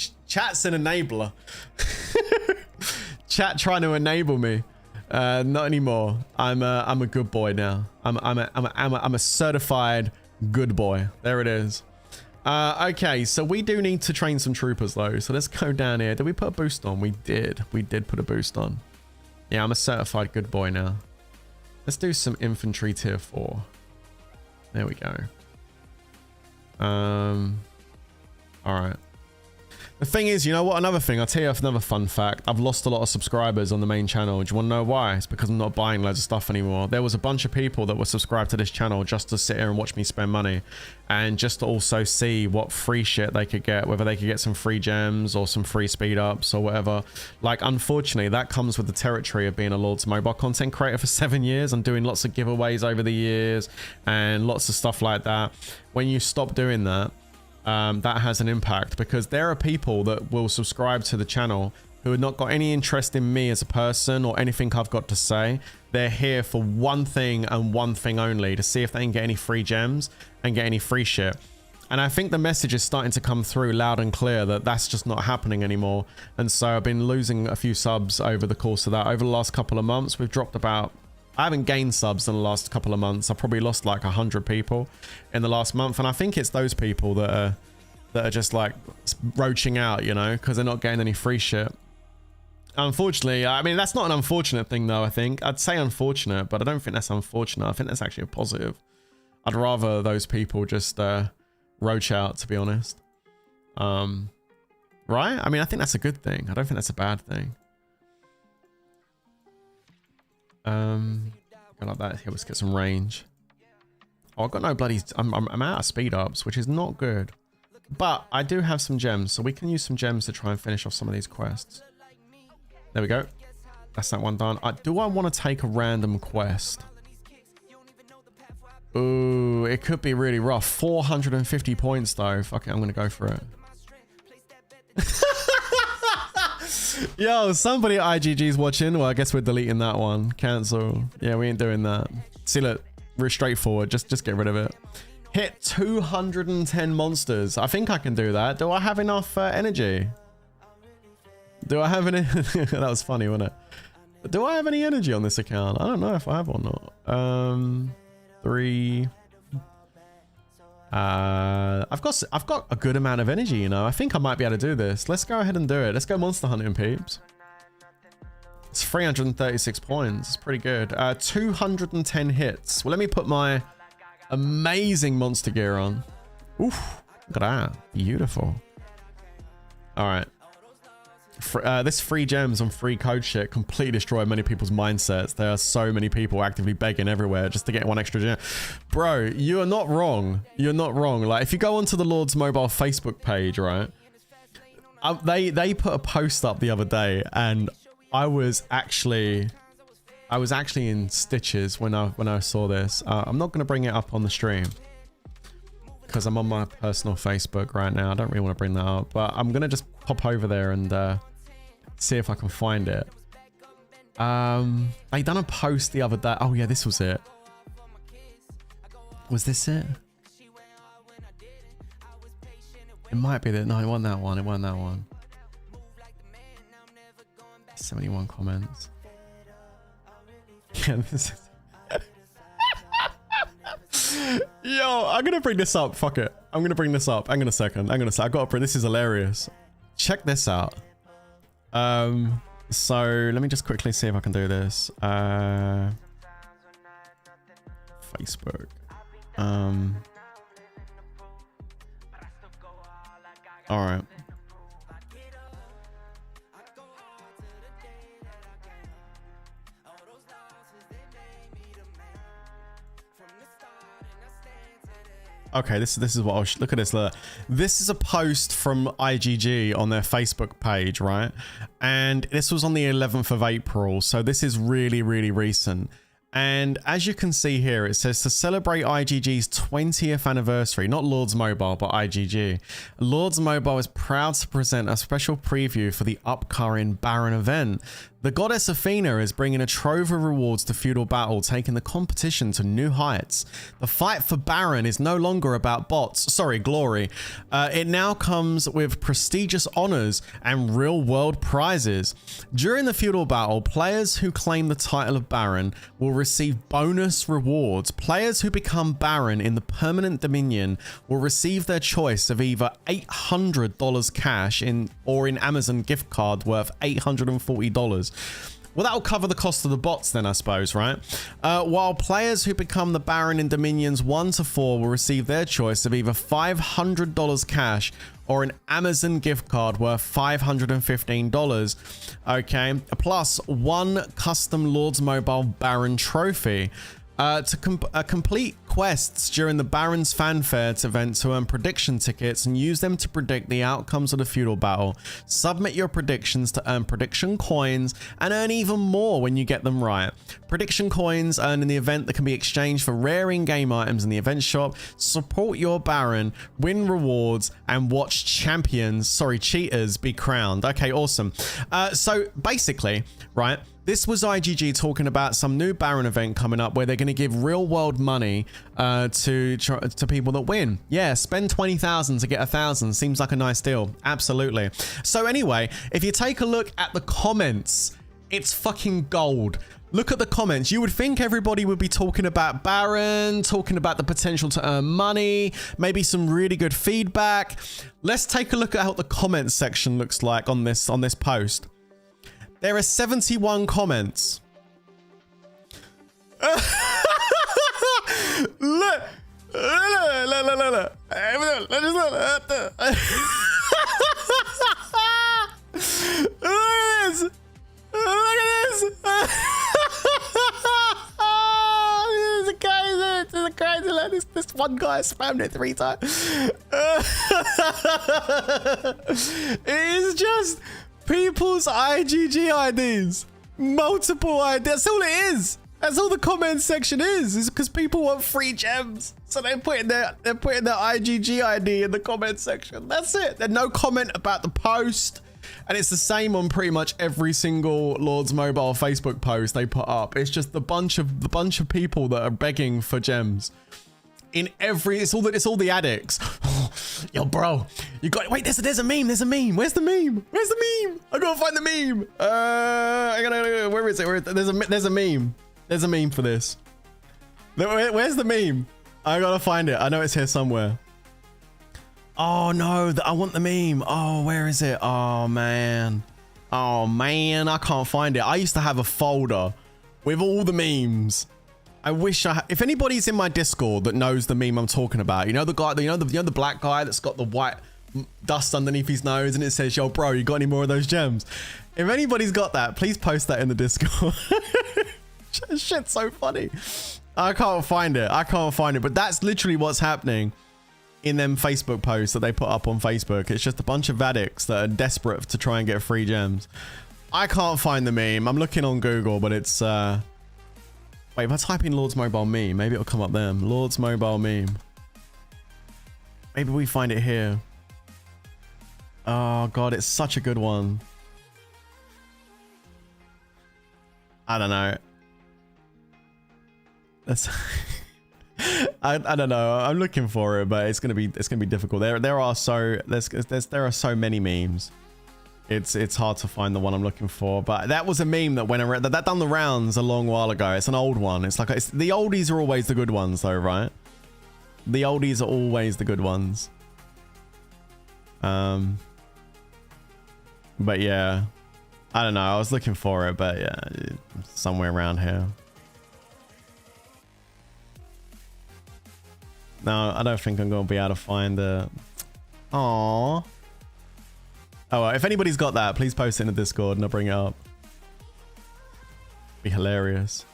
enabler. Chat trying to enable me. Not anymore. I'm a good boy now. I'm a certified good boy. There it is. Okay, so we do need to train some troopers though. So let's go down here. Did we put a boost on? We did. We did put a boost on. Yeah, I'm a certified good boy now. Let's do some infantry tier 4. There we go. All right. The thing is, you know what? Another thing, I'll tell you another fun fact. I've lost a lot of subscribers on the main channel. Do you want to know why? It's because I'm not buying loads of stuff anymore. There was a bunch of people that were subscribed to this channel just to sit here and watch me spend money. And just to also see what free shit they could get. Whether they could get some free gems or some free speed ups or whatever. Like, unfortunately, that comes with the territory of being a Lord's mobile content creator for 7 years. I'm doing lots of giveaways over the years. And lots of stuff like that. When you stop doing that, that has an impact, because there are people that will subscribe to the channel who have not got any interest in me as a person or anything I've got to say. They're here for one thing and one thing only, to see if they can get any free gems and get any free shit. And I think the message is starting to come through loud and clear that that's just not happening anymore. And so I've been losing a few subs over the course of that. Over the last couple of months, we've dropped about... I haven't gained subs in the last couple of months. I've probably lost like 100 people in the last month. And I think it's those people that are just like roaching out, you know, because they're not getting any free shit. Unfortunately, I mean, that's not an unfortunate thing though, I think. I'd say unfortunate, but I don't think that's unfortunate. I think that's actually a positive. I'd rather those people just roach out, to be honest. Right? I mean, I think that's a good thing. I don't think that's a bad thing. Go like that. Here, let's get some range. Oh, I've got no bloody... I'm out of speed ups, which is not good. But I do have some gems, so we can use some gems to try and finish off some of these quests. There we go. That's that one done. Do I want to take a random quest? Ooh, it could be really rough. 450 points though. Fuck it, I'm going to go for it. Yo, somebody at IGG's watching. Well, I guess we're deleting that one. Cancel. Yeah, we ain't doing that. See, look. straightforward. Just get rid of it. Hit 210 monsters. I think I can do that. Do I have enough energy? Do I have any? That was funny, wasn't it? Do I have any energy on this account? I don't know if I have or not. 3. I've got a good amount of energy, you know. I think I might be able to do this. Let's go ahead and do it. Let's go monster hunting, peeps. It's 336 points. It's pretty good. 210 hits. Well, let me put my amazing monster gear on. Oof, look at that. Beautiful. All right. This free gems and free code shit completely destroy many people's mindsets. There are so many people actively begging everywhere just to get one extra gem. Bro, you are not wrong. You're not wrong. Like, if you go onto the Lord's Mobile Facebook page, right? They put a post up the other day, and I was actually in stitches when I saw this. I'm not going to bring it up on the stream because I'm on my personal Facebook right now. I don't really want to bring that up, but I'm going to just pop over there and see if I can find it. They done a post the other day. Oh yeah, this was it. Was this it? It might be that. No, it wasn't that one. It wasn't that one. 71 comments. Yeah, this is... Yo, I'm gonna bring this up. Fuck it. I'm gonna bring this up. Hang on a second. I gotta bring... This is hilarious. Check this out. So let me just quickly see if I can do this. Facebook. All right. Okay, this is what I'll look at this. Look. This is a post from IGG on their Facebook page, right? And this was on the 11th of April, so this is really, really recent. And as you can see here, it says to celebrate IGG's 20th anniversary, not Lords Mobile, but IGG. Lords Mobile is proud to present a special preview for the upcoming Baron event. The goddess Athena is bringing a trove of rewards to Feudal Battle, taking the competition to new heights. The fight for Baron is no longer about glory. It now comes with prestigious honors and real-world prizes. During the Feudal Battle, players who claim the title of Baron will receive bonus rewards. Players who become Baron in the Permanent Dominion will receive their choice of either $800 cash or in Amazon gift card worth $840. Well, that'll cover the cost of the bots then, I suppose, right? While players who become the Baron in Dominions 1 to 4 will receive their choice of either $500 cash or an Amazon gift card worth $515, okay? Plus one custom Lords Mobile Baron trophy. To complete quests during the Baron's Fanfare event to earn prediction tickets and use them to predict the outcomes of the Feudal Battle. Submit your predictions to earn prediction coins and earn even more when you get them right. Prediction coins earned in the event that can be exchanged for rare in-game items in the event shop. Support your Baron, win rewards, and watch cheaters be crowned. Okay, awesome. So basically, right, this was IGG talking about some new Baron event coming up where they're going to give real world money to people that win. Yeah, spend 20,000 to get 1,000. Seems like a nice deal. Absolutely. So anyway, if you take a look at the comments, it's fucking gold. Look at the comments. You would think everybody would be talking about Baron, talking about the potential to earn money, maybe some really good feedback. Let's take a look at how the comments section looks like on this post. There are 71 comments. Look. Look. This is crazy. Like this one guy spammed it 3 times. It is just people's IGG IDs. Multiple IDs. That's all it is. That's all the comment section is because people want free gems. So they're putting their IGG ID in the comment section. That's it. There's no comment about the post. And it's the same on pretty much every single Lords Mobile Facebook post they put up. It's just the bunch of people that are begging for gems. In every, it's all the addicts. Yo, bro, you got, wait, there's a meme. Where's the meme? Where's the meme? I gotta find the meme. Where is it? There's a meme. There's a meme for this. Where's the meme? I gotta find it. I know it's here somewhere. Oh no, I want the meme. Oh, where is it? Oh man, I can't find it. I used to have a folder with all the memes. I wish if anybody's in my Discord that knows the meme I'm talking about, you know the guy, you know the black guy that's got the white dust underneath his nose and it says, "Yo, bro, you got any more of those gems?" If anybody's got that, please post that in the Discord. Shit's so funny. I can't find it. But that's literally what's happening in them Facebook posts that they put up on Facebook. It's just a bunch of addicts that are desperate to try and get free gems. I can't find the meme. I'm looking on Google, but it's wait, if I type in Lords Mobile meme, maybe it'll come up there. Lords Mobile meme. Maybe we find it here. Oh god, it's such a good one. I don't know. That's I don't know. I'm looking for it, but it's gonna be difficult. There are so many memes. It's hard to find the one I'm looking for. But that was a meme that went around. That done the rounds a long while ago. It's an old one. It's like the oldies are always the good ones, though, right? The oldies are always the good ones. But yeah, I don't know. I was looking for it, but yeah, somewhere around here. No, I don't think I'm going to be able to find the... Aww. Oh, if anybody's got that, please post it in the Discord and I'll bring it up. Be hilarious.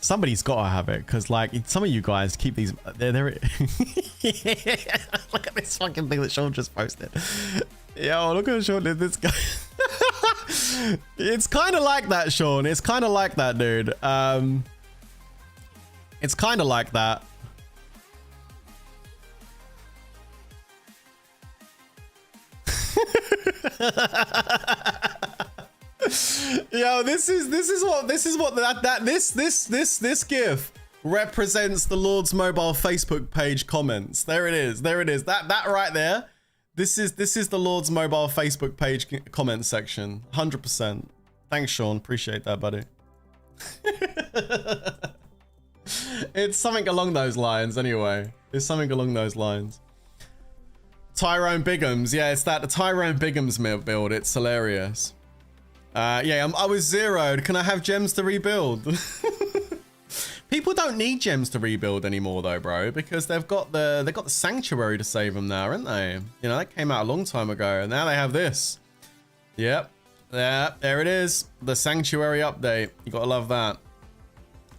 Somebody's got to have it, because like some of you guys keep these... They're look at this fucking thing that Sean just posted. Yo, look at Sean did this guy. It's kind of like that, Sean. It's kind of like that, dude. It's kind of like that. Yo, this GIF represents the Lords Mobile Facebook page comments. There it is. That right there. This is the Lords Mobile Facebook page comment section. 100%. Thanks, Sean. Appreciate that, buddy. It's something along those lines, anyway. It's something along those lines. Tyrone Biggums. Yeah, it's that. The Tyrone Biggums build. It's hilarious. Yeah, I was zeroed. Can I have gems to rebuild? People don't need gems to rebuild anymore, though, bro, because they've got the Sanctuary to save them now, haven't they? You know, that came out a long time ago, and now they have this. Yep. There it is. The Sanctuary update. You gotta love that.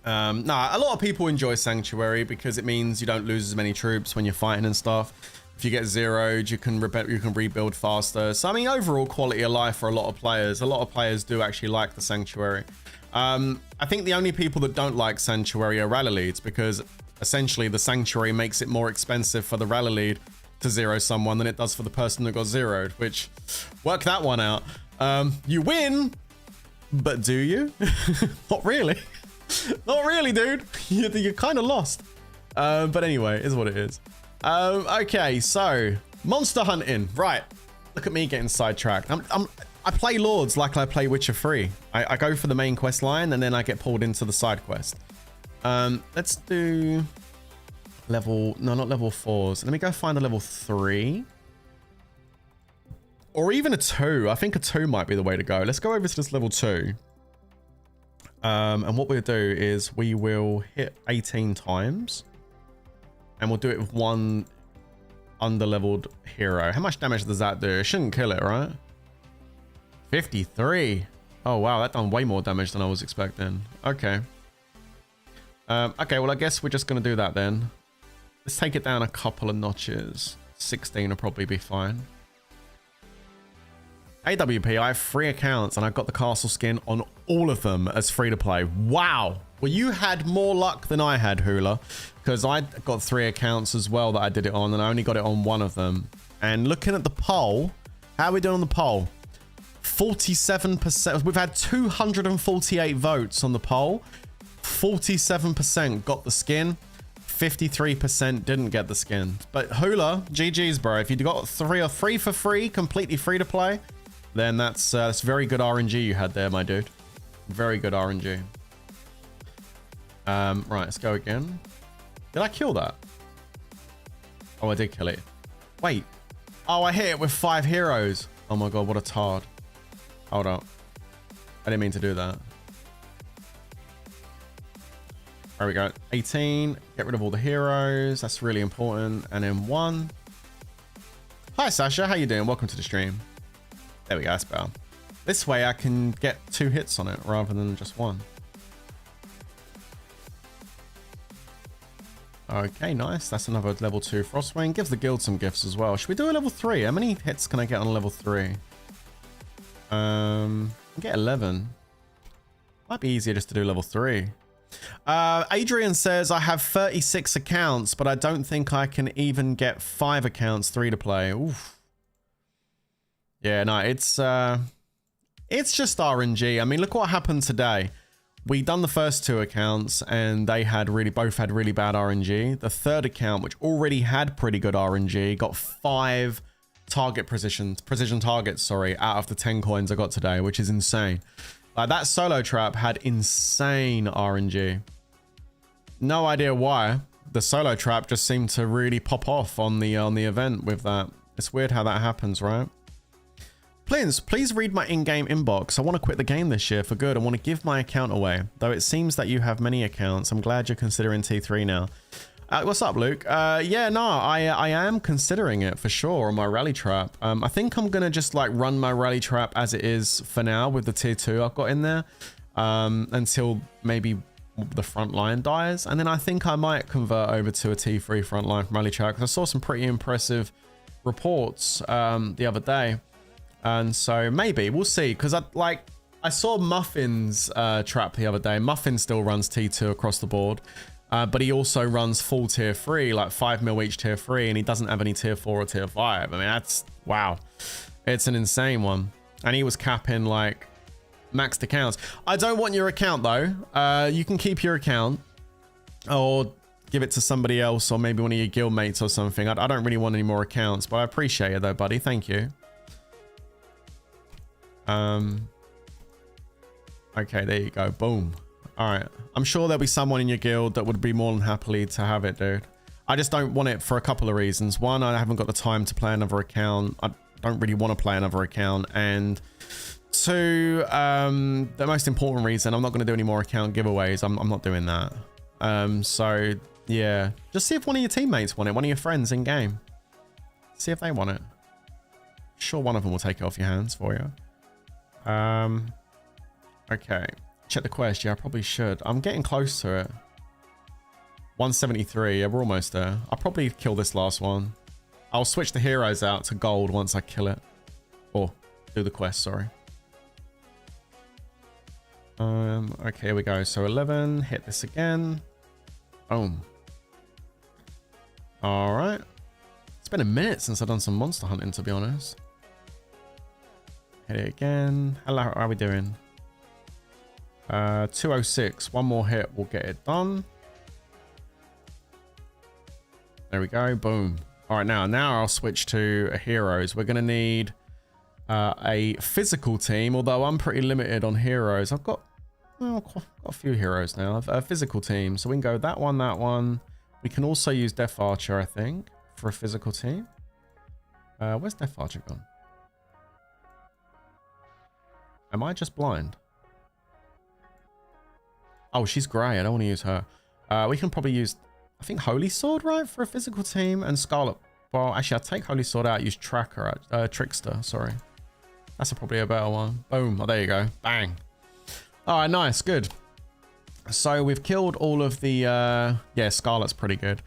Nah, a lot of people enjoy Sanctuary because it means you don't lose as many troops when you're fighting and stuff. If you get zeroed, you can rebuild faster. So I mean, overall quality of life for a lot of players. A lot of players do actually like the Sanctuary. I think the only people that don't like Sanctuary are rally leads, because essentially the Sanctuary makes it more expensive for the rally lead to zero someone than it does for the person that got zeroed. Which, work that one out. You win, but do you? Not really. Not really, dude. You're kind of lost. But anyway, is what it is. Okay, so monster hunting. Right. Look at me getting sidetracked. I play Lords like I play Witcher 3. I go for the main quest line and then I get pulled into the side quest. Let's do level... No, not level 4s. Let me go find a level 3. Or even a 2. I think a 2 might be the way to go. Let's go over to this level 2. And what we'll do is we will hit 18 times. And we'll do it with one under-leveled hero. How much damage does that do? It shouldn't kill it, right? 53. Oh, wow. That done way more damage than I was expecting. Okay. Okay, well, I guess we're just going to do that then. Let's take it down a couple of notches. 16 will probably be fine. AWP, I have 3 accounts and I've got the castle skin on all of them as free to play. Wow. Well, you had more luck than I had, Hula, because I got 3 accounts as well that I did it on, and I only got it on one of them. And looking at the poll, How are we doing on the poll? 47%. We've had 248 votes on the poll. 47% got the skin. 53% didn't get the skin. But Hula, GG's, bro. If you got three for free, completely free to play, then that's very good RNG you had there, my dude. Very good RNG. Right, let's go again. Did I kill that? Oh, I did kill it. Wait. Oh, I hit it with 5 heroes. Oh my god, what a tard. Hold up. I didn't mean to do that. There we go. 18. Get rid of all the heroes. That's really important. And then 1. Hi, Sasha. How you doing? Welcome to the stream. There we go. That's better. This way I can get 2 hits on it rather than just 1. Okay, nice. That's another level 2 Frostwing. Gives the guild some gifts as well. Should we do a level 3? How many hits can I get on a level 3? Get 11. Might be easier just to do level 3. Adrian says, I have 36 accounts, but I don't think I can even get 5 accounts 3 to play. Oof. Yeah, no, it's just RNG. I mean, look what happened today. We done the first 2 accounts and they had both had really bad RNG. The third account, which already had pretty good RNG, got 5 precision targets, sorry, out of the 10 coins I got today, which is insane. Like, that solo trap had insane RNG. No idea why. The solo trap just seemed to really pop off on the event with that. It's weird how that happens, right? Please read my in-game inbox. I want to quit the game this year for good. I want to give my account away. Though it seems that you have many accounts. I'm glad you're considering T3 now. What's up, Luke? Yeah, no, I am considering it for sure on my rally trap. I think I'm going to just like run my rally trap as it is for now with the tier 2 I've got in there until maybe the front line dies. And then I think I might convert over to a T3 front line rally trap because I saw some pretty impressive reports the other day. And so maybe we'll see, because I saw Muffin's trap the other day. Muffin still runs T2 across the board. But he also runs full tier 3, like 5 mil each tier 3, and he doesn't have any tier 4 or tier 5. I mean, that's, wow. It's an insane one. And he was capping like maxed accounts. I don't want your account though. You can keep your account or give it to somebody else or maybe one of your guild mates or something. I don't really want any more accounts, but I appreciate it though, buddy. Thank you. Okay, there you go. Boom. All right. I'm sure there'll be someone in your guild that would be more than happily to have it, dude. I just don't want it for a couple of reasons. One, I haven't got the time to play another account. I don't really want to play another account. And 2, the most important reason, I'm not going to do any more account giveaways. I'm not doing that. So yeah, just see if one of your teammates want it, one of your friends in game. See if they want it. Sure, one of them will take it off your hands for you. Okay. Check the quest. Yeah, I probably should. I'm getting close to it. 173. Yeah, we're almost there. I'll probably kill this last one. I'll switch the heroes out to gold once I kill it. Or do the quest, sorry. Okay, here we go. So 11. Hit this again. Boom. All right. It's been a minute since I've done some monster hunting, to be honest. Hit it again. Hello, how are we doing? 206. One more hit will get it done. There we go. Boom. All right, now I'll switch to heroes. We're going to need a physical team, although I'm pretty limited on heroes. I've got, well, got a few heroes now. A physical team. So we can go that one, that one. We can also use Death Archer, I think, for a physical team. Where's Death Archer gone? Am I just blind? Oh, she's grey. I don't want to use her. We can probably use, I think, Holy Sword, right? For a physical team. And Scarlet. Well, actually, I'll take Holy Sword out. Use Trickster, sorry. That's probably a better one. Boom. Oh, there you go. Bang. All right, nice. Good. So we've killed all of the... yeah, Scarlet's pretty good.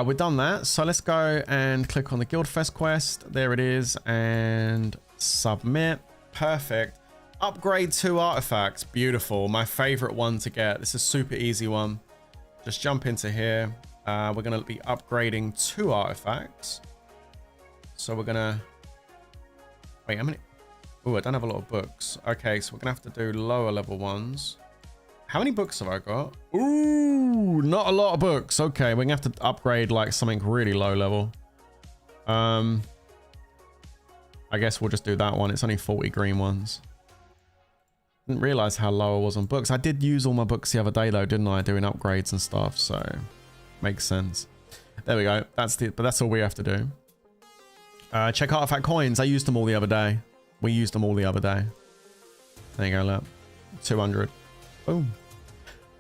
We've done that. So let's go and click on the Guildfest quest. There it is. And submit. Perfect. Upgrade 2 artifacts. Beautiful. My favorite one to get. This is a super easy one. Just jump into here. We're going to be upgrading 2 artifacts. So we're going to Wait, how many? Oh, I don't have a lot of books. Okay, so we're gonna have to do lower level ones. How many books have I got? Ooh, not a lot of books. Okay, we're gonna have to upgrade like something really low level. I guess we'll just do that one. It's only 40 green ones. Didn't realize how low I was on books. I did use all my books the other day though, didn't I? Doing upgrades and stuff, so makes sense. There we go. But that's all we have to do. Check artifact coins. I used them all the other day. We used them all the other day. There you go, look. 200. Boom.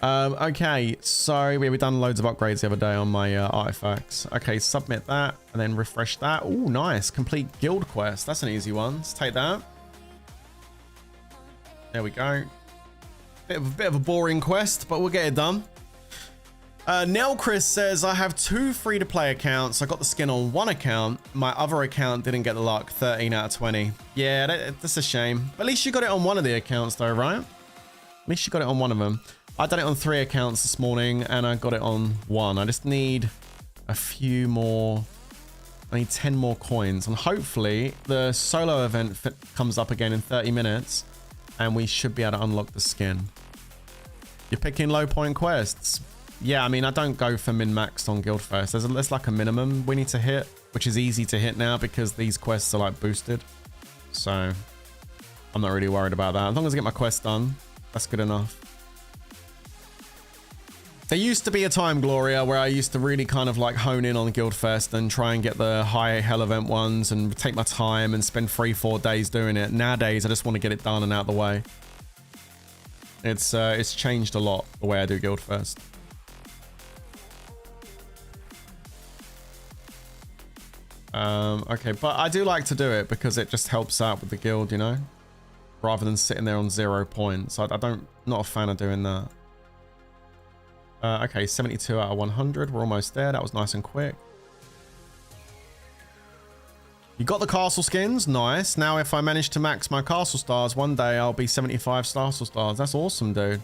Okay, so we've done loads of upgrades the other day on my artifacts. Okay, submit that and then refresh that. Oh, nice. Complete guild quest. That's an easy one. Let's take that. There we go. Bit of a boring quest, but we'll get it done. Nell Chris says, I have 2 free-to-play accounts. I got the skin on one account. My other account didn't get the luck. 13 out of 20. Yeah, that's a shame. But at least you got it on one of the accounts though, right? At least you got it on one of them. I done it on 3 accounts this morning and I got it on 1. I just need a few more. I need 10 more coins and hopefully the solo event comes up again in 30 minutes and we should be able to unlock the skin. You're picking low point quests. Yeah, I mean, I don't go for min-maxed on Guildfest. There's like a minimum we need to hit, which is easy to hit now because these quests are like boosted. So I'm not really worried about that. As long as I get my quest done, that's good enough. There used to be a time, Gloria, where I used to really kind of like hone in on Guildfest and try and get the high hell event ones and take my time and spend 3-4 days doing it. Nowadays, I just want to get it done and out of the way. It's changed a lot the way I do Guildfest. Okay, but I do like to do it because it just helps out with the guild, you know, rather than sitting there on 0 points. Not a fan of doing that. Okay, 72 out of 100. We're almost there. That was nice and quick. You got the castle skins. Nice. Now, if I manage to max my castle stars, one day I'll be 75 castle stars. That's awesome, dude.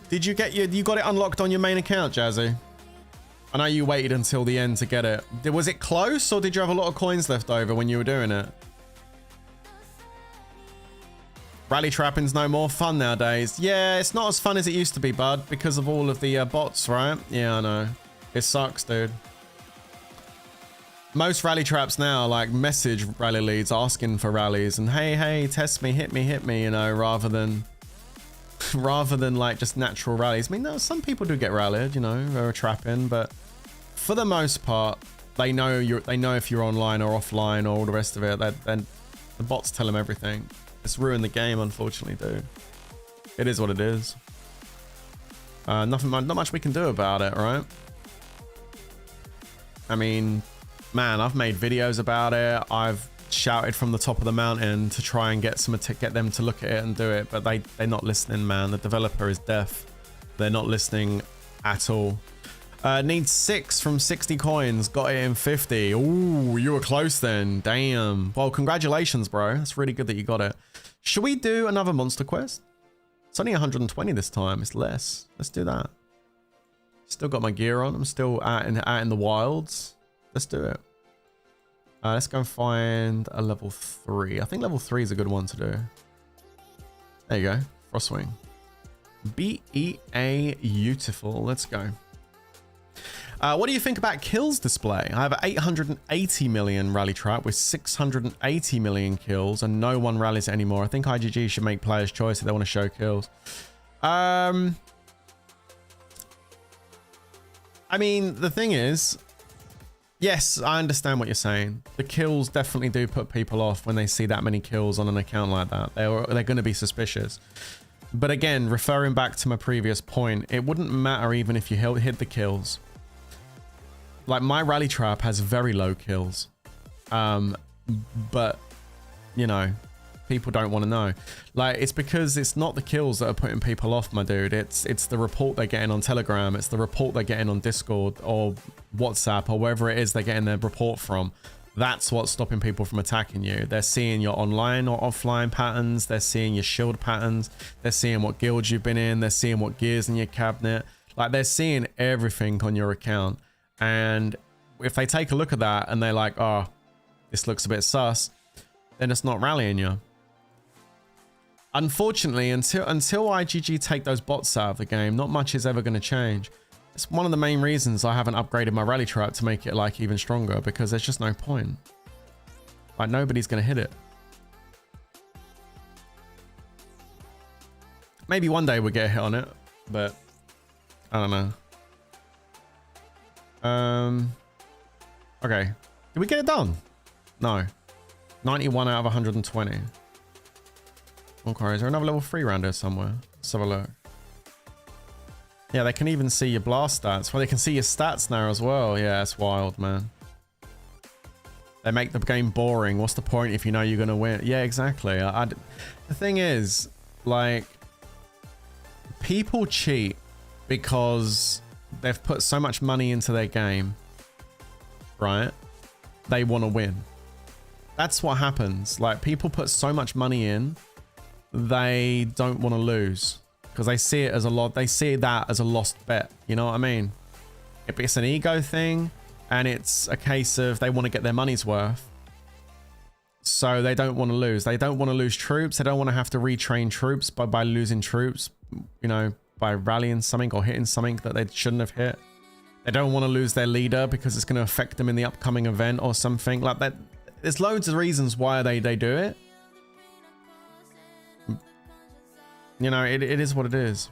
Did you get you got it unlocked on your main account, Jazzy? I know you waited until the end to get it. Was it close or did you have a lot of coins left over when you were doing it? Rally trapping's no more fun nowadays. Yeah, it's not as fun as it used to be, bud, because of all of the bots, right? Yeah, I know. It sucks, dude. Most rally traps now like message rally leads asking for rallies and hey, test me, hit me, you know, rather than like just natural rallies. I mean, no, some people do get rallied, you know, or trapping, but for the most part, they know if you're online or offline or all the rest of it. Then the bots tell them everything. It's ruined the game, unfortunately, dude. It is what it is. Not much we can do about it, right? I mean, man, I've made videos about it. I've shouted from the top of the mountain to try and get them to look at it and do it, but they're not listening, man. The developer is deaf. They're not listening at all. Needs 6 from 60 coins. Got it in 50. Ooh, you were close then. Damn. Well, congratulations, bro. That's really good that you got it. Should we do another monster quest? It's only 120 this time. It's less. Let's do that. Still got my gear on. I'm still out in the wilds. Let's do it. Let's go and find a level 3. I think level 3 is a good one to do. There you go. Frostwing. B-E-A beautiful. Let's go. What do you think about kills display? I have 880 million rally trap with 680 million kills and no one rallies anymore. I think IGG should make players' choice if they want to show kills. I mean, the thing is, yes, I understand what you're saying. The kills definitely do put people off when they see that many kills on an account like that. They're going to be suspicious. But again, referring back to my previous point, it wouldn't matter even if you hit the kills. Like, my rally trap has very low kills. But, you know, people don't want to know. Like, it's because it's not the kills that are putting people off, my dude. It's the report they're getting on Telegram. It's the report they're getting on Discord or WhatsApp or wherever it is they're getting their report from. That's what's stopping people from attacking you. They're seeing your online or offline patterns. They're seeing your shield patterns. They're seeing what guilds you've been in. They're seeing what gears in your cabinet. Like, they're seeing everything on your account. And if they take a look at that and they're like, oh, this looks a bit sus, then it's not rallying you. Unfortunately, until IGG take those bots out of the game, not much is ever going to change. It's one of the main reasons I haven't upgraded my rally trap to make it like even stronger, because there's just no point. Like, nobody's going to hit it. Maybe one day we'll get a hit on it, but I don't know. Okay. Did we get it done? No. 91 out of 120. Okay, is there another level 3 around here somewhere? Let's have a look. Yeah, they can even see your blast stats. Well, they can see your stats now as well. Yeah, it's wild, man. They make the game boring. What's the point if you know you're going to win? Yeah, exactly. The thing is, like, people cheat because they've put so much money into their game, right? They want to win. That's what happens. Like, people put so much money in, they don't want to lose because they see it as a lot. They see that as a lost bet. You know what I mean? It's an ego thing, and it's a case of they want to get their money's worth. So they don't want to lose. They don't want to lose troops. They don't want to have to retrain troops by losing troops, you know, by rallying something or hitting something that they shouldn't have hit. They don't want to lose their leader because it's going to affect them in the upcoming event or something like that. There's loads of reasons why they do it. You know, it is what it is.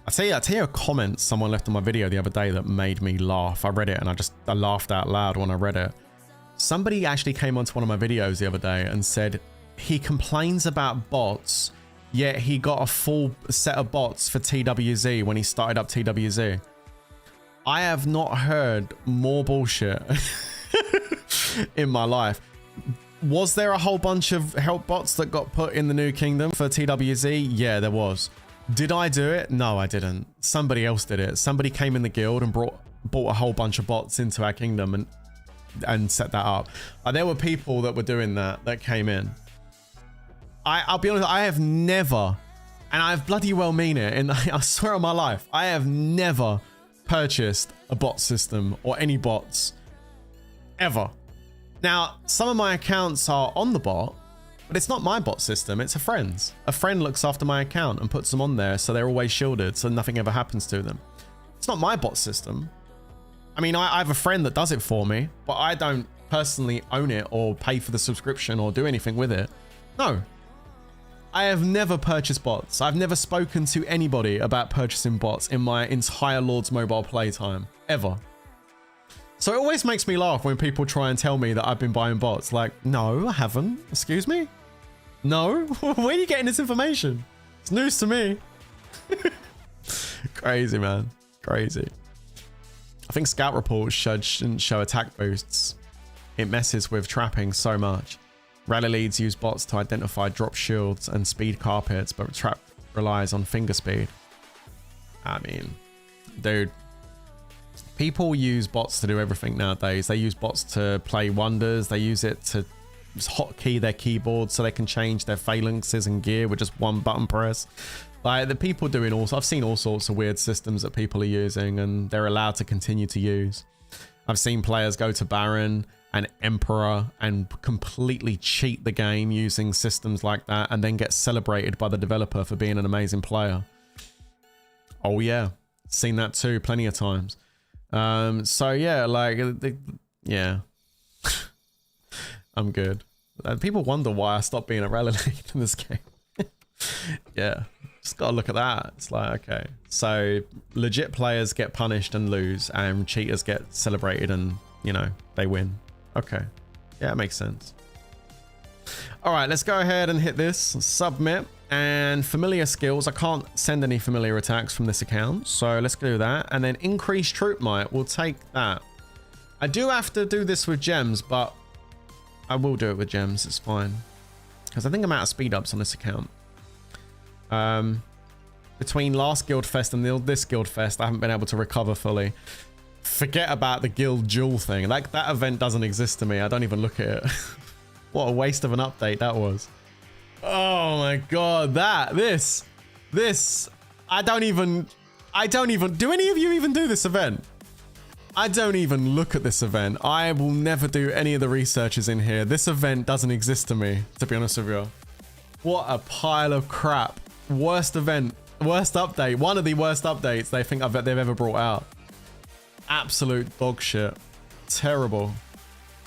I tell you a comment someone left on my video the other day that made me laugh. I read it and I laughed out loud when I read it. Somebody actually came onto one of my videos the other day and said he complains about bots, yet he got a full set of bots for TWWZ when he started up TWWZ. I have not heard more bullshit in my life. Was there a whole bunch of help bots that got put in the New Kingdom for TWWZ? Yeah, there was. Did I do it? No, I didn't. Somebody else did it. Somebody came in the guild and bought a whole bunch of bots into our kingdom and set that up. There were people that were doing that came in. I'll be honest, I have never, and I bloody well mean it, and I swear on my life, I have never purchased a bot system or any bots ever. Now, some of my accounts are on the bot, but it's not my bot system, it's a friend's. A friend looks after my account and puts them on there so they're always shielded so nothing ever happens to them. It's not my bot system. I mean, I have a friend that does it for me, but I don't personally own it or pay for the subscription or do anything with it. No. I have never purchased bots. I've never spoken to anybody about purchasing bots in my entire Lord's Mobile playtime, ever. So it always makes me laugh when people try and tell me that I've been buying bots. Like, no, I haven't. Excuse me? No? Where are you getting this information? It's news to me. Crazy, man. Crazy. I think scout reports shouldn't show attack boosts. It messes with trapping so much. Rally leads use bots to identify drop shields and speed carpets, but trap relies on finger speed. I mean, dude. People use bots to do everything nowadays. They use bots to play wonders. They use it to hotkey their keyboard so they can change their phalanxes and gear with just one button press. Like, the people doing I've seen all sorts of weird systems that people are using and they're allowed to continue to use. I've seen players go to Baron and Emperor and completely cheat the game using systems like that and then get celebrated by the developer for being an amazing player. Oh yeah, seen that too plenty of times. So yeah, like, yeah, I'm good. People wonder why I stopped being a rally lead in this game. Yeah, just gotta look at that. It's like, okay, so legit players get punished and lose, and cheaters get celebrated and, you know, they win. Okay, yeah, it makes sense. All right, let's go ahead and hit this submit. And familiar skills, I can't send any familiar attacks from this account, so let's do that. And then increase troop might, we'll take that. I do have to do this with gems, but I will do it with gems, it's fine. Because I think I'm out of speed ups on this account. Between last Guild Fest and this Guild Fest, I haven't been able to recover fully. Forget about the Guild Jewel thing. Like, that event doesn't exist to me. I don't even look at it. What a waste of an update that was. Oh my god, this, I don't even, do any of you even do this event? I don't even look at this event. I will never do any of the researches in here. This event doesn't exist to me, to be honest with you. What a pile of crap. Worst event, worst update. One of the worst updates they've ever brought out. Absolute dog shit. Terrible.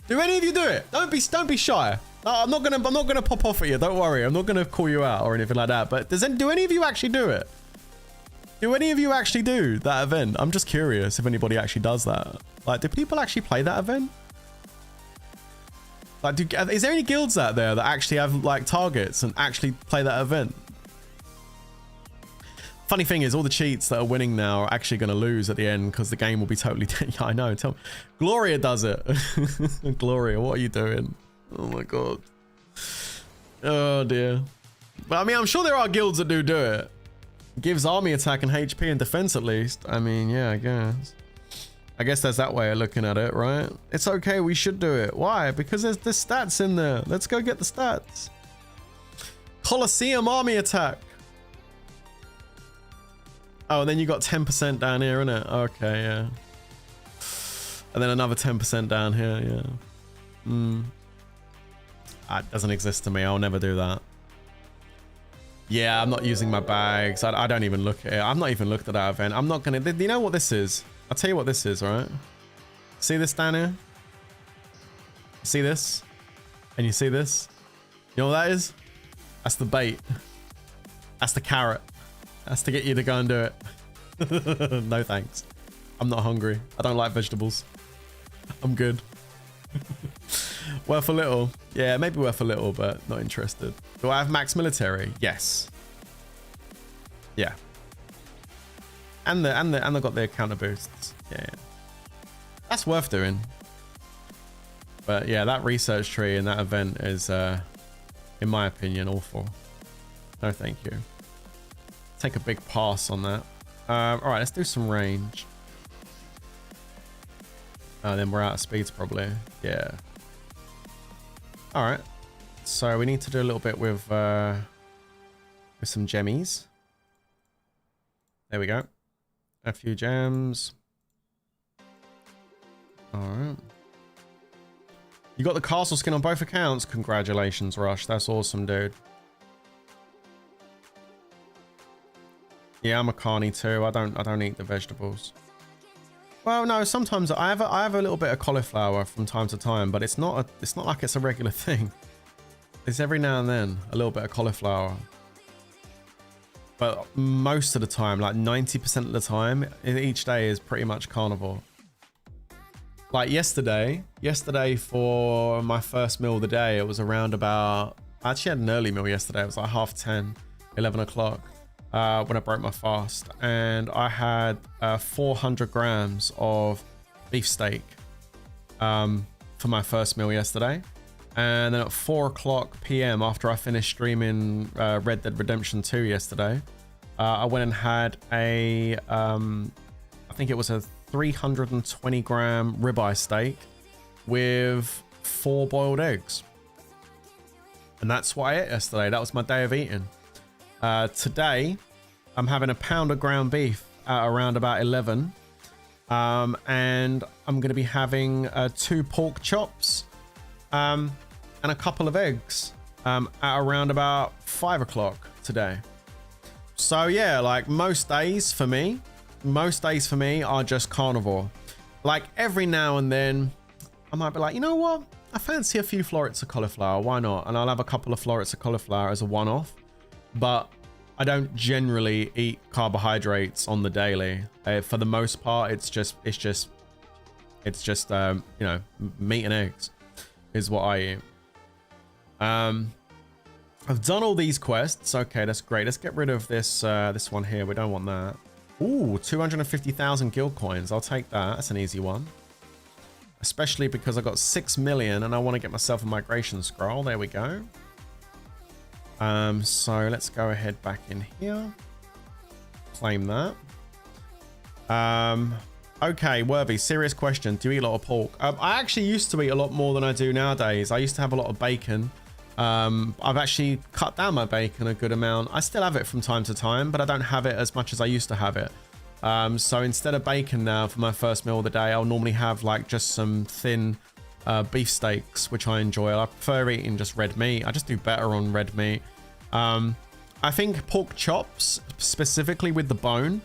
Do any of you do it? Don't be shy. No, I'm not gonna pop off at you. Don't worry. I'm not gonna call you out or anything like that. But do any of you actually do it? Do any of you actually do that event? I'm just curious if anybody actually does that. Like, do people actually play that event? Like, is there any guilds out there that actually have like targets and actually play that event? Funny thing is, all the cheats that are winning now are actually going to lose at the end because the game will be totally dead. Yeah, I know. Tell me. Gloria does it. Gloria, what are you doing? Oh my god. Oh dear. But I mean, I'm sure there are guilds that do it. Gives army attack and HP and defense at least. I mean, yeah, I guess. I guess there's that way of looking at it, right? It's okay, we should do it. Why? Because there's stats in there. Let's go get the stats. Colosseum army attack. Oh, and then you got 10% down here, innit? Okay, yeah. And then another 10% down here, yeah. That doesn't exist to me. I'll never do that. Yeah, I'm not using my bags. I don't even look at it. I'm not even looked at that event. I'm not gonna. Do you know what this is? I'll tell you what this is, right? See this down here? See this? And you see this? You know what that is? That's the bait. That's the carrot. That's to get you to go and do it. No thanks. I'm not hungry. I don't like vegetables. I'm good. Worth a little. Yeah, maybe worth a little, but not interested. Do I have max military? Yes. Yeah. And they got their counter boosts. Yeah. That's worth doing. But yeah, that research tree in that event is, in my opinion, awful. No, thank you. Take a big pass on that. All right, let's do some range. Then we're out of speeds probably. Yeah. All right. So we need to do a little bit with some gemmies. There we go. A few gems. All right. You got the castle skin on both accounts. Congratulations, Rush. That's awesome, dude. Yeah, I'm a carny too. I don't eat the vegetables. Well, no, sometimes I have a little bit of cauliflower from time to time, but it's not like it's a regular thing. It's every now and then a little bit of cauliflower. But most of the time, like 90% of the time, each day is pretty much carnivore. Like yesterday for my first meal of the day, it was around about, I actually had an early meal yesterday. It was like 10:30, 11 o'clock. When I broke my fast, and I had 400 grams of beef steak for my first meal yesterday. And then at 4 o'clock PM, after I finished streaming Red Dead Redemption 2 yesterday, I went and had I think it was a 320 gram ribeye steak with 4 boiled eggs. And that's what I ate yesterday. That was my day of eating. Today, I'm having a pound of ground beef at around about 11. And I'm going to be having 2 pork chops and a couple of eggs at around about 5 o'clock today. So yeah, like most days for me are just carnivore. Like every now and then, I might be like, you know what? I fancy a few florets of cauliflower. Why not? And I'll have a couple of florets of cauliflower as a one-off. But I don't generally eat carbohydrates on the daily. For the most part, it's just you know, meat and eggs is what I eat. I've done all these quests. Okay, that's great. Let's get rid of this this one here. We don't want that. Ooh, 250,000 guild coins. I'll take that. That's an easy one. Especially because I got 6 million and I want to get myself a migration scroll. There we go. So let's go ahead back in here. Claim that. Okay, Worthy, serious question. Do you eat a lot of pork? I actually used to eat a lot more than I do nowadays. I used to have a lot of bacon. I've actually cut down my bacon a good amount. I still have it from time to time, but I don't have it as much as I used to have it. So instead of bacon now for my first meal of the day, I'll normally have like just some thin beef steaks, which I enjoy. I prefer eating just red meat. I just do better on red meat. I think pork chops, specifically with the bone,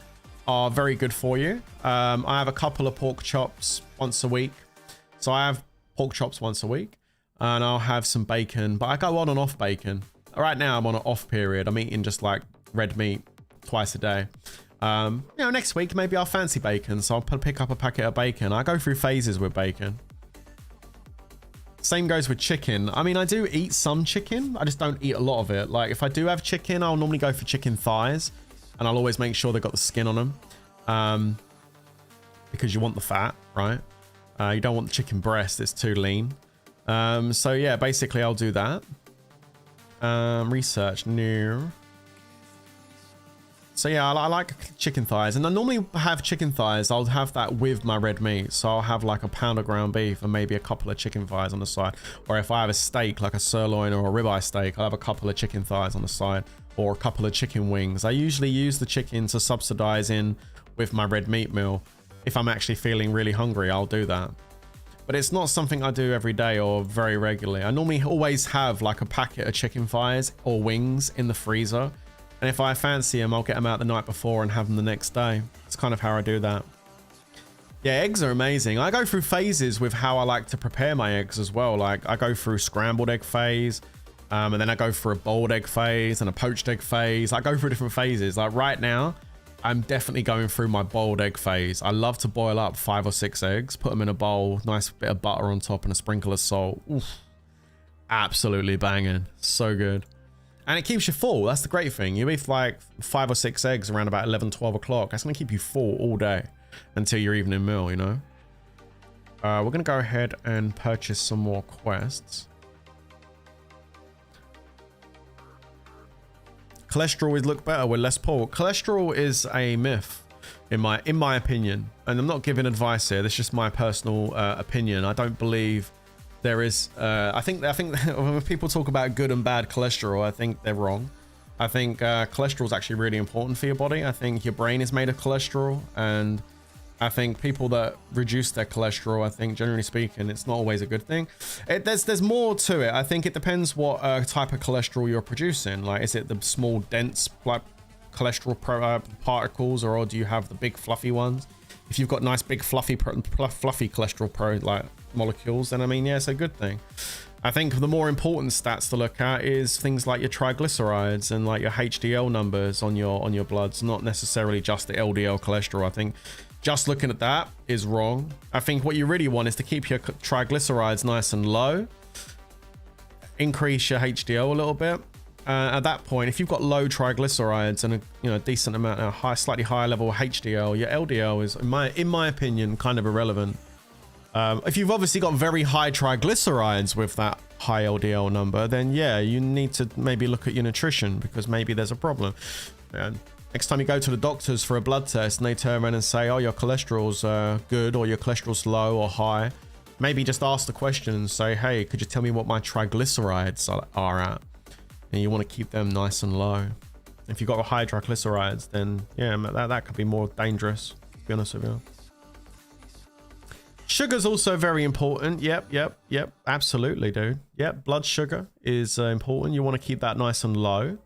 are very good for you. I have a couple of pork chops once a week. So I have pork chops once a week, and I'll have some bacon, but I go on and off bacon. Right now I'm on an off period. I'm eating just like red meat twice a day. You know, next week maybe I'll fancy bacon, so I'll pick up a packet of bacon. I go through phases with bacon. Same goes with chicken. I mean, I do eat some chicken. I just don't eat a lot of it. Like if I do have chicken, I'll normally go for chicken thighs, and I'll always make sure they've got the skin on them. Because you want the fat, right? You don't want the chicken breast. It's too lean. So yeah, basically I'll do that. Research new. So yeah, I like chicken thighs, and I normally have chicken thighs. I'll have that with my red meat. So I'll have like a pound of ground beef and maybe a couple of chicken thighs on the side. Or if I have a steak, like a sirloin or a ribeye steak, I'll have a couple of chicken thighs on the side, or a couple of chicken wings. I usually use the chicken to subsidize in with my red meat meal. If I'm actually feeling really hungry, I'll do that. But it's not something I do every day or very regularly. I normally always have like a packet of chicken thighs or wings in the freezer. And if I fancy them, I'll get them out the night before and have them the next day. It's kind of how I do that. Yeah, eggs are amazing. I go through phases with how I like to prepare my eggs as well. Like I go through scrambled egg phase, and then I go through a boiled egg phase and a poached egg phase. I go through different phases. Like right now, I'm definitely going through my boiled egg phase. I love to boil up 5 or 6 eggs, put them in a bowl, nice bit of butter on top and a sprinkle of salt. Oof. Absolutely banging. So good. And it keeps you full. That's the great thing. You eat like 5 or 6 eggs around about 11, 12 o'clock. That's going to keep you full all day until your evening meal, you know? We're going to go ahead and purchase some more quests. Cholesterol would look better with less pork. Cholesterol is a myth, in my opinion. And I'm not giving advice here. This is just my personal opinion. I don't believe there is. I think when people talk about good and bad cholesterol, I think they're wrong. I think cholesterol is actually really important for your body. I think your brain is made of cholesterol, and I think people that reduce their cholesterol, I think generally speaking, it's not always a good thing. There's more to it. I think it depends what type of cholesterol you're producing. Like, is it the small, dense like cholesterol particles, or do you have the big fluffy ones? If you've got nice big fluffy cholesterol like molecules, then I mean, yeah, it's a good thing. I think the more important stats to look at is things like your triglycerides and like your HDL numbers on your bloods, not necessarily just the LDL cholesterol. I think just looking at that is wrong. I think what you really want is to keep your triglycerides nice and low, increase your HDL a little bit. At that point, if you've got low triglycerides and a decent amount of slightly higher level HDL, your LDL is, in my opinion, kind of irrelevant. If you've obviously got very high triglycerides with that high LDL number, then yeah, you need to maybe look at your nutrition, because maybe there's a problem. And next time you go to the doctors for a blood test and they turn around and say, oh, your cholesterol's good, or your cholesterol's low or high, maybe just ask the question and say, hey, could you tell me what my triglycerides are at? And you want to keep them nice and low. If you've got high triglycerides, then yeah, that could be more dangerous, to be honest with you. Sugar's also very important. Yep. Absolutely, dude. Yep, blood sugar is important. You want to keep that nice and low.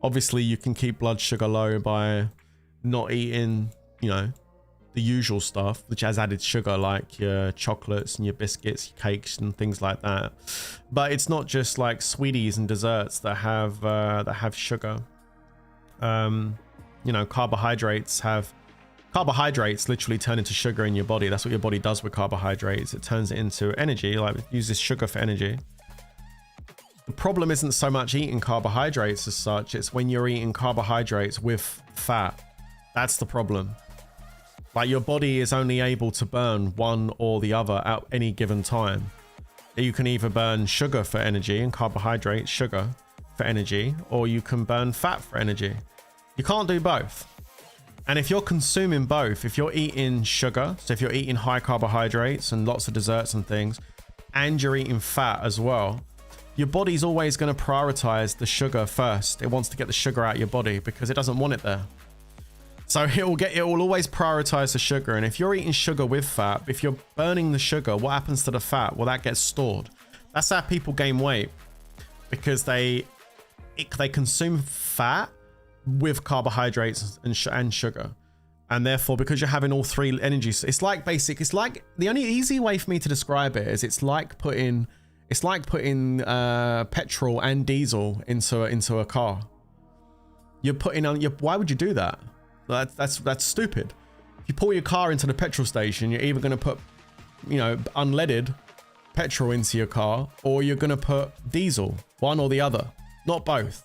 Obviously, you can keep blood sugar low by not eating, the usual stuff, which has added sugar, like your chocolates and your biscuits, your cakes and things like that. But it's not just like sweeties and desserts that have sugar. Carbohydrates literally turn into sugar in your body. That's what your body does with carbohydrates. It turns it into energy, like it uses sugar for energy. The problem isn't so much eating carbohydrates as such, it's when you're eating carbohydrates with fat. That's the problem. Like, your body is only able to burn one or the other at any given time. You can either burn sugar for energy and carbohydrates, sugar for energy, or you can burn fat for energy. You can't do both. And if you're consuming both, if you're eating sugar, so if you're eating high carbohydrates and lots of desserts and things, and you're eating fat as well, your body's always going to prioritize the sugar first. It wants to get the sugar out of your body because it doesn't want it there. So it will always prioritize the sugar. And if you're eating sugar with fat, if you're burning the sugar, what happens to the fat? Well, that gets stored. That's how people gain weight, because they consume fat with carbohydrates and sugar. And therefore, because you're having all three energies, it's like the only easy way for me to describe it is it's like putting petrol and diesel into a car. You're putting on why would you do that? That's stupid. If you pull your car into the petrol station, you're either going to put, unleaded petrol into your car, or you're going to put diesel, one or the other, not both.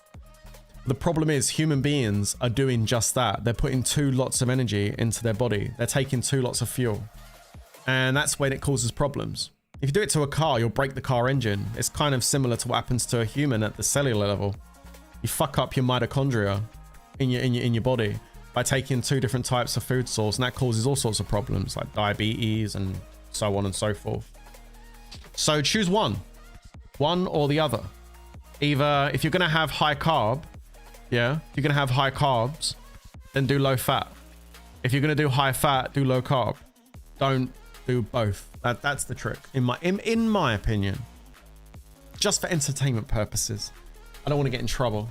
The problem is human beings are doing just that. They're putting 2 lots of energy into their body. They're taking 2 lots of fuel. And that's when it causes problems. If you do it to a car, you'll break the car engine. It's kind of similar to what happens to a human at the cellular level. You fuck up your mitochondria in your body by taking 2 different types of food source, and that causes all sorts of problems like diabetes and so on and so forth. So choose one or the other. Either if you're going to have high carb, you're going to have high carbs, then do low fat. If you're going to do high fat, do low carb. Don't do both. That's the trick in my opinion. Just for entertainment purposes. I don't want to get in trouble.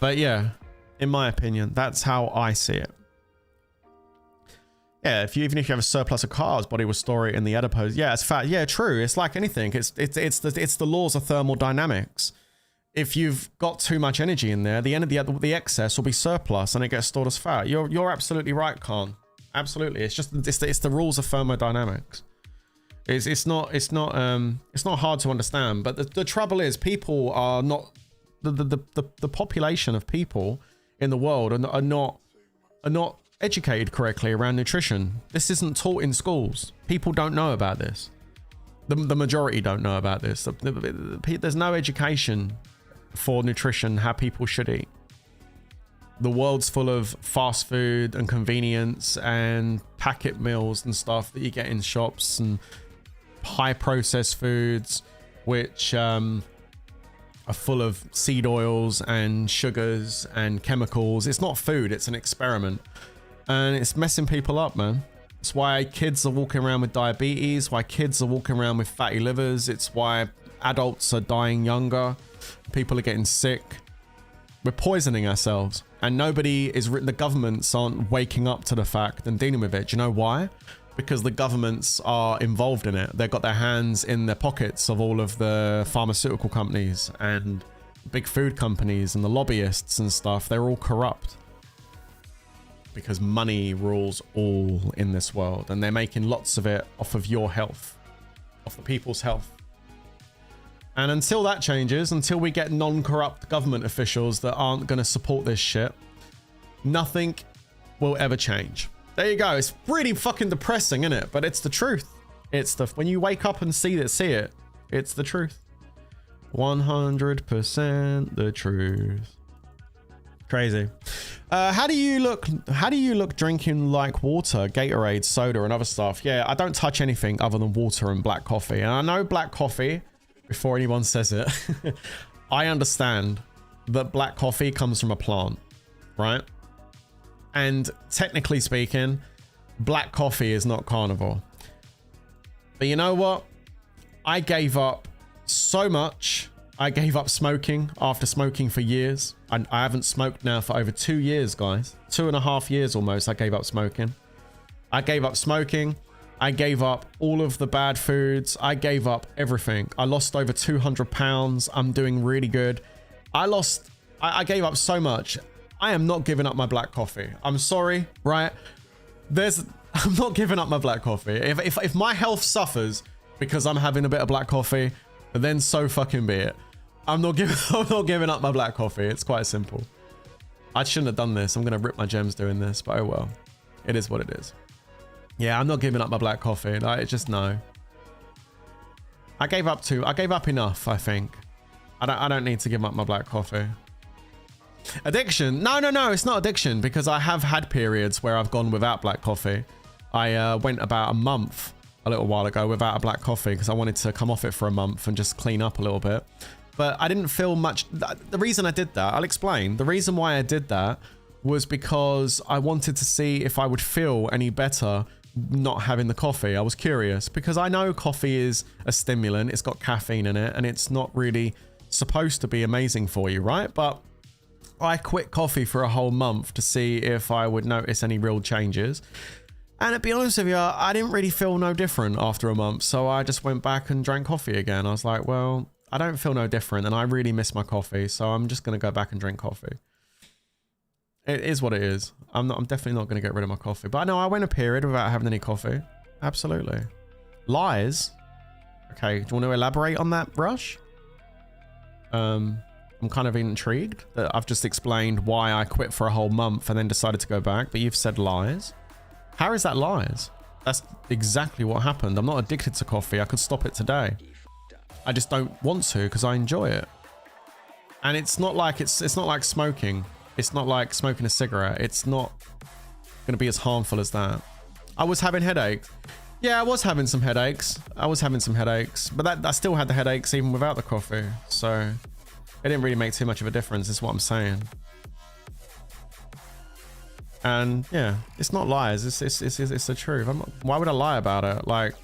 But yeah, in my opinion, that's how I see it. Yeah, even if you have a surplus of carbs, body will store it in the adipose. Yeah, it's fat. Yeah, true. It's like anything. It's the laws of thermodynamics. If you've got too much energy in there, the excess will be surplus and it gets stored as fat. You're absolutely right, Khan. Absolutely. It's the rules of thermodynamics. It's not hard to understand, but the trouble is people are not the population of people in the world are not educated correctly around nutrition. This isn't taught in schools. People don't know about this. The majority don't know about this. There's no education for nutrition, how people should eat. The world's full of fast food and convenience and packet meals and stuff that you get in shops, and high processed foods which are full of seed oils and sugars and chemicals. It's not food, it's an experiment, and it's messing people up, man. It's why kids are walking around with diabetes, why kids are walking around with fatty livers. It's why adults are dying younger, people are getting sick. We're poisoning ourselves, and the governments aren't waking up to the fact and dealing with it. Do you know why? Because the governments are involved in it. They've got their hands in the pockets of all of the pharmaceutical companies and big food companies and the lobbyists and stuff. They're all corrupt because money rules all in this world, and they're making lots of it off of your health, off the people's health. And until that changes, until we get non-corrupt government officials that aren't going to support this shit, nothing will ever change. There you go. It's really fucking depressing, isn't it? But it's the truth. When you wake up and see it, it's the truth. 100% the truth. Crazy. How do you look drinking like water, Gatorade, soda, and other stuff? Yeah, I don't touch anything other than water and black coffee. And I know black coffee, before anyone says it, I understand that black coffee comes from a plant, right? And technically speaking, black coffee is not carnivore. But you know what? I gave up so much. I gave up smoking after smoking for years. I haven't smoked now for over 2 years, guys. 2.5 years almost, I gave up smoking. I gave up smoking. I gave up all of the bad foods. I gave up everything. I lost over 200 pounds. I'm doing really good. I gave up so much. I am not giving up my black coffee. I'm sorry, right? I'm not giving up my black coffee. If my health suffers because I'm having a bit of black coffee, then so fucking be it. I'm not giving up my black coffee. It's quite simple. I shouldn't have done this. I'm gonna rip my gems doing this, but oh well. It is what it is. Yeah, I'm not giving up my black coffee. No. I gave up enough, I think. I don't need to give up my black coffee. Addiction? No, it's not addiction, because I have had periods where I've gone without black coffee. I went about a month a little while ago without a black coffee because I wanted to come off it for a month and just clean up a little bit. But I didn't feel much. The reason I did that, I'll explain. The reason why I did that was because I wanted to see if I would feel any better not having the coffee. I was curious because I know coffee is a stimulant. It's got caffeine in it and it's not really supposed to be amazing for you, right? But I quit coffee for a whole month to see if I would notice any real changes. And to be honest with you, I didn't really feel no different after a month. So I just went back and drank coffee again. I was like, well, I don't feel no different and I really miss my coffee. So I'm just going to go back and drink coffee. It is what it is. I'm definitely not going to get rid of my coffee. But no, I went a period without having any coffee. Absolutely. Lies. Okay, do you want to elaborate on that, Rush? I'm kind of intrigued that I've just explained why I quit for a whole month and then decided to go back, but you've said lies. How is that lies? That's exactly what happened. I'm not addicted to coffee. I could stop it today. I just don't want to because I enjoy it. And it's not like it's not like smoking. It's not like smoking a cigarette. It's not going to be as harmful as that. I was having headaches. Yeah, I was having some headaches. But I still had the headaches even without the coffee. So it didn't really make too much of a difference, is what I'm saying. And yeah, it's not lies. It's the truth. Why would I lie about it? Like,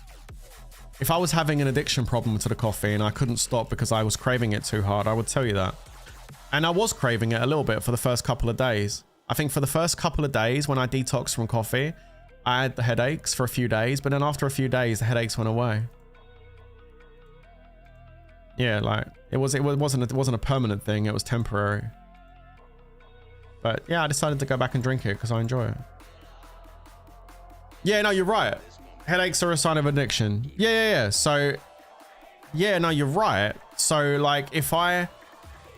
if I was having an addiction problem to the coffee and I couldn't stop because I was craving it too hard, I would tell you that. And I was craving it a little bit for the first couple of days. I think for the first couple of days when I detoxed from coffee, I had the headaches for a few days, but then after a few days, the headaches went away. Yeah, like it wasn't a permanent thing. It was temporary. But yeah, I decided to go back and drink it because I enjoy it. Yeah, no, you're right. Headaches are a sign of addiction. Yeah. So, yeah, no, you're right. So like if I...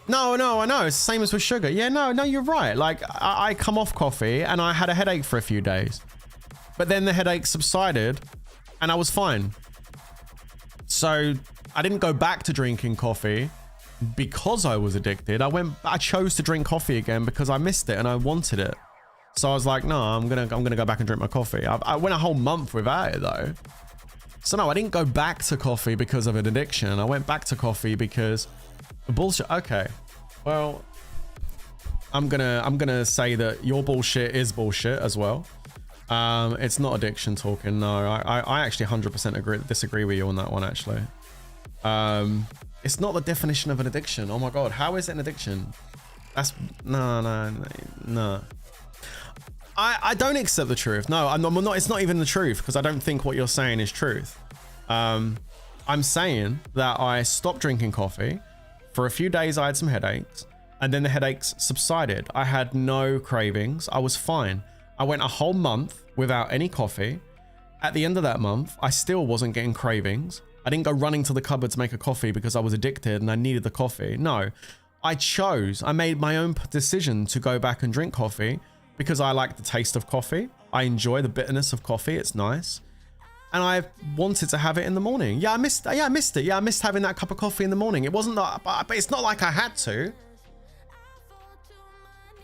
No, I know. It's the same as with sugar. Yeah, no, you're right. Like I come off coffee and I had a headache for a few days, but then the headache subsided and I was fine. So I didn't go back to drinking coffee because I was addicted. I chose to drink coffee again because I missed it and I wanted it. So I was like, no, I'm gonna go back and drink my coffee. I went a whole month without it though. So no, I didn't go back to coffee because of an addiction. I went back to coffee because bullshit. Okay, well, I'm gonna say that your bullshit is bullshit as well. It's not addiction talking. No, I actually 100% disagree with you on that one. Actually, it's not the definition of an addiction. Oh my god, how is it an addiction? That's no. I don't accept the truth. No, I'm not. It's not even the truth because I don't think what you're saying is truth. I'm saying that I stopped drinking coffee. For a few days, I had some headaches, and then the headaches subsided. I had no cravings. I was fine. I went a whole month without any coffee. At the end of that month, I still wasn't getting cravings. I didn't go running to the cupboard to make a coffee because I was addicted and I needed the coffee. No, I made my own decision to go back and drink coffee because I like the taste of coffee. I enjoy the bitterness of coffee. It's nice. And I wanted to have it in the morning. Yeah, I missed it. Yeah, I missed having that cup of coffee in the morning. It wasn't that, but it's not like I had to.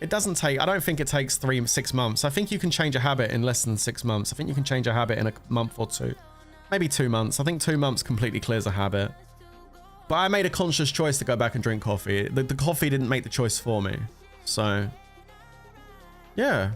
It doesn't take, I don't think it takes 6 months. I think you can change a habit in less than 6 months. I think you can change a habit in a month or two. Maybe 2 months. I think 2 months completely clears a habit. But I made a conscious choice to go back and drink coffee. The coffee didn't make the choice for me. So, yeah.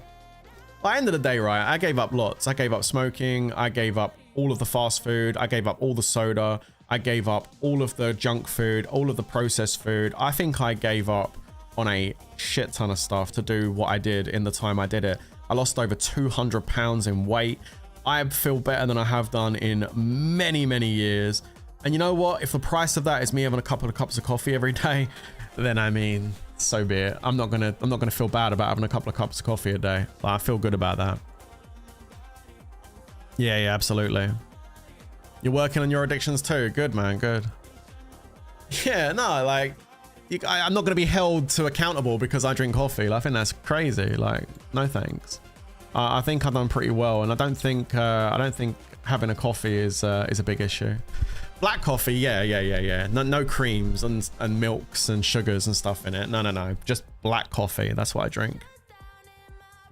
By the end of the day, right, I gave up lots. I gave up smoking. I gave up all of the fast food. I gave up all the soda. I gave up all of the junk food, all of the processed food. I think I gave up on a shit ton of stuff to do what I did in the time I did it. I lost over 200 pounds in weight. I feel better than I have done in many, many years. And you know what? If the price of that is me having a couple of cups of coffee every day, then I mean, so be it. I'm not gonna feel bad about having a couple of cups of coffee a day. I feel good about that. Yeah, absolutely. You're working on your addictions too. Good, man. Good. Yeah, no, like, I'm not gonna be held to accountable because I drink coffee. Like, I think that's crazy. Like, no thanks. I think I've done pretty well, and I don't think having a coffee is a big issue. Black coffee, yeah. No creams and milks and sugars and stuff in it. No. Just black coffee. That's what I drink.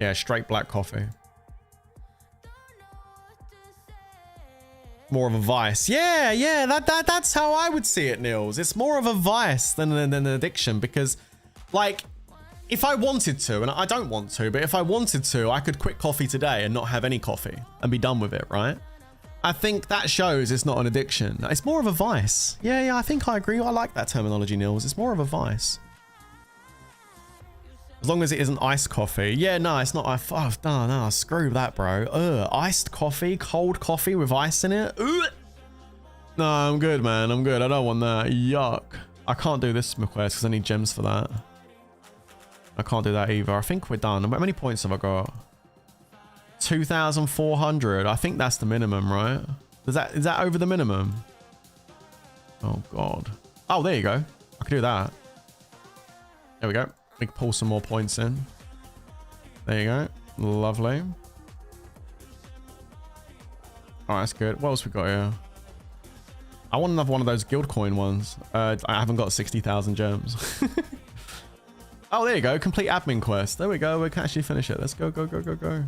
Yeah, straight black coffee. More of a vice. Yeah. That's how I would see it, Nils. It's more of a vice than an addiction because, like, if I wanted to, and I don't want to, but if I wanted to, I could quit coffee today and not have any coffee and be done with it, right? I think that shows it's not an addiction. It's more of a vice. Yeah, I think I agree. I like that terminology, Nils. It's more of a vice. As long as it isn't iced coffee. Yeah, no, it's not. No, screw that, bro. Iced coffee, cold coffee with ice in it. Ugh. No, I'm good, man. I'm good. I don't want that. Yuck. I can't do this request because I need gems for that. I can't do that either. I think we're done. How many points have I got? 2,400. I think that's the minimum, right? Is that over the minimum? Oh, God. Oh, there you go. I can do that. There we go. We can pull some more points in. There you go. Lovely. Oh, that's good. What else we got here? I want another one of those guild coin ones. I haven't got 60,000 gems. Oh, there you go. Complete admin quest. There we go. We can actually finish it. Let's go, go, go, go, go.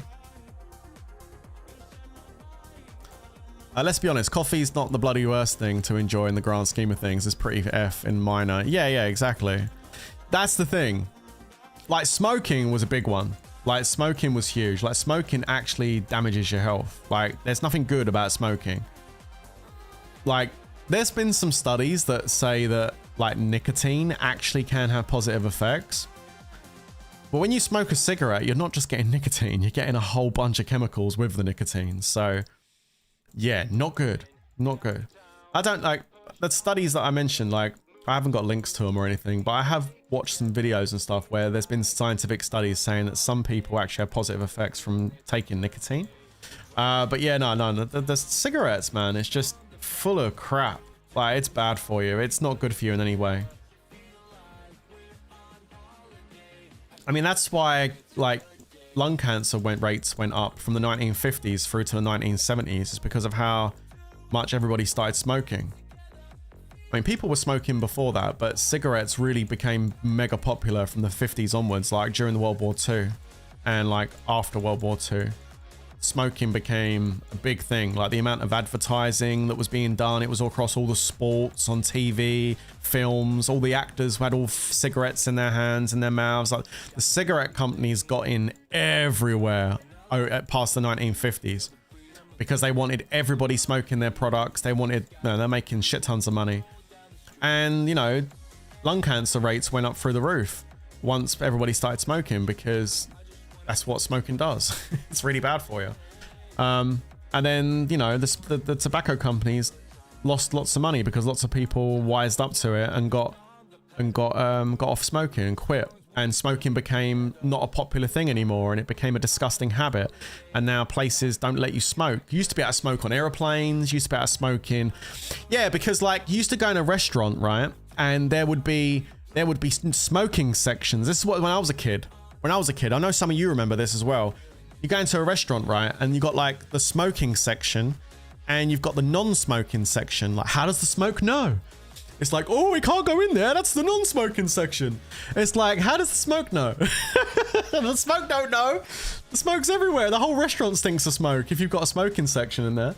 Let's be honest. Coffee's not the bloody worst thing to enjoy in the grand scheme of things. It's pretty F in minor. Yeah, exactly. That's the thing. Like, smoking was a big one. Like, smoking was huge. Like, smoking actually damages your health. Like, there's nothing good about smoking. Like, there's been some studies that say that, like, nicotine actually can have positive effects. But when you smoke a cigarette, you're not just getting nicotine. You're getting a whole bunch of chemicals with the nicotine. So, yeah, not good. Not good. I don't, like, the studies that I mentioned, like, I haven't got links to them or anything, but I have watched some videos and stuff where there's been scientific studies saying that some people actually have positive effects from taking nicotine. But yeah, no, the cigarettes, man, it's just full of crap. Like, it's bad for you. It's not good for you in any way. I mean, that's why, like, lung cancer rates went up from the 1950s through to the 1970s. It's because of how much everybody started smoking. I mean, people were smoking before that, but cigarettes really became mega popular from the 50s onwards, like during the World War II and like after World War II. Smoking became a big thing. Like, the amount of advertising that was being done, it was all across all the sports, on TV, films. All the actors had all cigarettes in their hands and their mouths. Like, the cigarette companies got in everywhere past the 1950s because they wanted everybody smoking their products. They wanted, they're making shit tons of money. And, you know, lung cancer rates went up through the roof once everybody started smoking, because that's what smoking does. It's really bad for you. And then, you know, the tobacco companies lost lots of money because lots of people wised up to it and got off smoking and quit. And smoking became not a popular thing anymore, and it became a disgusting habit. And now places don't let you smoke. You used to be able to smoke on airplanes. You used to be able to smoke in, yeah, because like you used to go in a restaurant, right? And there would be smoking sections. This is what, when I was a kid. I know some of you remember this as well. You go into a restaurant, right? And you got like the smoking section and you've got the non-smoking section. Like, how does the smoke know? It's like, oh, we can't go in there. That's the non-smoking section. It's like, how does the smoke know? The smoke don't know. The smoke's everywhere. The whole restaurant stinks of smoke if you've got a smoking section in there.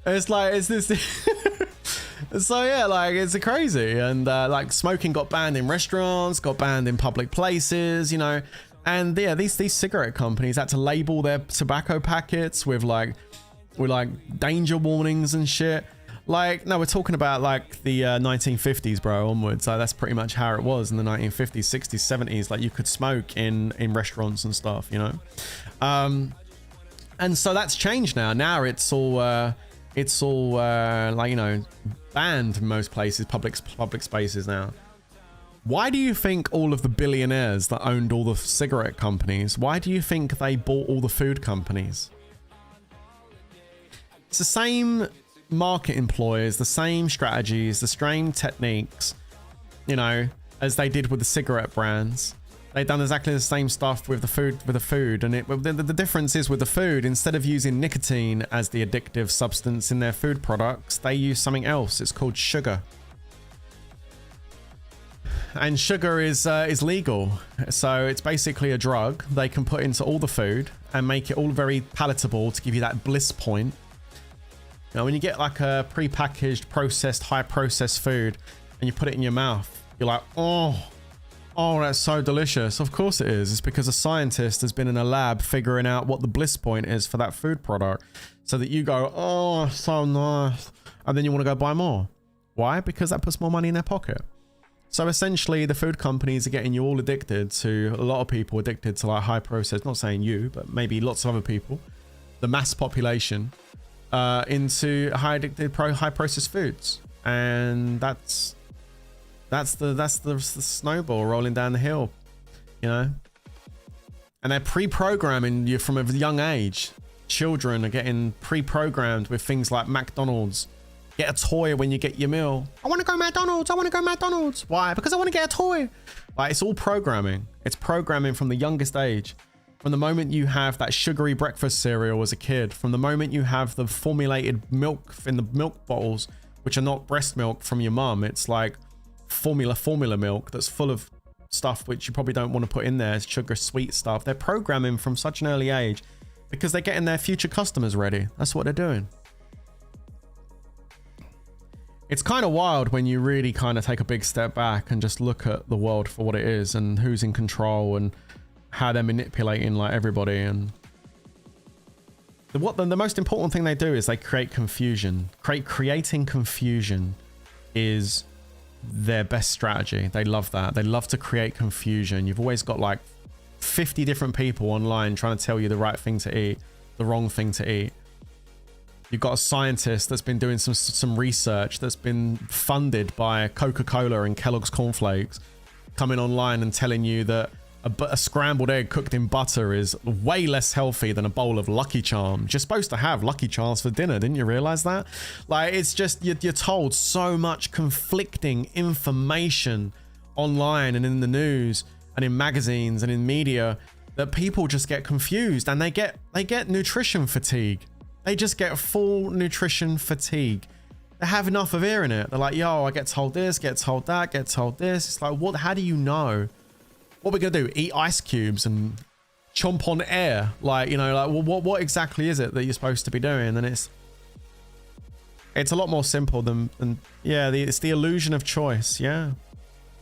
It's like, it's this... So yeah, like, it's crazy. And like, smoking got banned in restaurants, got banned in public places, you know. And yeah, these cigarette companies had to label their tobacco packets with like danger warnings and shit. Like, no, we're talking about like the 1950s, bro, onwards. So that's pretty much how it was in the 1950s, 60s, 70s. Like, you could smoke in restaurants and stuff, you know. And so that's changed now. Now it's all like, you know, banned in most places, public spaces now. Why do you think all of the billionaires that owned all the cigarette companies, why do you think they bought all the food companies? It's the same market employers, the same strategies, the same techniques, you know, as they did with the cigarette brands. They've done exactly the same stuff with the food, and the difference is, with the food, instead of using nicotine as the addictive substance in their food products, they use something else. It's called sugar. And sugar is legal, so it's basically a drug they can put into all the food and make it all very palatable to give you that bliss point. Now, when you get like a pre-packaged, processed, high processed food and you put it in your mouth, you're like, oh, Oh, that's so delicious. Of course it is. It's because a scientist has been in a lab figuring out what the bliss point is for that food product so that you go, oh, so nice. And then you want to go buy more. Why? Because that puts more money in their pocket. So essentially the food companies are getting you all addicted to, a lot of people addicted to like high processed, not saying you, but maybe lots of other people, the mass population, into high processed foods. And that's the snowball rolling down the hill, you know? And they're pre-programming you from a young age. Children are getting pre-programmed with things like McDonald's. Get a toy when you get your meal. I want to go McDonald's. I want to go McDonald's. Why? Because I want to get a toy. Like, it's all programming. It's programming from the youngest age. From the moment you have that sugary breakfast cereal as a kid, from the moment you have the formulated milk in the milk bottles, which are not breast milk from your mum. It's like formula milk that's full of stuff which you probably don't want to put in there. It's sugar, sweet stuff. They're programming from such an early age because they're getting their future customers ready. That's what they're doing. It's kind of wild when you really kind of take a big step back and just look at the world for what it is and who's in control and how they're manipulating like everybody. And the most important thing they do is they create confusion. Creating confusion is their best strategy. They love that. They love to create confusion. You've always got like 50 different people online trying to tell you the right thing to eat, the wrong thing to eat. You've got a scientist that's been doing some research that's been funded by Coca-Cola and Kellogg's cornflakes coming online and telling you that a scrambled egg cooked in butter is way less healthy than a bowl of Lucky Charms. You're supposed to have Lucky Charms for dinner. Didn't you realize that? Like, it's just, you're told so much conflicting information online and in the news and in magazines and in media that people just get confused and they get nutrition fatigue. They just get full nutrition fatigue. They have enough of hearing it. They're like, yo, I get told this, get told that, get told this. It's like, what? How do you know? What we're gonna do? Eat ice cubes and chomp on air? Like, you know, like, well, what exactly is it that you're supposed to be doing? And it's a lot more simple than yeah. It's the illusion of choice. Yeah,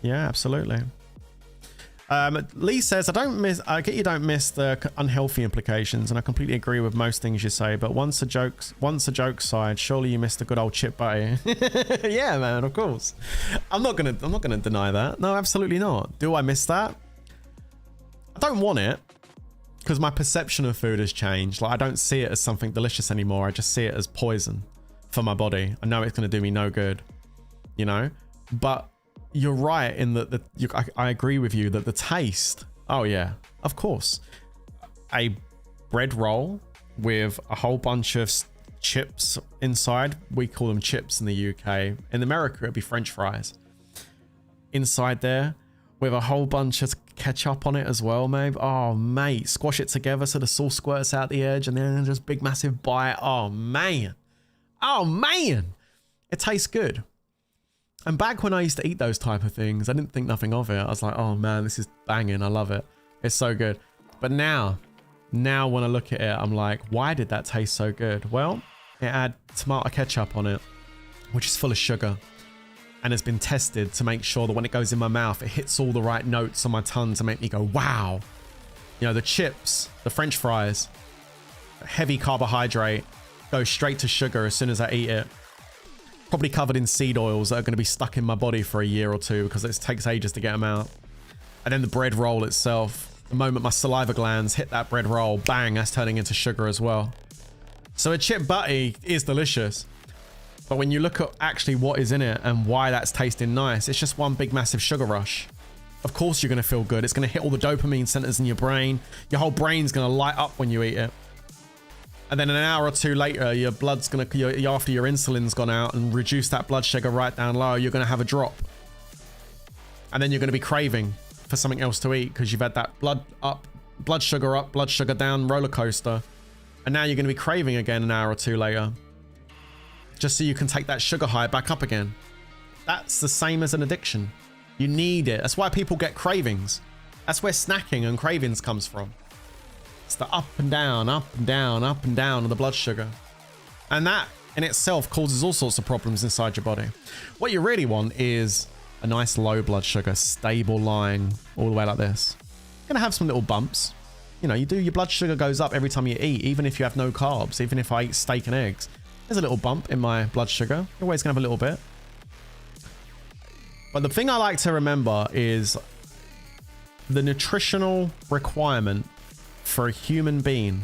absolutely. Lee says, I get you don't miss the unhealthy implications, and I completely agree with most things you say, but once a joke side, surely you missed a good old chip butty. Yeah, man, of course. I'm not gonna deny that. No, absolutely not. Do I miss that? I don't want it, because my perception of food has changed. Like, I don't see it as something delicious anymore. I just see it as poison for my body. I know it's gonna do me no good, you know? But you're right in that I agree with you that the taste, oh yeah, of course. A bread roll with a whole bunch of chips inside. We call them chips in the UK. In America, it'd be French fries. Inside there with a whole bunch of ketchup on it as well, maybe. Oh, mate, squash it together so the sauce squirts out the edge and then just big massive bite. Oh, man. Oh, man. It tastes good. And back when I used to eat those type of things, I didn't think nothing of it. I was like, oh man, this is banging. I love it. It's so good. But now when I look at it, I'm like, why did that taste so good? Well, it had tomato ketchup on it, which is full of sugar and has been tested to make sure that when it goes in my mouth, it hits all the right notes on my tongue to make me go, wow. You know, the chips, the French fries, heavy carbohydrate, go straight to sugar as soon as I eat it. Probably covered in seed oils that are going to be stuck in my body for a year or two because it takes ages to get them out. And then the bread roll itself, the moment my saliva glands hit that bread roll, bang, that's turning into sugar as well. So a chip butty is delicious. But when you look at actually what is in it and why that's tasting nice, it's just one big massive sugar rush. Of course you're going to feel good. It's going to hit all the dopamine centers in your brain. Your whole brain's going to light up when you eat it. And then an hour or two later, your blood's gonna, after your insulin's gone out and reduced that blood sugar right down low, you're gonna have a drop. And then you're gonna be craving for something else to eat because you've had that blood sugar up, blood sugar down roller coaster. And now you're gonna be craving again an hour or two later. Just so you can take that sugar high back up again. That's the same as an addiction. You need it. That's why people get cravings. That's where snacking and cravings comes from. It's the up and down, up and down, up and down of the blood sugar. And that in itself causes all sorts of problems inside your body. What you really want is a nice low blood sugar, stable line all the way like this. You're gonna have some little bumps. You know, your blood sugar goes up every time you eat, even if you have no carbs, even if I eat steak and eggs. There's a little bump in my blood sugar. You're always gonna have a little bit. But the thing I like to remember is the nutritional requirement for a human being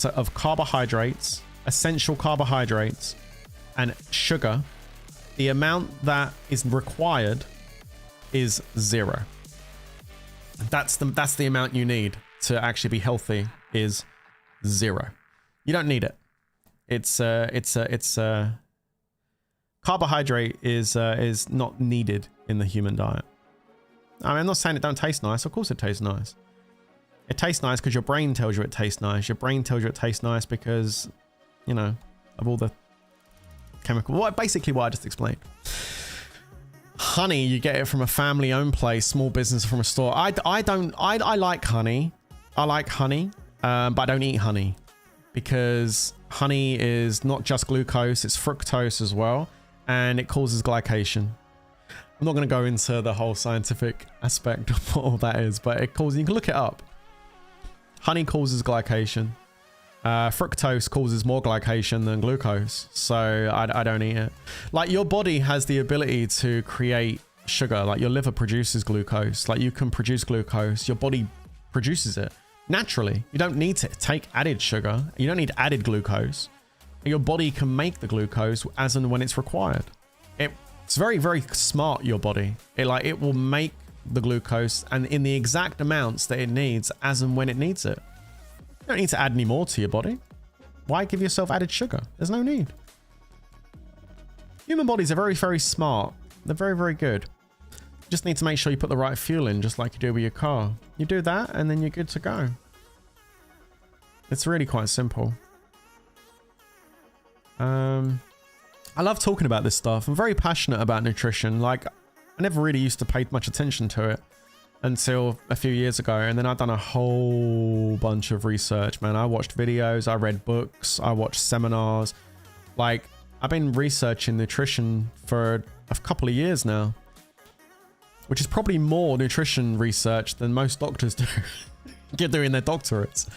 of carbohydrates, essential carbohydrates, and sugar. The amount that is required is 0. That's the amount you need to actually be healthy, is 0. You don't need it. It's carbohydrate is not needed in the human diet. I mean, I'm not saying it don't taste nice. Of course it tastes nice. It tastes nice because your brain tells you it tastes nice. Your brain tells you it tastes nice because, you know, of all the chemical, basically what I just explained. Honey, you get it from a family-owned place, small business, from a store. I like honey. I like honey, but I don't eat honey because honey is not just glucose, it's fructose as well, and it causes glycation. I'm not going to go into the whole scientific aspect of what all that is, but it causes, you can look it up. Honey causes glycation. Fructose causes more glycation than glucose, so I don't eat it. Like, your body has the ability to create sugar. Like, your liver produces glucose. Like, you can produce glucose. Your body produces it naturally. You don't need to take added sugar. You don't need added glucose. Your body can make the glucose as and when it's required. It's very, very smart, your body. It will make the glucose and in the exact amounts that it needs as and when it needs it. You don't need to add any more to your body. Why give yourself added sugar? There's no need. Human bodies are very, very smart. They're very, very good. You just need to make sure you put the right fuel in, just like you do with your car. You do that and then you're good to go. It's really quite simple. I love talking about this stuff. I'm very passionate about nutrition. Like, I never really used to pay much attention to it until a few years ago, and then I've done a whole bunch of research, man. I watched videos, I read books, I watched seminars. Like, I've been researching nutrition for a couple of years now, which is probably more nutrition research than most doctors do get doing their doctorates.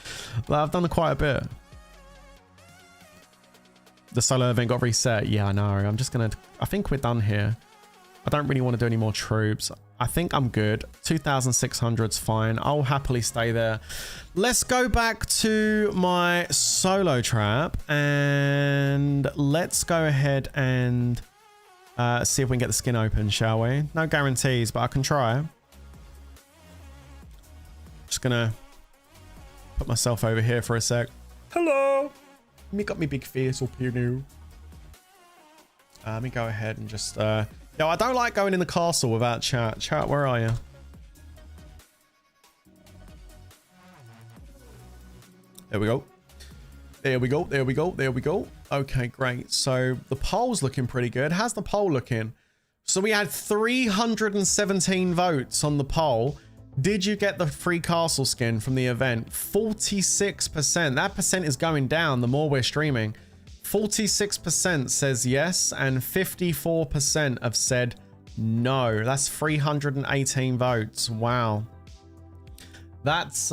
But I've done quite a bit. The solo event got reset. Yeah, I know. I think we're done here. I don't really want to do any more troops. I think I'm good. 2,600's fine. I'll happily stay there. Let's go back to my solo trap and let's go ahead and see if we can get the skin open, shall we? No guarantees, but I can try. Just gonna put myself over here for a sec. Hello. Let me got me big face up here now. Let me go ahead and just yo, I don't like going in the castle without chat. Chat, where are you? There we go. There we go. There we go. There we go. Okay, great. So the poll's looking pretty good. How's the poll looking? So we had 317 votes on the poll. Did you get the free castle skin from the event? 46%. That percent is going down the more we're streaming. 46% says yes, and 54% have said no. That's 318 votes. Wow. That's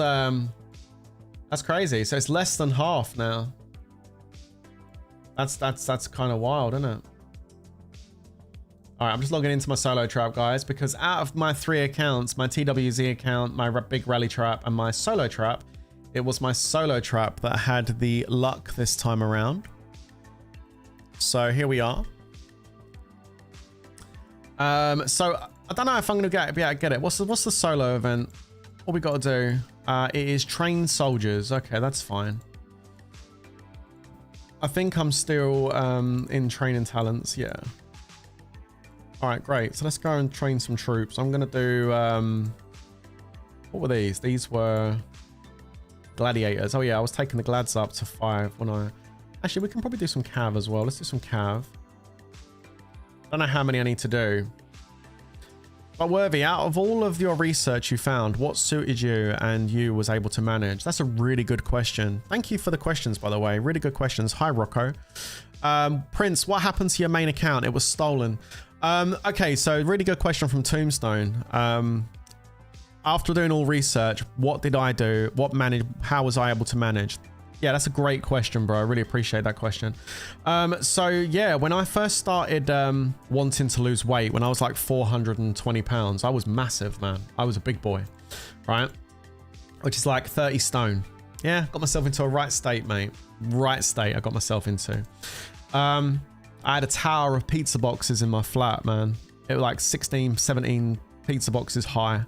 crazy. So it's less than half now. That's kind of wild, isn't it? All right, I'm just logging into my solo trap, guys, because out of my 3 accounts, my TWWZ account, my big rally trap, and my solo trap, it was my solo trap that had the luck this time around. So here we are. So I don't know if I'm gonna be able to get it. What's the solo event? What we got to do? It is train soldiers. Okay, that's fine. I think I'm still in training talents. Yeah. All right, great. So let's go and train some troops. I'm gonna do what were these? These were gladiators. Oh yeah, I was taking the glads up to 5 when I. Actually, we can probably do some cav as well. Let's do some cav. Don't know how many I need to do. But Worthy, out of all of your research you found, what suited you and you was able to manage? That's a really good question. Thank you for the questions, by the way. Really good questions. Hi, Rocco. Prince, what happened to your main account? It was stolen. Okay, so really good question from Tombstone. After doing all research, what did I do? How was I able to manage? Yeah, that's a great question, bro. I really appreciate that question. So yeah, when I first started wanting to lose weight, when I was like 420 pounds, I was massive, man. I was a big boy, right? Which is like 30 stone. Yeah, got myself into a right state, mate. Right state I got myself into. I had a tower of pizza boxes in my flat, man. It was like 16, 17 pizza boxes high.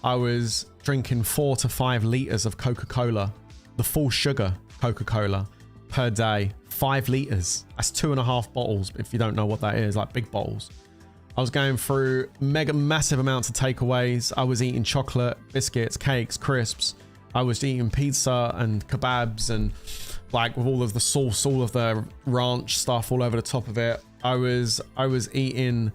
I was drinking 4 to 5 liters of Coca-Cola, the full sugar Coca-Cola per day. 5 liters. That's 2.5 bottles. If you don't know what that is, like big bottles. I was going through massive amounts of takeaways. I was eating chocolate, biscuits, cakes, crisps. I was eating pizza and kebabs and like with all of the sauce, all of the ranch stuff all over the top of it. I was eating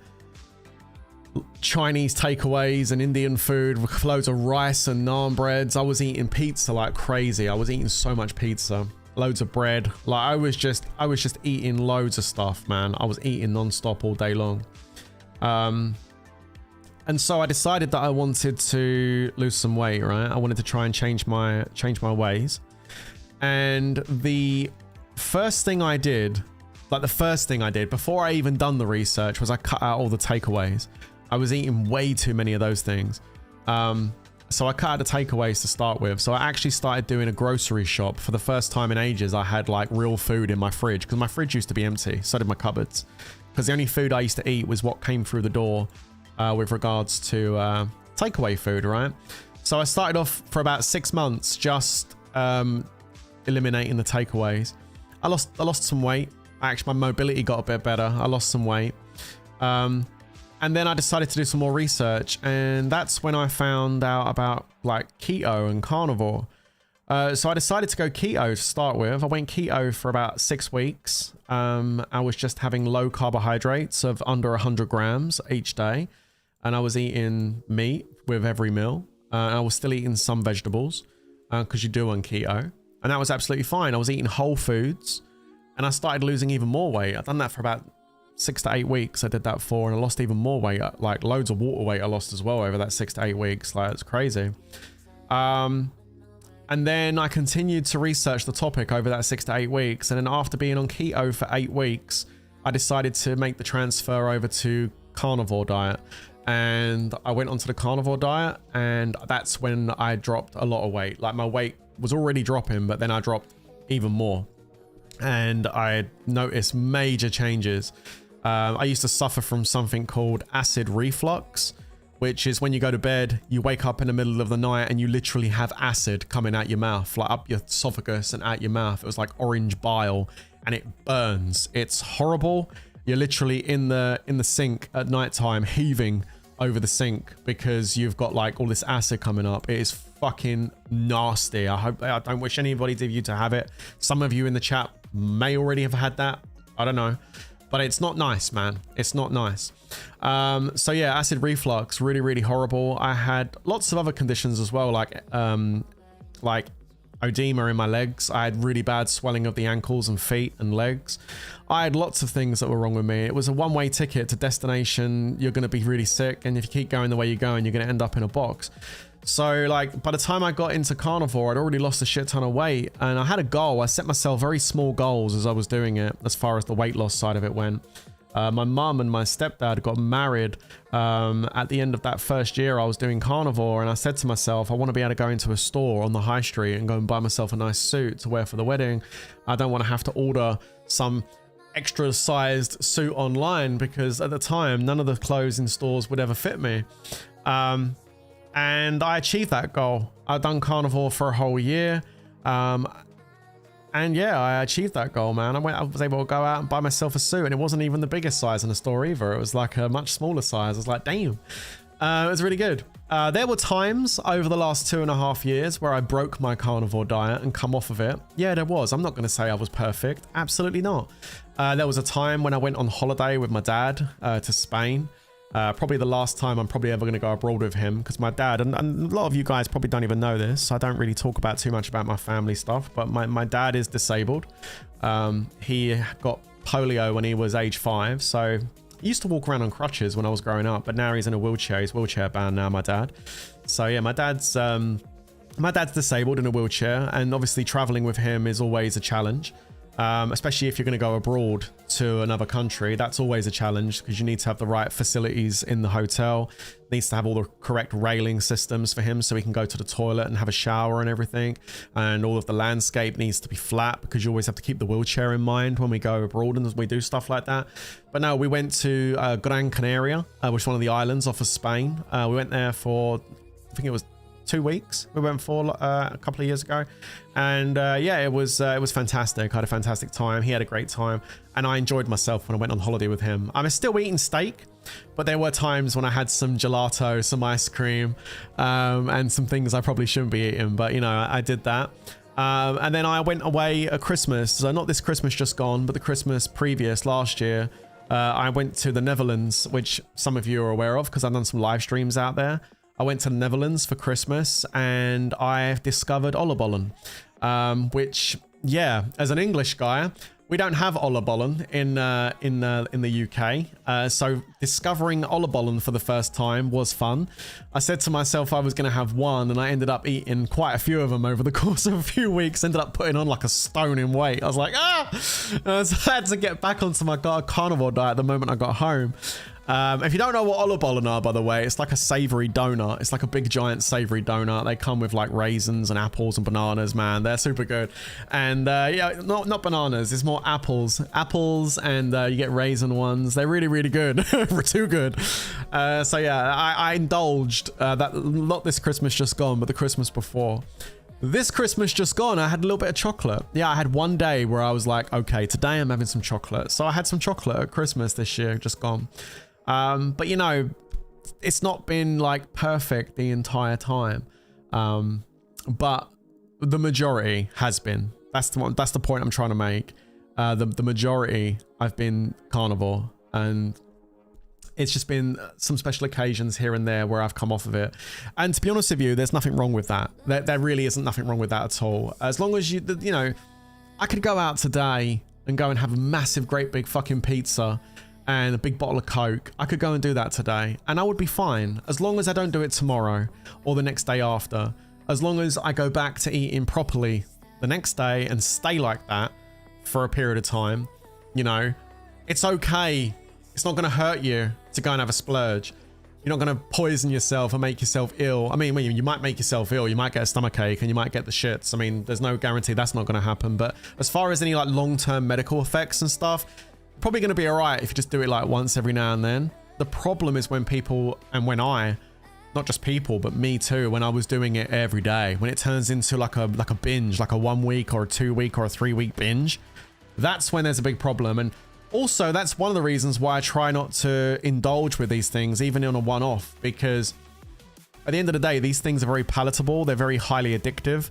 Chinese takeaways and Indian food with loads of rice and naan breads. I was eating pizza like crazy. I was eating so much pizza, loads of bread. Like I was just eating loads of stuff, man. I was eating non-stop all day long. And so I decided that I wanted to lose some weight, right? I wanted to try and change my ways. And the first thing I did, before I even done the research, was I cut out all the takeaways. I was eating way too many of those things. So I cut out the takeaways to start with. So I actually started doing a grocery shop. For the first time in ages, I had like real food in my fridge because my fridge used to be empty. So did my cupboards. Because the only food I used to eat was what came through the door with regards to takeaway food, right? So I started off for about 6 months just eliminating the takeaways. I lost some weight. Actually, my mobility got a bit better. I lost some weight. And then I decided to do some more research, and that's when I found out about like keto and carnivore. So I decided to go keto to start with. I went keto for about 6 weeks. I was just having low carbohydrates of under 100 grams each day. And I was eating meat with every meal. I was still eating some vegetables because you do on keto. And that was absolutely fine. I was eating whole foods and I started losing even more weight. I've done that for about 6 to 8 weeks. I did that for, and I lost even more weight, like loads of water weight I lost as well over that 6 to 8 weeks. Like, it's crazy. And then I continued to research the topic over that 6 to 8 weeks. And then after being on keto for 8 weeks, I decided to make the transfer over to carnivore diet. And I went onto the carnivore diet, and that's when I dropped a lot of weight. Like, my weight was already dropping, but then I dropped even more. And I noticed major changes. I used to suffer from something called acid reflux, which is when you go to bed, you wake up in the middle of the night and you literally have acid coming out your mouth, like up your esophagus and out your mouth. It was like orange bile and it burns. It's horrible. You're literally in the sink at nighttime heaving over the sink because you've got like all this acid coming up. It is fucking nasty. I don't wish anybody of you to have it. Some of you in the chat may already have had that. I don't know. But it's not nice, man. It's not nice. So yeah, acid reflux, really, really horrible. I had lots of other conditions as well, like edema in my legs. I had really bad swelling of the ankles and feet and legs. I had lots of things that were wrong with me. It was a one-way ticket to destination. You're going to be really sick, and if you keep going the way you're going, you're going to end up in a box. So like by the time I got into carnivore, I'd already lost a shit ton of weight, and I had a goal. I set myself very small goals as I was doing it, as far as the weight loss side of it went. My mum and my stepdad got married at the end of that first year I was doing carnivore, and I said to myself, I want to be able to go into a store on the high street and go and buy myself a nice suit to wear for the wedding. I don't want to have to order some extra sized suit online, because at the time none of the clothes in stores would ever fit me. And I achieved that goal. I've done carnivore for a whole year. And yeah, I achieved that goal, man. I was able to go out and buy myself a suit, and it wasn't even the biggest size in the store either. It was like a much smaller size. I was like, damn. It was really good. There were times over the last 2.5 years where I broke my carnivore diet and come off of it. Yeah, there was. I'm not going to say I was perfect. Absolutely not. There was a time when I went on holiday with my dad to Spain. Probably the last time I'm probably ever going to go abroad with him, because my dad, and a lot of you guys probably don't even know this, I don't really talk about too much about my family stuff, but my dad is disabled. He got polio when he was age 5, so He used to walk around on crutches when I was growing up, but now he's in a wheelchair. He's wheelchair bound now, my dad. So yeah, my dad's disabled in a wheelchair, and obviously traveling with him is always a challenge. Especially if you're going to go abroad to another country, that's always a challenge because you need to have the right facilities in the hotel. Needs to have all the correct railing systems for him so he can go to the toilet and have a shower and everything. And all of the landscape needs to be flat because you always have to keep the wheelchair in mind when we go abroad and we do stuff like that. But no, we went to Gran Canaria, which is one of the islands off of Spain. We went there for, I think it was 2 weeks. We went for a couple of years ago, and yeah, it was fantastic. I had a fantastic time. He had a great time, and I enjoyed myself when I went on holiday with him. I'm still eating steak, but there were times when I had some gelato, some ice cream, and some things I probably shouldn't be eating, but you know, I did that. And then I went away at Christmas, so not this Christmas just gone, but the Christmas previous last year. I went to the Netherlands, which some of you are aware of because I've done some live streams out there. I went to the Netherlands for Christmas and I discovered oliebollen, which, yeah, as an English guy, we don't have oliebollen in the UK. So discovering oliebollen for the first time was fun. I said to myself I was going to have one, and I ended up eating quite a few of them over the course of a few weeks. Ended up putting on like a stone in weight. I was like, so I had to get back onto my carnivore diet the moment I got home. If you don't know what oliebollen are, by the way, it's like a savory donut. It's like a big giant savory donut. They come with like raisins and apples and bananas, man. They're super good. And yeah, not bananas. It's more apples. Apples, and you get raisin ones. They're really, really good. Too good. So yeah, I indulged that, not this Christmas just gone, but the Christmas before. This Christmas just gone, I had a little bit of chocolate. Yeah, I had one day where I was like, okay, today I'm having some chocolate. So I had some chocolate at Christmas this year, just gone. But you know, it's not been like perfect the entire time. But the majority has been. That's the point I'm trying to make. The majority, I've been carnivore, and it's just been some special occasions here and there where I've come off of it. And to be honest with you, there's nothing wrong with that. There really isn't nothing wrong with that at all. As long as you know, I could go out today and go and have a massive, great big fucking pizza and a big bottle of Coke. I could go and do that today and I would be fine, as long as I don't do it tomorrow or the next day after. As long as I go back to eating properly the next day and stay like that for a period of time, you know, it's okay. It's not going to hurt you to go and have a splurge. You're not going to poison yourself and make yourself ill. I mean, you might make yourself ill. You might get a stomachache and you might get the shits. I mean, there's no guarantee that's not going to happen. But as far as any like long-term medical effects and stuff, probably going to be all right if you just do it like once every now and then. The problem is when people, and when I, not just people, but me too, when I was doing it every day, when it turns into like a binge, like a 1 week or a 2 week or a 3 week binge, that's when there's a big problem. And also, that's one of the reasons why I try not to indulge with these things, even on a one-off, because at the end of the day, these things are very palatable. They're very highly addictive.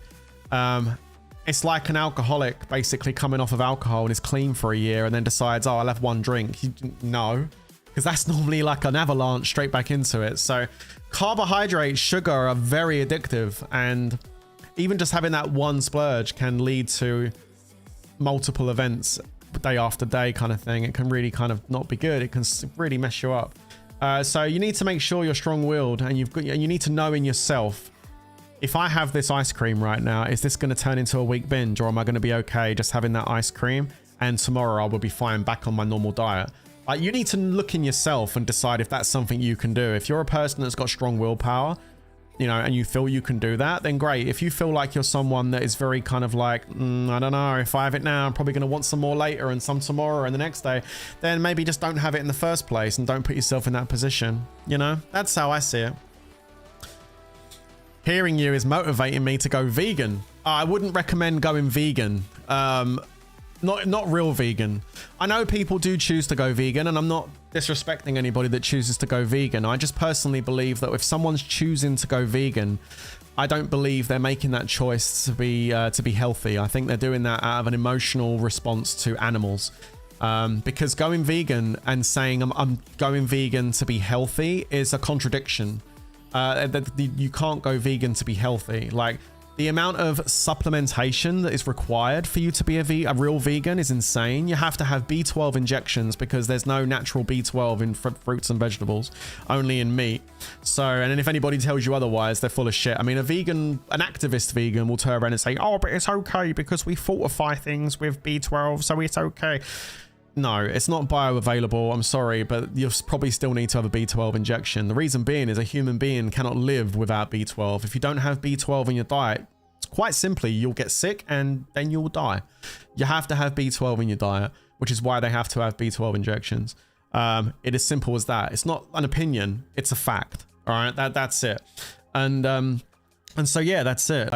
It's like an alcoholic basically coming off of alcohol and is clean for a year and then decides, oh, I'll have one drink. No, because that's normally like an avalanche straight back into it. So carbohydrates, sugar are very addictive, and even just having that one splurge can lead to multiple events day after day kind of thing. It can really kind of not be good. It can really mess you up. So you need to make sure you're strong-willed, and you need to know in yourself, if I have this ice cream right now, is this going to turn into a week binge, or am I going to be okay just having that ice cream and tomorrow I will be fine back on my normal diet? Like, you need to look in yourself and decide if that's something you can do. If you're a person that's got strong willpower, you know, and you feel you can do that, then great. If you feel like you're someone that is very kind of like, I don't know, if I have it now, I'm probably going to want some more later and some tomorrow and the next day, then maybe just don't have it in the first place and don't put yourself in that position. You know, that's how I see it. Hearing you is motivating me to go vegan. I wouldn't recommend going vegan. Not real vegan. I know people do choose to go vegan, and I'm not disrespecting anybody that chooses to go vegan. I just personally believe that if someone's choosing to go vegan, I don't believe they're making that choice to be healthy. I think they're doing that out of an emotional response to animals. Because going vegan and saying I'm going vegan to be healthy is a contradiction. You can't go vegan to be healthy. Like, The amount of supplementation that is required for you to be a real vegan is insane. You have to have B12 injections because there's no natural B12 in fruits and vegetables, only in meat. So, and then if anybody tells you otherwise, they're full of shit. I mean, an activist vegan will turn around and say, oh, but it's okay because we fortify things with B12, so it's okay. No, it's not bioavailable. I'm sorry, but you'll probably still need to have a B12 injection. The reason being is a human being cannot live without B12. If you don't have B12 in your diet, it's quite simply, you'll get sick and then you'll die. You have to have B12 in your diet, which is why they have to have B12 injections. It is simple as that. It's not an opinion. It's a fact. All right, that's it. And so, yeah, that's it.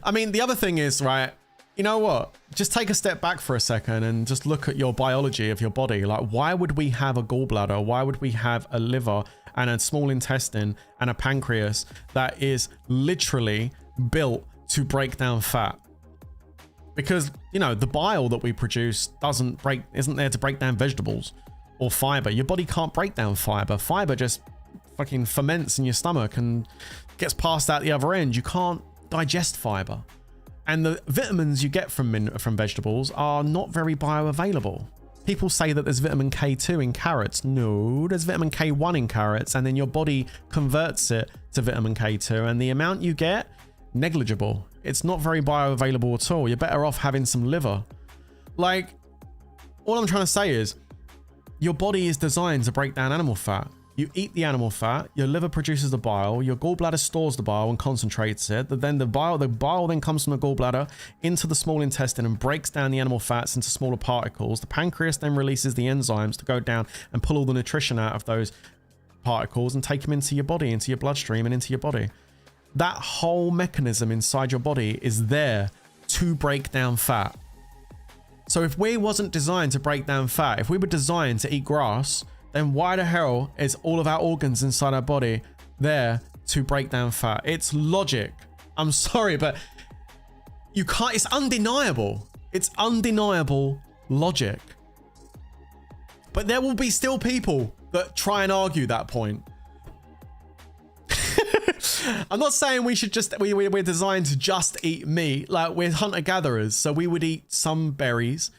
I mean, the other thing is, right, you know what? Just take a step back for a second and just look at your biology of your body. Like, why would we have a gallbladder? Why would we have a liver and a small intestine and a pancreas that is literally built to break down fat? Because, you know, the bile that we produce isn't there to break down vegetables or fiber. Your body can't break down fiber. Fiber just fucking ferments in your stomach and gets passed out the other end. You can't digest fiber. And the vitamins you get from vegetables are not very bioavailable. People say that there's vitamin K2 in carrots. No, there's vitamin K1 in carrots, and then your body converts it to vitamin K2, and the amount you get, negligible. It's not very bioavailable at all. You're better off having some liver. Like, all I'm trying to say is, your body is designed to break down animal fat. You eat the animal fat, your liver produces the bile, your gallbladder stores the bile and concentrates it. Then the bile then comes from the gallbladder into the small intestine and breaks down the animal fats into smaller particles. The pancreas then releases the enzymes to go down and pull all the nutrition out of those particles and take them into your body, into your bloodstream and into your body. That whole mechanism inside your body is there to break down fat. So if we wasn't designed to break down fat, if we were designed to eat grass, then why the hell is all of our organs inside our body there to break down fat? It's logic. I'm sorry, but you can't, it's undeniable. It's undeniable logic. But there will be still people that try and argue that point. I'm not saying we should just, we're designed to just eat meat. Like, we're hunter-gatherers, so we would eat some berries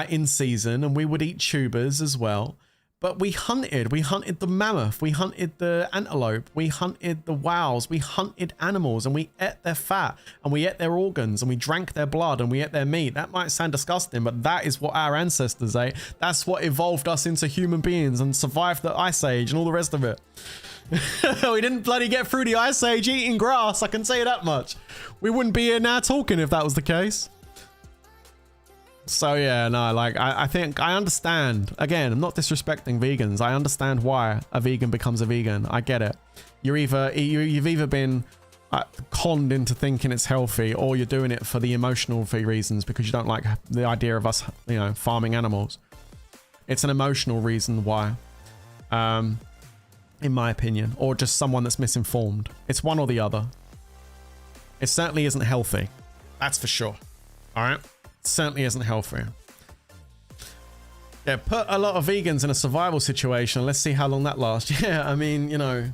in season and we would eat tubers as well. But we hunted the mammoth, we hunted the antelope, we hunted the wows, we hunted animals and we ate their fat and we ate their organs and we drank their blood and we ate their meat. That might sound disgusting, but that is what our ancestors ate. That's what evolved us into human beings and survived the Ice Age and all the rest of it. We didn't bloody get through the Ice Age eating grass, I can say that much. We wouldn't be here now talking if that was the case. So yeah, no, like I think I understand. Again, I'm not disrespecting vegans. I understand why a vegan becomes a vegan. I get it. You've either been conned into thinking it's healthy, or you're doing it for the emotional reasons because you don't like the idea of us, you know, farming animals. It's an emotional reason why, in my opinion, or just someone that's misinformed. It's one or the other. It certainly isn't healthy. That's for sure. All right. Certainly isn't healthy. Yeah, put a lot of vegans in a survival situation. Let's see how long that lasts. Yeah, I mean, you know,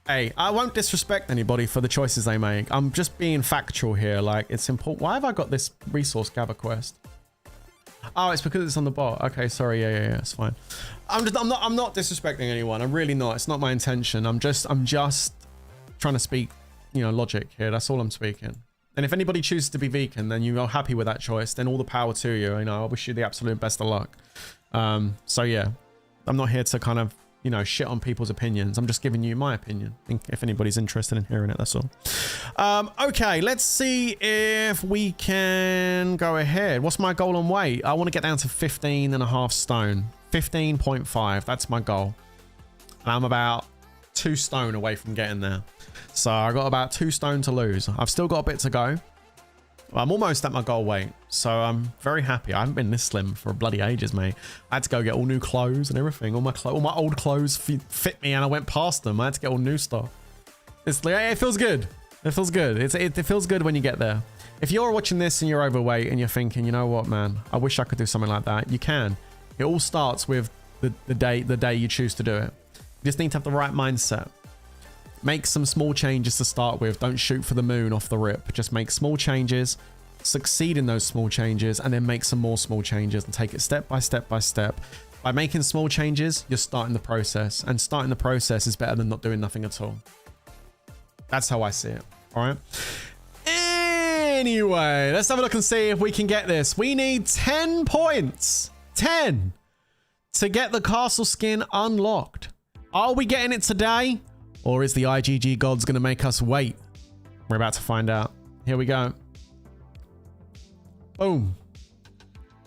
hey, I won't disrespect anybody for the choices they make. I'm just being factual here. Like, it's important. Why have I got this resource gather quest? Oh, it's because it's on the bot. Okay, sorry. Yeah, it's fine. I'm not disrespecting anyone. I'm really not. It's not my intention. I'm just trying to speak, you know, logic here. That's all I'm speaking. And if anybody chooses to be vegan, then you are happy with that choice, then all the power to you. You know, I wish you the absolute best of luck. So yeah, I'm not here to kind of, you know, shit on people's opinions. I'm just giving you my opinion if anybody's interested in hearing it, that's all. Okay, let's see if we can go ahead. What's my goal on weight? I want to get down to 15.5 stone. 15.5, that's my goal. And I'm about 2 stone away from getting there. So I got about 2 stone to lose. I've still got a bit to go. I'm almost at my goal weight, so I'm very happy. I haven't been this slim for bloody ages, mate. I had to go get all new clothes and everything. All my old clothes fit me, and I went past them. I had to get all new stuff. It feels good. It feels good. It feels good when you get there. If you're watching this and you're overweight and you're thinking, you know what, man, I wish I could do something like that. You can. It all starts with the day you choose to do it. You just need to have the right mindset. Make some small changes to start with. Don't shoot for the moon off the rip. Just make small changes, succeed in those small changes, and then make some more small changes and take it step by step by step. By making small changes, you're starting the process, and starting the process is better than not doing nothing at all. That's how I see it. All right. Anyway, let's have a look and see if we can get this. We need 10 points. 10 to get the castle skin unlocked. Are we getting it today? Or is the IGG gods going to make us wait? We're about to find out. Here we go. Boom.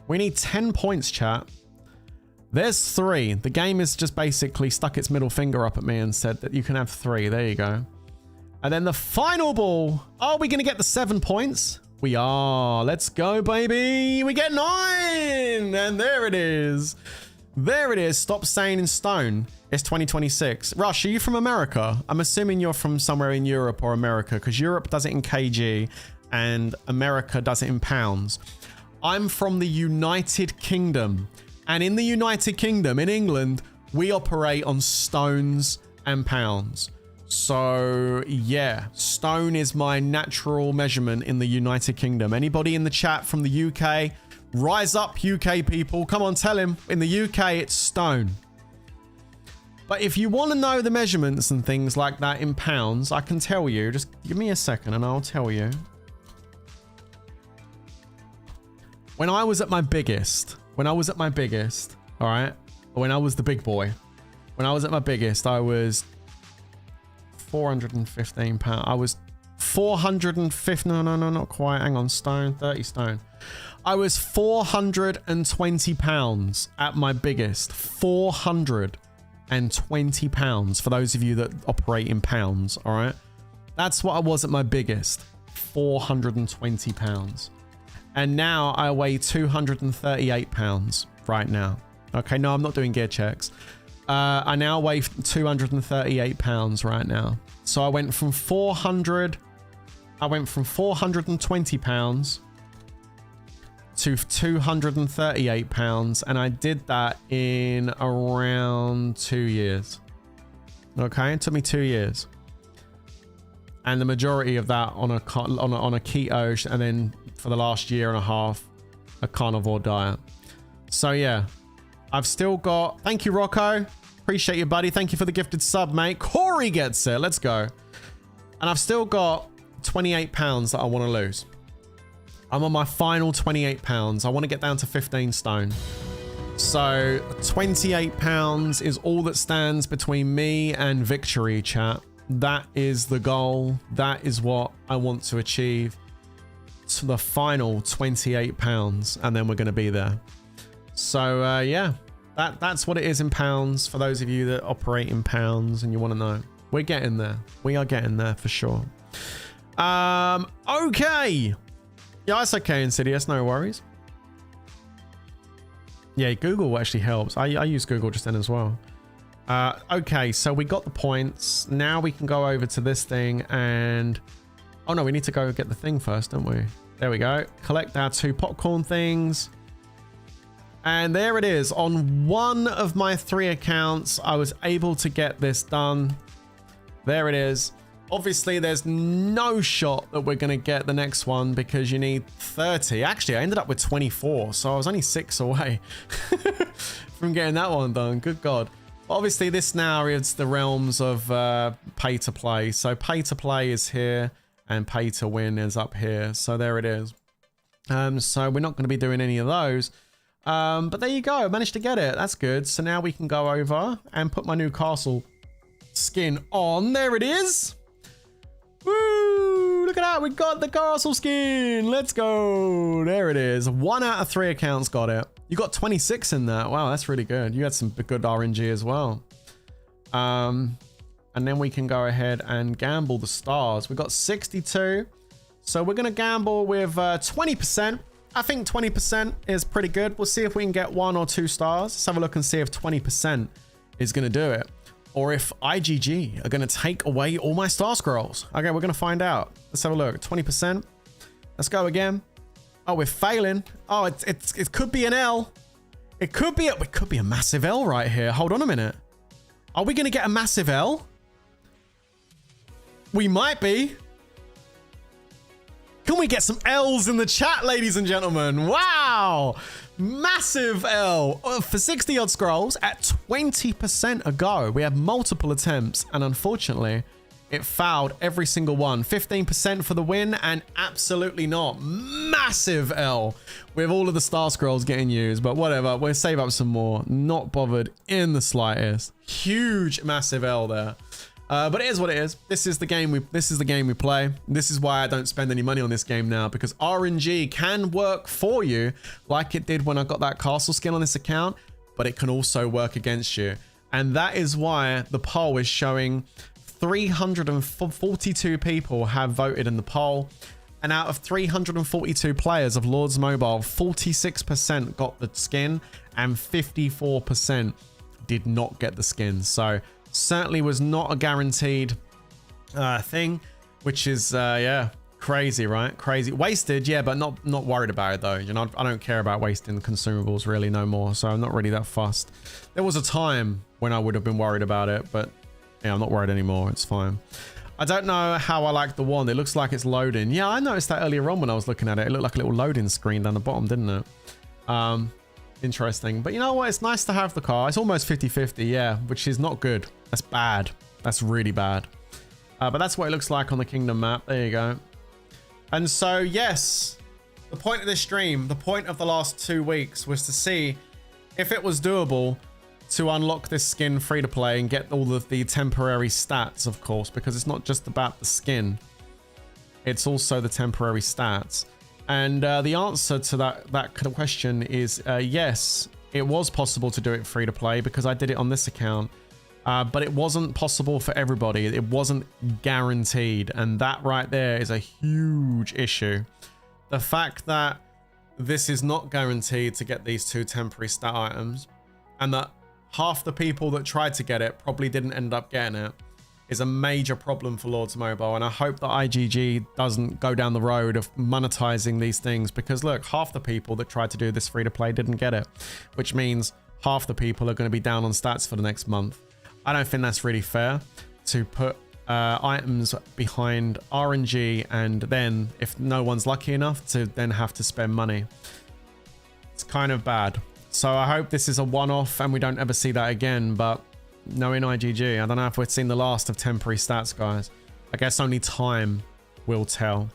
We need 10 points, chat. There's 3. The game has just basically stuck its middle finger up at me and said that you can have 3. There you go. And then the final ball. Are we going to get the 7 points? We are. Let's go, baby. We get 9. And there it is. There it is. Stop saying in stone. It's 2026. Rush, are you from America? I'm assuming you're from somewhere in Europe or America, because Europe does it in kg and America does it in pounds. I'm from the United Kingdom. And in the United Kingdom, in England, we operate on stones and pounds. So yeah, stone is my natural measurement in the United Kingdom. Anybody in the chat from the UK, rise up, UK people. Come on, tell him. In the UK, it's stone. But if you want to know the measurements and things like that in pounds, I can tell you. Just give me a second and I'll tell you. When I was at my biggest, all right? When I was the big boy, when I was at my biggest, I was 415 pounds. I was 450. No, not quite. Hang on. Stone, 30 stone. I was 420 pounds at my biggest. 420 pounds for those of you that operate in pounds. All right. That's what I was at my biggest. 420 pounds. And now I weigh 238 pounds right now. Okay. No, I'm not doing gear checks. I now weigh 238 pounds right now. So I went from 420 pounds to 238 pounds. And I did that in around 2 years. Okay. It took me 2 years. And the majority of that on a keto, and then for the last year and a half, a carnivore diet. So yeah. I've still got... Thank you, Rocco. Appreciate you, buddy. Thank you for the gifted sub, mate. Corey gets it. Let's go. And I've still got 28 pounds that I want to lose. I'm on my final 28 pounds. I want to get down to 15 stone. So 28 pounds is all that stands between me and victory, chat. That is the goal. That is what I want to achieve. To the final 28 pounds. And then we're going to be there. So yeah, that's what it is in pounds for those of you that operate in pounds and you want to know. We're getting there. We are getting there for sure. Okay. Yeah, it's okay, Insidious. No worries. Yeah, Google actually helps. I use Google just then as well. Okay, so we got the points. Now we can go over to this thing and... Oh no, we need to go get the thing first, don't we? There we go. Collect our 2 popcorn things. And there it is. On one of my 3 accounts, I was able to get this done. There it is. Obviously, there's no shot that we're going to get the next one because you need 30. Actually, I ended up with 24, so I was only 6 away from getting that one done. Good God. Obviously, this now is the realms of pay to play. So pay to play is here and pay to win is up here. So there it is. So we're not going to be doing any of those. But there you go. I managed to get it. That's good. So now we can go over and put my new castle skin on. There it is. Woo! Look at that. We got the castle skin. Let's go. There it is. 1 out of 3 accounts got it. You got 26 in that. Wow, that's really good. You had some good RNG as well. And then we can go ahead and gamble the stars. We got 62. So we're going to gamble with 20%. I think 20% is pretty good. We'll see if we can get 1 or 2 stars. Let's have a look and see if 20% is going to do it. Or if IGG are going to take away all my star scrolls. Okay, we're going to find out. Let's have a look. 20%. Let's go again. Oh, we're failing. Oh, it could be an L. It could be a massive L right here. Hold on a minute. Are we going to get a massive L? We might be. Can we get some L's in the chat, ladies and gentlemen? Wow. Massive L for 60 odd scrolls at 20% a go. We have multiple attempts and unfortunately it fouled every single one. 15% for the win and absolutely not. Massive L with all of the star scrolls getting used, but whatever. We'll save up some more. Not bothered in the slightest. Huge, massive L there. But it is what it is. This is the game we play. This is why I don't spend any money on this game now, because RNG can work for you like it did when I got that castle skin on this account, but it can also work against you. And that is why the poll is showing 342 people have voted in the poll. And out of 342 players of Lords Mobile, 46% got the skin and 54% did not get the skin. So certainly was not a guaranteed thing, which is yeah, crazy, right? Crazy. Wasted, yeah, but not worried about it though. You know, I don't care about wasting consumables really no more, so I'm not really that fussed. There was a time when I would have been worried about it, but yeah, I'm not worried anymore. It's fine. I don't know how I like the wand. It looks like it's loading. Yeah, I noticed that earlier on when I was looking at it. It looked like a little loading screen down the bottom, didn't it? Interesting. But you know what? It's nice to have the car. It's almost 50-50, yeah, which is not good. That's bad. That's really bad. But that's what it looks like on the Kingdom map. There you go. And so, yes, the point of this stream, the point of the last 2 weeks was to see if it was doable to unlock this skin free to play and get all of the temporary stats, of course, because it's not just about the skin. It's also the temporary stats. And the answer to that question is yes, it was possible to do it free to play because I did it on this account. But it wasn't possible for everybody. It wasn't guaranteed. And that right there is a huge issue. The fact that this is not guaranteed to get these 2 temporary stat items and that half the people that tried to get it probably didn't end up getting it is a major problem for Lords Mobile. And I hope that IGG doesn't go down the road of monetizing these things, because look, half the people that tried to do this free to play didn't get it, which means half the people are going to be down on stats for the next month. I don't think that's really fair to put items behind RNG and then if no one's lucky enough to then have to spend money. It's kind of bad. So I hope this is a one-off and we don't ever see that again, but knowing IGG, I don't know if we've seen the last of temporary stats, guys. I guess only time will tell.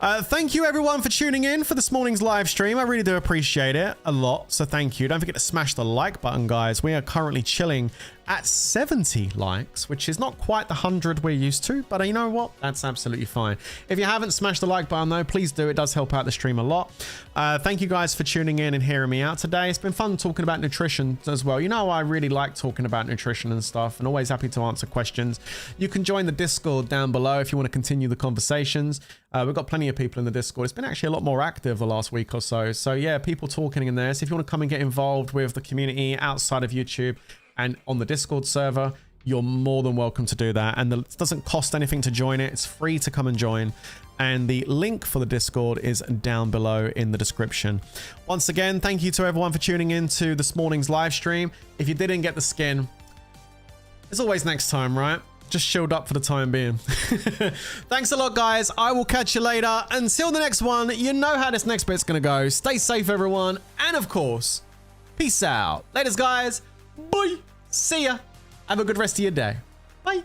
Thank you everyone for tuning in for this morning's live stream. I really do appreciate it a lot, so thank you. Don't forget to smash the like button, guys. We are currently chilling at 70 likes, which is not quite the 100 we're used to, but you know what? That's absolutely fine. If you haven't smashed the like button though, please do. It does help out the stream a lot. Thank you guys for tuning in and hearing me out today. It's been fun talking about nutrition as well. You know, I really like talking about nutrition and stuff, and always happy to answer questions. You can join the Discord down below if you want to continue the conversations. We've got plenty of people in the Discord. It's been actually a lot more active the last week or so. So yeah, people talking in there. So if you want to come and get involved with the community outside of YouTube and on the Discord server, you're more than welcome to do that. And it doesn't cost anything to join it. It's free to come and join. And the link for the Discord is down below in the description. Once again, thank you to everyone for tuning in to this morning's live stream. If you didn't get the skin, there's always next time, right? Just shield up for the time being. Thanks a lot, guys. I will catch you later. Until the next one, you know how this next bit's gonna go. Stay safe, everyone. And of course, peace out. Laters, guys. Bye. See ya. Have a good rest of your day. Bye.